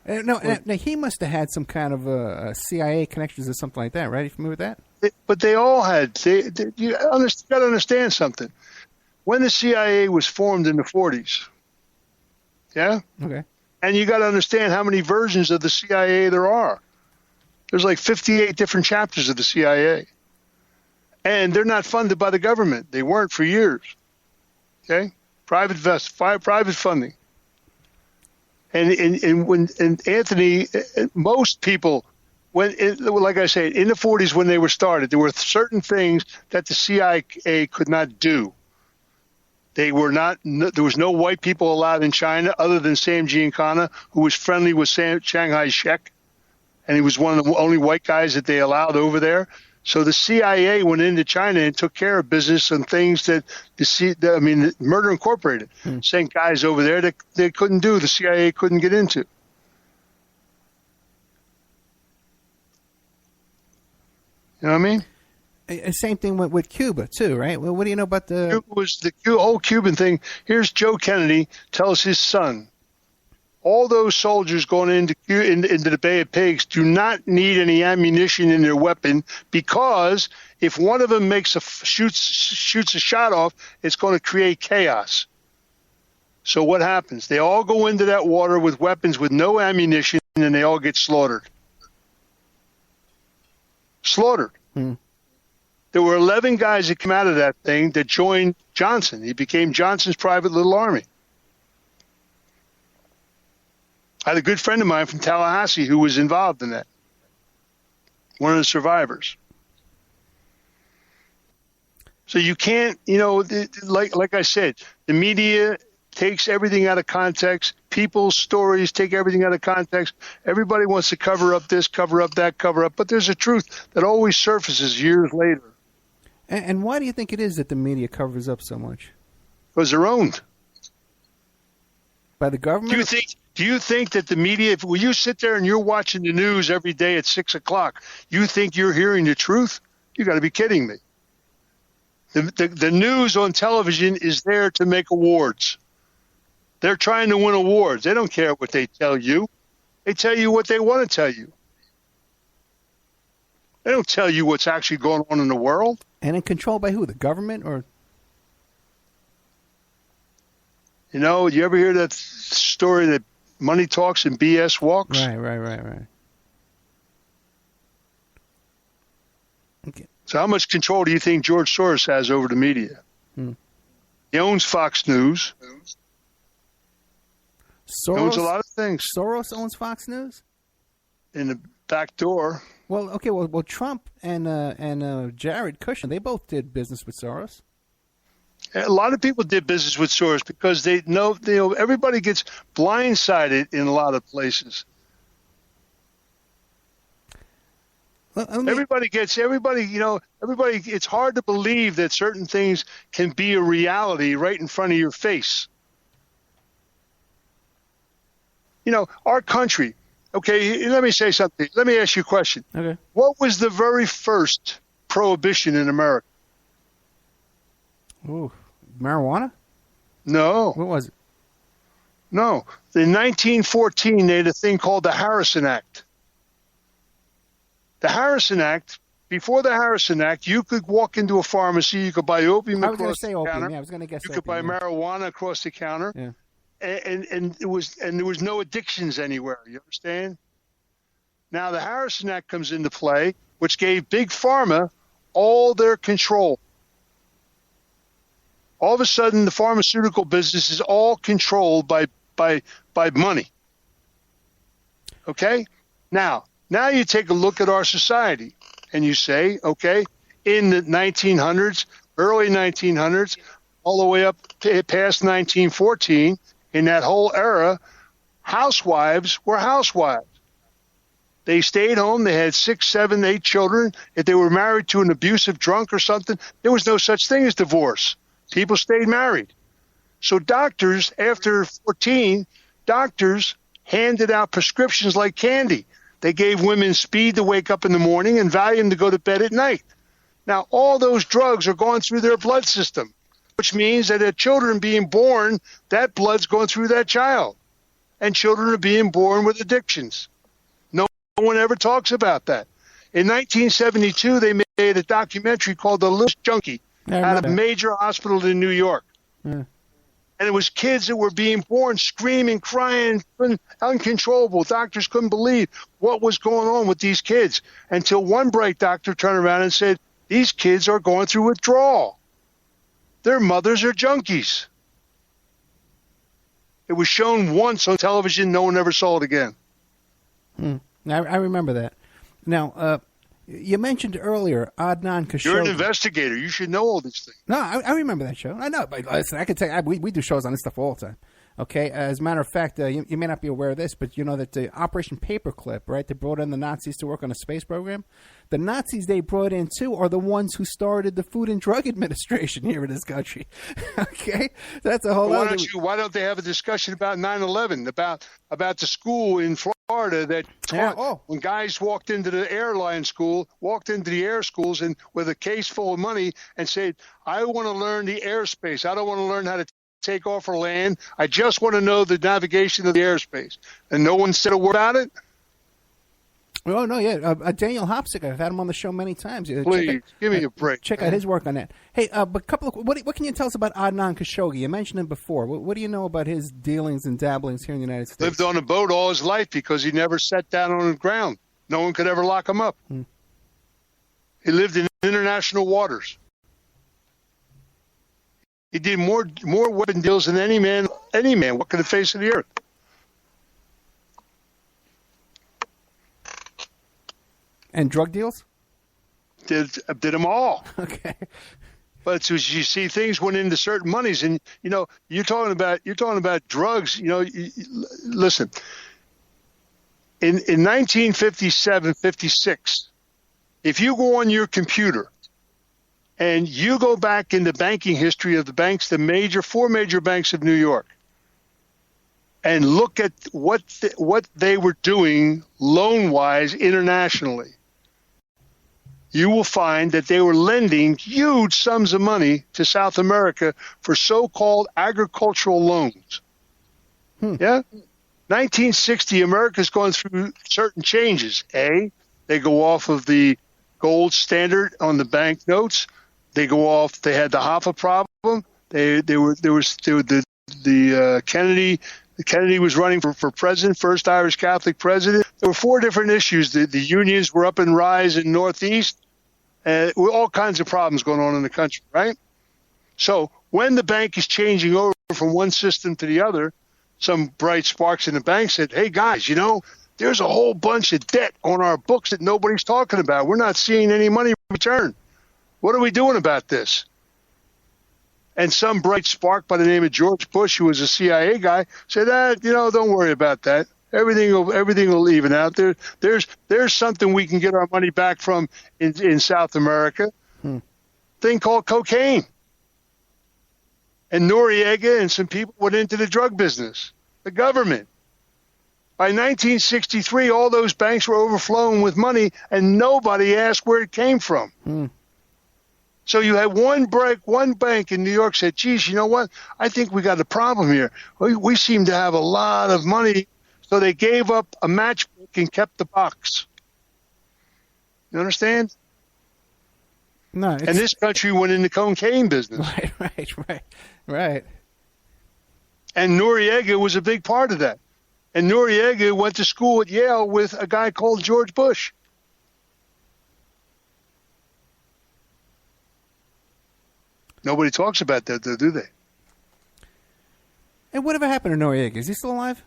Speaker 1: Now, he must have had some kind of CIA connections or something like that, right? Are you familiar with that?
Speaker 3: But they all had. You got to understand something. When the CIA was formed in the 40s, yeah?
Speaker 1: Okay.
Speaker 3: And you got to understand how many versions of the CIA there are. There's like 58 different chapters of the CIA. And they're not funded by the government. They weren't for years. Okay? Private funding. And Anthony, most people, like I say, in the 40s when they were started, there were certain things that the CIA could not do. There was no white people allowed in China other than Sam Giancana, who was friendly with Shanghai Shek, and he was one of the only white guys that they allowed over there. So the CIA went into China and took care of business and things that Murder Incorporated sent guys over there that they couldn't do. The CIA couldn't get into. You know what I mean?
Speaker 1: Same thing with Cuba too, right? Well, what do you know about the?
Speaker 3: Cuba was the whole Cuban thing. Here's Joe Kennedy tells his son, all those soldiers going into the Bay of Pigs do not need any ammunition in their weapon, because if one of them shoots a shot off, it's going to create chaos. So what happens? They all go into that water with weapons with no ammunition, and they all get slaughtered. There were 11 guys that came out of that thing that joined Johnson. He became Johnson's private little army. I had a good friend of mine from Tallahassee who was involved in that. One of the survivors. So you can't, like I said, the media takes everything out of context. People's stories take everything out of context. Everybody wants to cover up this, cover up that, cover up. But there's a truth that always surfaces years later.
Speaker 1: And why do you think it is that the media covers up so much?
Speaker 3: Because they're owned.
Speaker 1: By the government?
Speaker 3: Do you think that the media, when you sit there and you're watching the news every day at 6 o'clock, you think you're hearing the truth? You got to be kidding me. The news on television is there to make awards. They're trying to win awards. They don't care what they tell you. They tell you what they want to tell you. They don't tell you what's actually going on in the world.
Speaker 1: And in control by who? The government or?
Speaker 3: You ever hear that story that money talks and BS walks?
Speaker 1: Right. Okay.
Speaker 3: So how much control do you think George Soros has over the media? He owns Fox News.
Speaker 1: Soros
Speaker 3: owns a lot of things.
Speaker 1: Soros owns Fox News?
Speaker 3: In the back door.
Speaker 1: Well, okay. Well, Trump and Jared Kushner, they both did business with Soros.
Speaker 3: A lot of people did business with Soros because they know everybody gets blindsided in a lot of places.
Speaker 1: Well,
Speaker 3: everybody. It's hard to believe that certain things can be a reality right in front of your face. Our country, Okay, let me say something. Let me ask you a question.
Speaker 1: Okay.
Speaker 3: What was the very first prohibition in America?
Speaker 1: Ooh, marijuana?
Speaker 3: No.
Speaker 1: What was it?
Speaker 3: No. In 1914, they had a thing called the Harrison Act. The Harrison Act, before the Harrison Act, you could walk into a pharmacy, you could buy opium
Speaker 1: I was going to
Speaker 3: across
Speaker 1: say
Speaker 3: the
Speaker 1: opium.
Speaker 3: counter.
Speaker 1: Yeah, I was going to guess
Speaker 3: You could buy
Speaker 1: opium, yeah.
Speaker 3: marijuana across the counter.
Speaker 1: Yeah.
Speaker 3: And there was no addictions anywhere. You understand? Now the Harrison Act comes into play, which gave Big Pharma all their control. All of a sudden, the pharmaceutical business is all controlled by money. Okay? Now you take a look at our society and you say, okay, in the 1900s, early 1900s, all the way up past 1914, in that whole era, housewives were housewives. They stayed home. They had 6, 7, 8 children. If they were married to an abusive drunk or something, there was no such thing as divorce. People stayed married. So doctors, after 14, doctors handed out prescriptions like candy. They gave women speed to wake up in the morning and Valium to go to bed at night. Now, all those drugs are going through their blood system, which means that at children being born, that blood's going through that child. And children are being born with addictions. No one ever talks about that. In 1972, they made a documentary called The Little Junkie at a major hospital in New York.
Speaker 1: Yeah.
Speaker 3: And it was kids that were being born screaming, crying, uncontrollable. Doctors couldn't believe what was going on with these kids until one bright doctor turned around and said, these kids are going through withdrawal. Their mothers are junkies. It was shown once on television. No one ever saw it again.
Speaker 1: I remember that. Now, you mentioned earlier Adnan Khashoggi.
Speaker 3: You're an investigator. You should know all these things.
Speaker 1: No, I remember that show. I know, but listen, I can tell you, we do shows on this stuff all the time. Okay, as a matter of fact, you may not be aware of this, but you know that the Operation Paperclip, right? They brought in the Nazis to work on a space program. The Nazis they brought in too are the ones who started the Food and Drug Administration here in this country. Okay, that's a whole.
Speaker 3: Why don't they have a discussion about 9/11, about the school in Florida that taught when guys walked into the air schools and with a case full of money and said, "I want to learn the airspace. I don't want to learn how to take off or land. I just want to know the navigation of the airspace." And no one said a word about it.
Speaker 1: Oh, no, yeah. Daniel Hopsick, I've had him on the show many times.
Speaker 3: Please, give me a break.
Speaker 1: Check out his work on that. Hey, but what can you tell us about Adnan Khashoggi? You mentioned him before. What do you know about his dealings and dabblings here in the United States?
Speaker 3: Lived on a boat all his life because he never sat down on the ground. No one could ever lock him up. He lived in international waters. He did more weapon deals than any man walking the face of the earth.
Speaker 1: And drug deals?
Speaker 3: Did them all.
Speaker 1: Okay.
Speaker 3: But so you see, things went into certain monies, and you're talking about drugs. Listen. In 1957, 56, if you go on your computer and you go back in the banking history of the banks, the four major banks of New York, and look at what they were doing loan-wise internationally, you will find that they were lending huge sums of money to South America for so-called agricultural loans. Yeah? 1960, America's going through certain changes. They go off of the gold standard on the bank notes. They go off. They had the Hoffa problem. Kennedy was running for president, first Irish Catholic president. There were 4 different issues. The unions were up in rise in Northeast. All kinds of problems going on in the country, right? So when the bank is changing over from one system to the other, some bright sparks in the bank said, hey, guys, there's a whole bunch of debt on our books that nobody's talking about. We're not seeing any money returned. What are we doing about this? And some bright spark by the name of George Bush, who was a CIA guy, said, don't worry about that. Everything will even out. There's something we can get our money back from in South America. Thing called cocaine. And Noriega and some people went into the drug business. The government. By 1963, all those banks were overflowing with money, and nobody asked where it came from. So you had one bank in New York said, geez, you know what? I think we got a problem here. We seem to have a lot of money. So they gave up a matchbook and kept the box. You understand?
Speaker 1: No.
Speaker 3: And this country went in the cocaine business.
Speaker 1: Right.
Speaker 3: And Noriega was a big part of that. And Noriega went to school at Yale with a guy called George Bush. Nobody talks about that, though, do they?
Speaker 1: And whatever happened to Noriega? Is he still alive?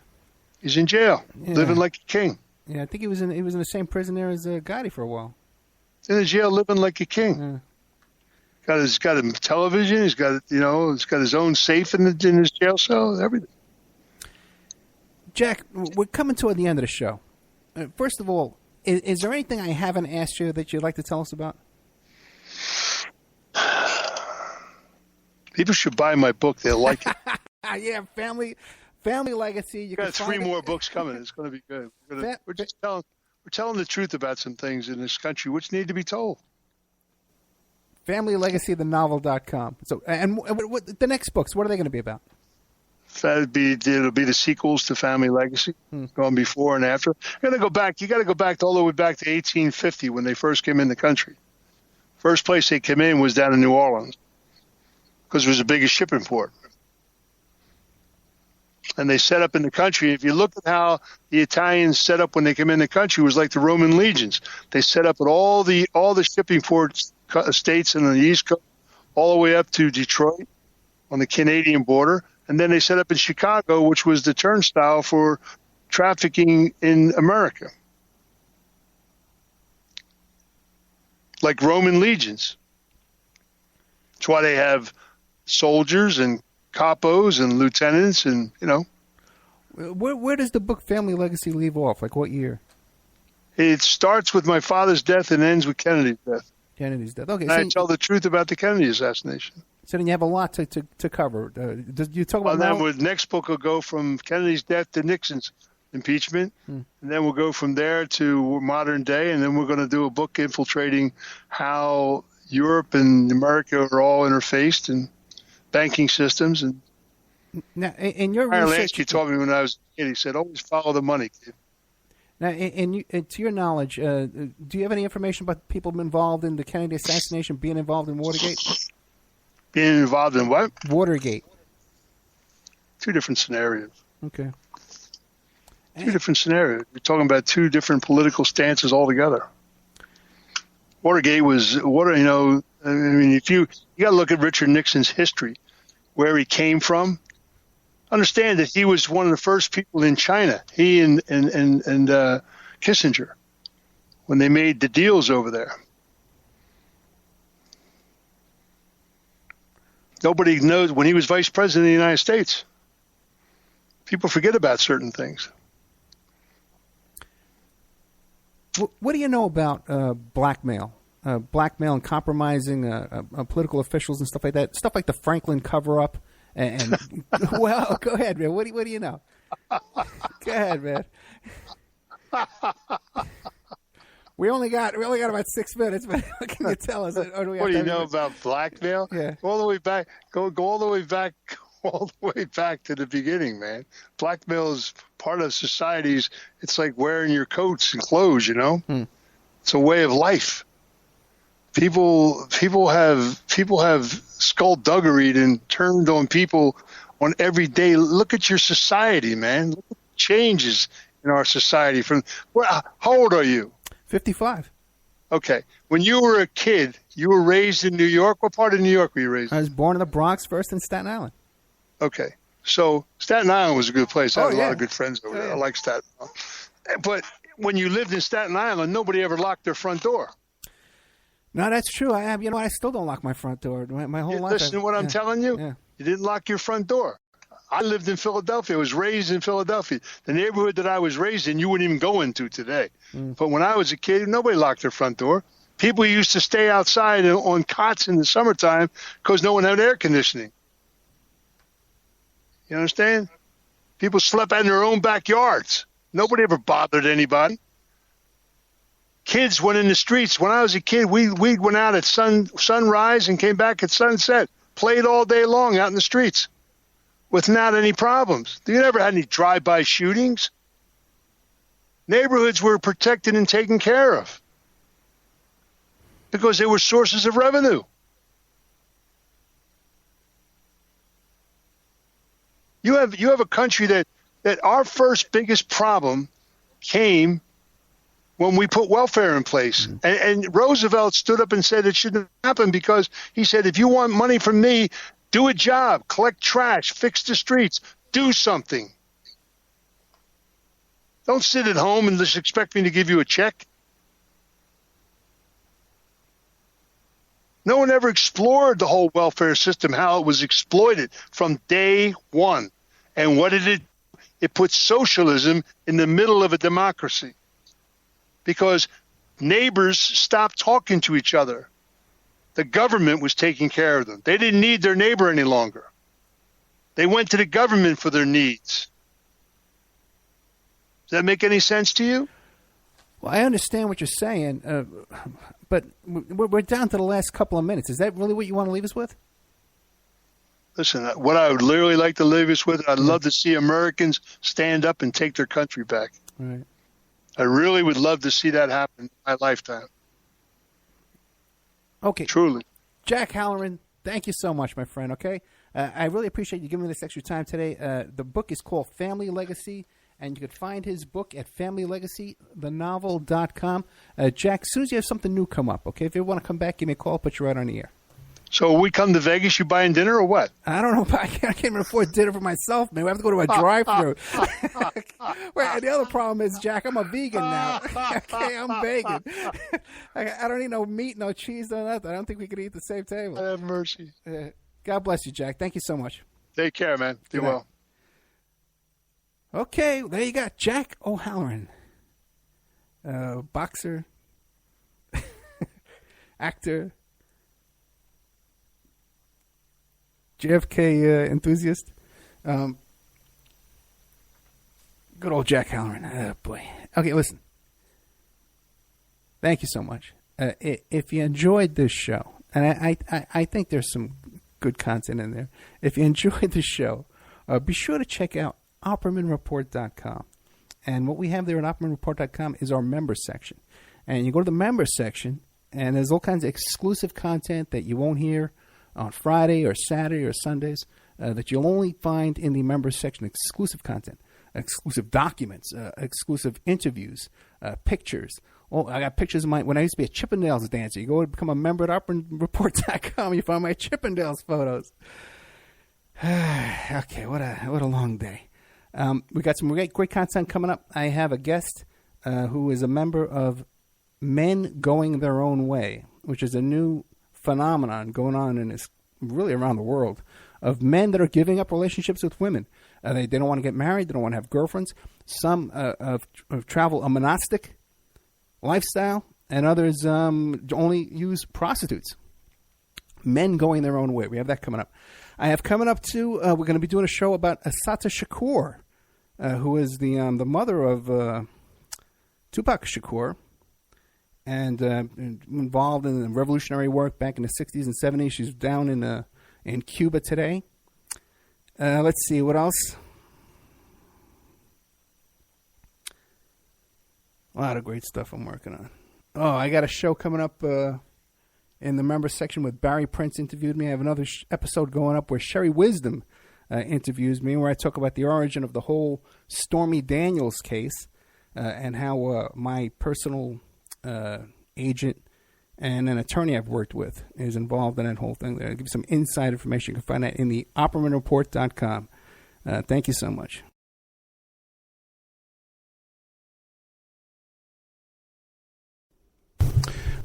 Speaker 3: He's in jail, living like a king.
Speaker 1: Yeah, I think he was in the same prison there as Gotti for a while.
Speaker 3: He's in the jail, living like a king. Yeah. He's got a television. He's got his own safe in his jail cell. Everything.
Speaker 1: Jack, we're coming toward the end of the show. First of all, is there anything I haven't asked you that you'd like to tell us about?
Speaker 3: People should buy my book. They'll like it.
Speaker 1: Yeah, Family Legacy. You
Speaker 3: got 3 more books coming. It's going to be good. We're telling the truth about some things in this country which need to be told.
Speaker 1: FamilyLegacyTheNovel.com. So, and what, the next books, what are they going to be about?
Speaker 3: It'll be the sequels to Family Legacy, going before and after. You got to go back all the way back to 1850 when they first came in the country. First place they came in was down in New Orleans because it was the biggest shipping port. And they set up in the country. If you look at how the Italians set up when they came in the country, it was like the Roman legions. They set up at all the shipping ports, states on the East Coast, all the way up to Detroit on the Canadian border. And then they set up in Chicago, which was the turnstile for trafficking in America. Like Roman legions. That's why they have soldiers and capos and lieutenants and,
Speaker 1: Where does the book Family Legacy leave off? Like what year?
Speaker 3: It starts with my father's death and ends with Kennedy's death.
Speaker 1: Kennedy's death. Okay.
Speaker 3: And I tell the truth about the Kennedy assassination.
Speaker 1: So then you have a lot to cover. Do you talk about
Speaker 3: then the next book will go from Kennedy's death to Nixon's impeachment, and then we'll go from there to modern day, and then we're going to do a book infiltrating how Europe and America are all interfaced and banking systems. And
Speaker 1: now, in your
Speaker 3: research, Lansky told me when I was a kid, he said, always follow the money, kid.
Speaker 1: Now, to your knowledge, do you have any information about people involved in the Kennedy assassination being involved in Watergate?
Speaker 3: Being involved in what?
Speaker 1: Watergate.
Speaker 3: 2 different scenarios.
Speaker 1: Okay.
Speaker 3: 2 different scenarios. We're talking about 2 different political stances altogether. Watergate was if you got to look at Richard Nixon's history, where he came from. Understand that he was one of the first people in China. He and Kissinger, when they made the deals over there. Nobody knows when he was vice president of the United States. People forget about certain things.
Speaker 1: What do you know about blackmail? Blackmail and compromising political officials and stuff like that? Stuff like the Franklin cover-up. And well, go ahead, man. What do you know? Go ahead, man. We only got about 6 minutes, but what can you tell us?
Speaker 3: What do you know about blackmail?
Speaker 1: Yeah.
Speaker 3: Go all the way back. Go all the way back. All the way back to the beginning, man. Blackmail is part of society's. It's like wearing your coats and clothes. It's a way of life. People have skullduggery and turned on people on every day. Look at your society, man. Look at the changes in our society. How old are you?
Speaker 1: 55.
Speaker 3: Okay. When you were a kid, you were raised in New York. What part of New York were you raised in?
Speaker 1: I was born in the Bronx, first in Staten Island.
Speaker 3: Okay. So Staten Island was a good place. I had a lot of good friends over there. I like Staten Island. But when you lived in Staten Island, nobody ever locked their front door.
Speaker 1: No, that's true. I have. I still don't lock my front door. My whole life.
Speaker 3: Listen to what I'm telling you.
Speaker 1: Yeah.
Speaker 3: You didn't lock your front door. I lived in Philadelphia. I was raised in Philadelphia. The neighborhood that I was raised in, you wouldn't even go into today. But when I was a kid, nobody locked their front door. People used to stay outside on cots in the summertime because no one had air conditioning. You understand? People slept in their own backyards. Nobody ever bothered anybody. Kids went in the streets. When I was a kid, we went out at sunrise and came back at sunset. Played all day long out in the streets without any problems. You never had any drive-by shootings. Neighborhoods were protected and taken care of because they were sources of revenue. You have a country that our first biggest problem came when we put welfare in place. And Roosevelt stood up and said it shouldn't happen because he said, if you want money from me, do a job, collect trash, fix the streets, do something. Don't sit at home and just expect me to give you a check. No one ever explored the whole welfare system, how it was exploited from day one. And what did it? It put socialism in the middle of a democracy because neighbors stopped talking to each other. The government was taking care of them. They didn't need their neighbor any longer. They went to the government for their needs. Does that make any sense to you?
Speaker 1: Well, I understand what you're saying, but we're down to the last couple of minutes. Is that really what you want to leave us with?
Speaker 3: Listen, what I would literally like to leave us with, I'd love to see Americans stand up and take their country back.
Speaker 1: Right.
Speaker 3: I really would love to see that happen in my lifetime.
Speaker 1: Okay.
Speaker 3: Truly.
Speaker 1: Jack Halloran, thank you so much, my friend, okay? I really appreciate you giving me this extra time today. The book is called Family Legacy, and you can find his book at familylegacythenovel.com. Jack, as soon as you have something new come up, okay? If you want to come back, give me a call, I'll put you right on the air.
Speaker 3: So when we come to Vegas, you buying dinner or what?
Speaker 1: I don't know. I can't even afford dinner for myself, man. We have to go to a drive-thru. And the other problem is, Jack, I'm a vegan now. Okay, I'm vegan. I don't eat no meat, no cheese, no nothing. I don't think we could eat at the same table.
Speaker 3: Have mercy.
Speaker 1: God bless you, Jack. Thank you so much.
Speaker 3: Take care, man. Do well.
Speaker 1: Okay, there you go. Jack O'Halloran. Boxer. Actor. JFK enthusiast. Good old Jack Halloran. Oh, boy. Okay, listen. Thank you so much. If you enjoyed this show, and I think there's some good content in there. If you enjoyed the show, be sure to check out OppermanReport.com. And what we have there at OppermanReport.com is our member section. And you go to the member section, and there's all kinds of exclusive content that you won't hear on Friday or Saturday or Sundays that you'll only find in the members section. Exclusive content, exclusive documents, exclusive interviews, pictures. Oh, I got pictures of when I used to be a Chippendales dancer. You go and become a member at OperaReport.com, you find my Chippendales photos. Okay, what a long day. We got some great content coming up. I have a guest who is a member of Men Going Their Own Way, which is a new phenomenon going on in this really around the world of men that are giving up relationships with women. They don't want to get married. They don't want to have girlfriends. Some travel a monastic lifestyle, and others only use prostitutes. Men going their own way. We have that coming up. I have coming up too. We're going to be doing a show about Assata Shakur, who is the mother of Tupac Shakur. And involved in the revolutionary work back in the 60s and 70s. She's down in Cuba today. Let's see, what else? A lot of great stuff I'm working on. Oh, I got a show coming up in the member section with Barry Prince interviewed me. I have another episode going up where Sherry Wisdom interviews me, where I talk about the origin of the whole Stormy Daniels case and how my personal agent and an attorney I've worked with is involved in that whole thing. I'll give you some inside information. You can find that in the OppermanReport.com. Thank you so much.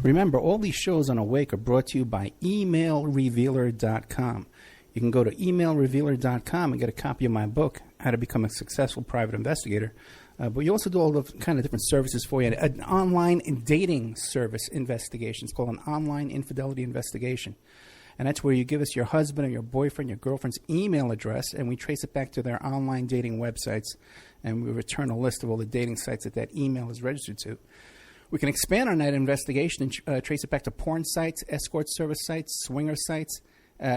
Speaker 1: Remember, all these shows on Awake are brought to you by emailrevealer.com. You can go to emailrevealer.com and get a copy of my book, How to Become a Successful Private Investigator. But you also do all the kind of different services for you. An online dating service investigation. It's called an online infidelity investigation. And that's where you give us your husband or your boyfriend, your girlfriend's email address, and we trace it back to their online dating websites, and we return a list of all the dating sites that that email is registered to. We can expand on that investigation and trace it back to porn sites, escort service sites, swinger sites,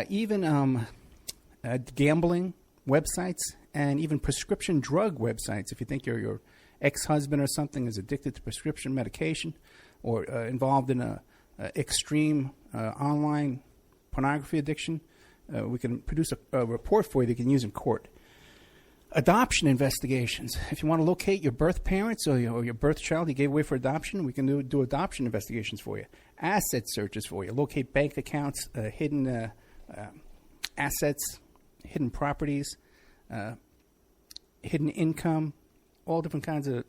Speaker 1: even gambling websites, and even prescription drug websites. If you think your ex-husband or something is addicted to prescription medication or involved in a extreme online pornography addiction, we can produce a report for you that you can use in court. Adoption investigations. If you want to locate your birth parents or your birth child you gave away for adoption, we can do adoption investigations for you. Asset searches for you. Locate bank accounts, hidden assets, hidden properties, hidden income, all different kinds of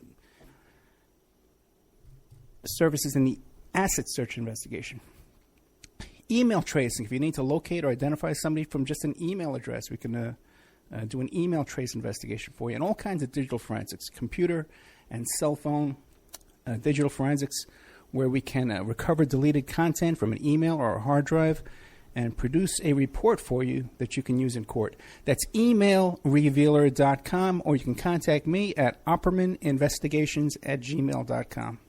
Speaker 1: services in the asset search investigation. Email tracing. If you need to locate or identify somebody from just an email address, we can do an email trace investigation for you, and all kinds of digital forensics, computer and cell phone digital forensics, where we can recover deleted content from an email or a hard drive and produce a report for you that you can use in court. That's emailrevealer.com, or you can contact me at oppermaninvestigations@gmail.com.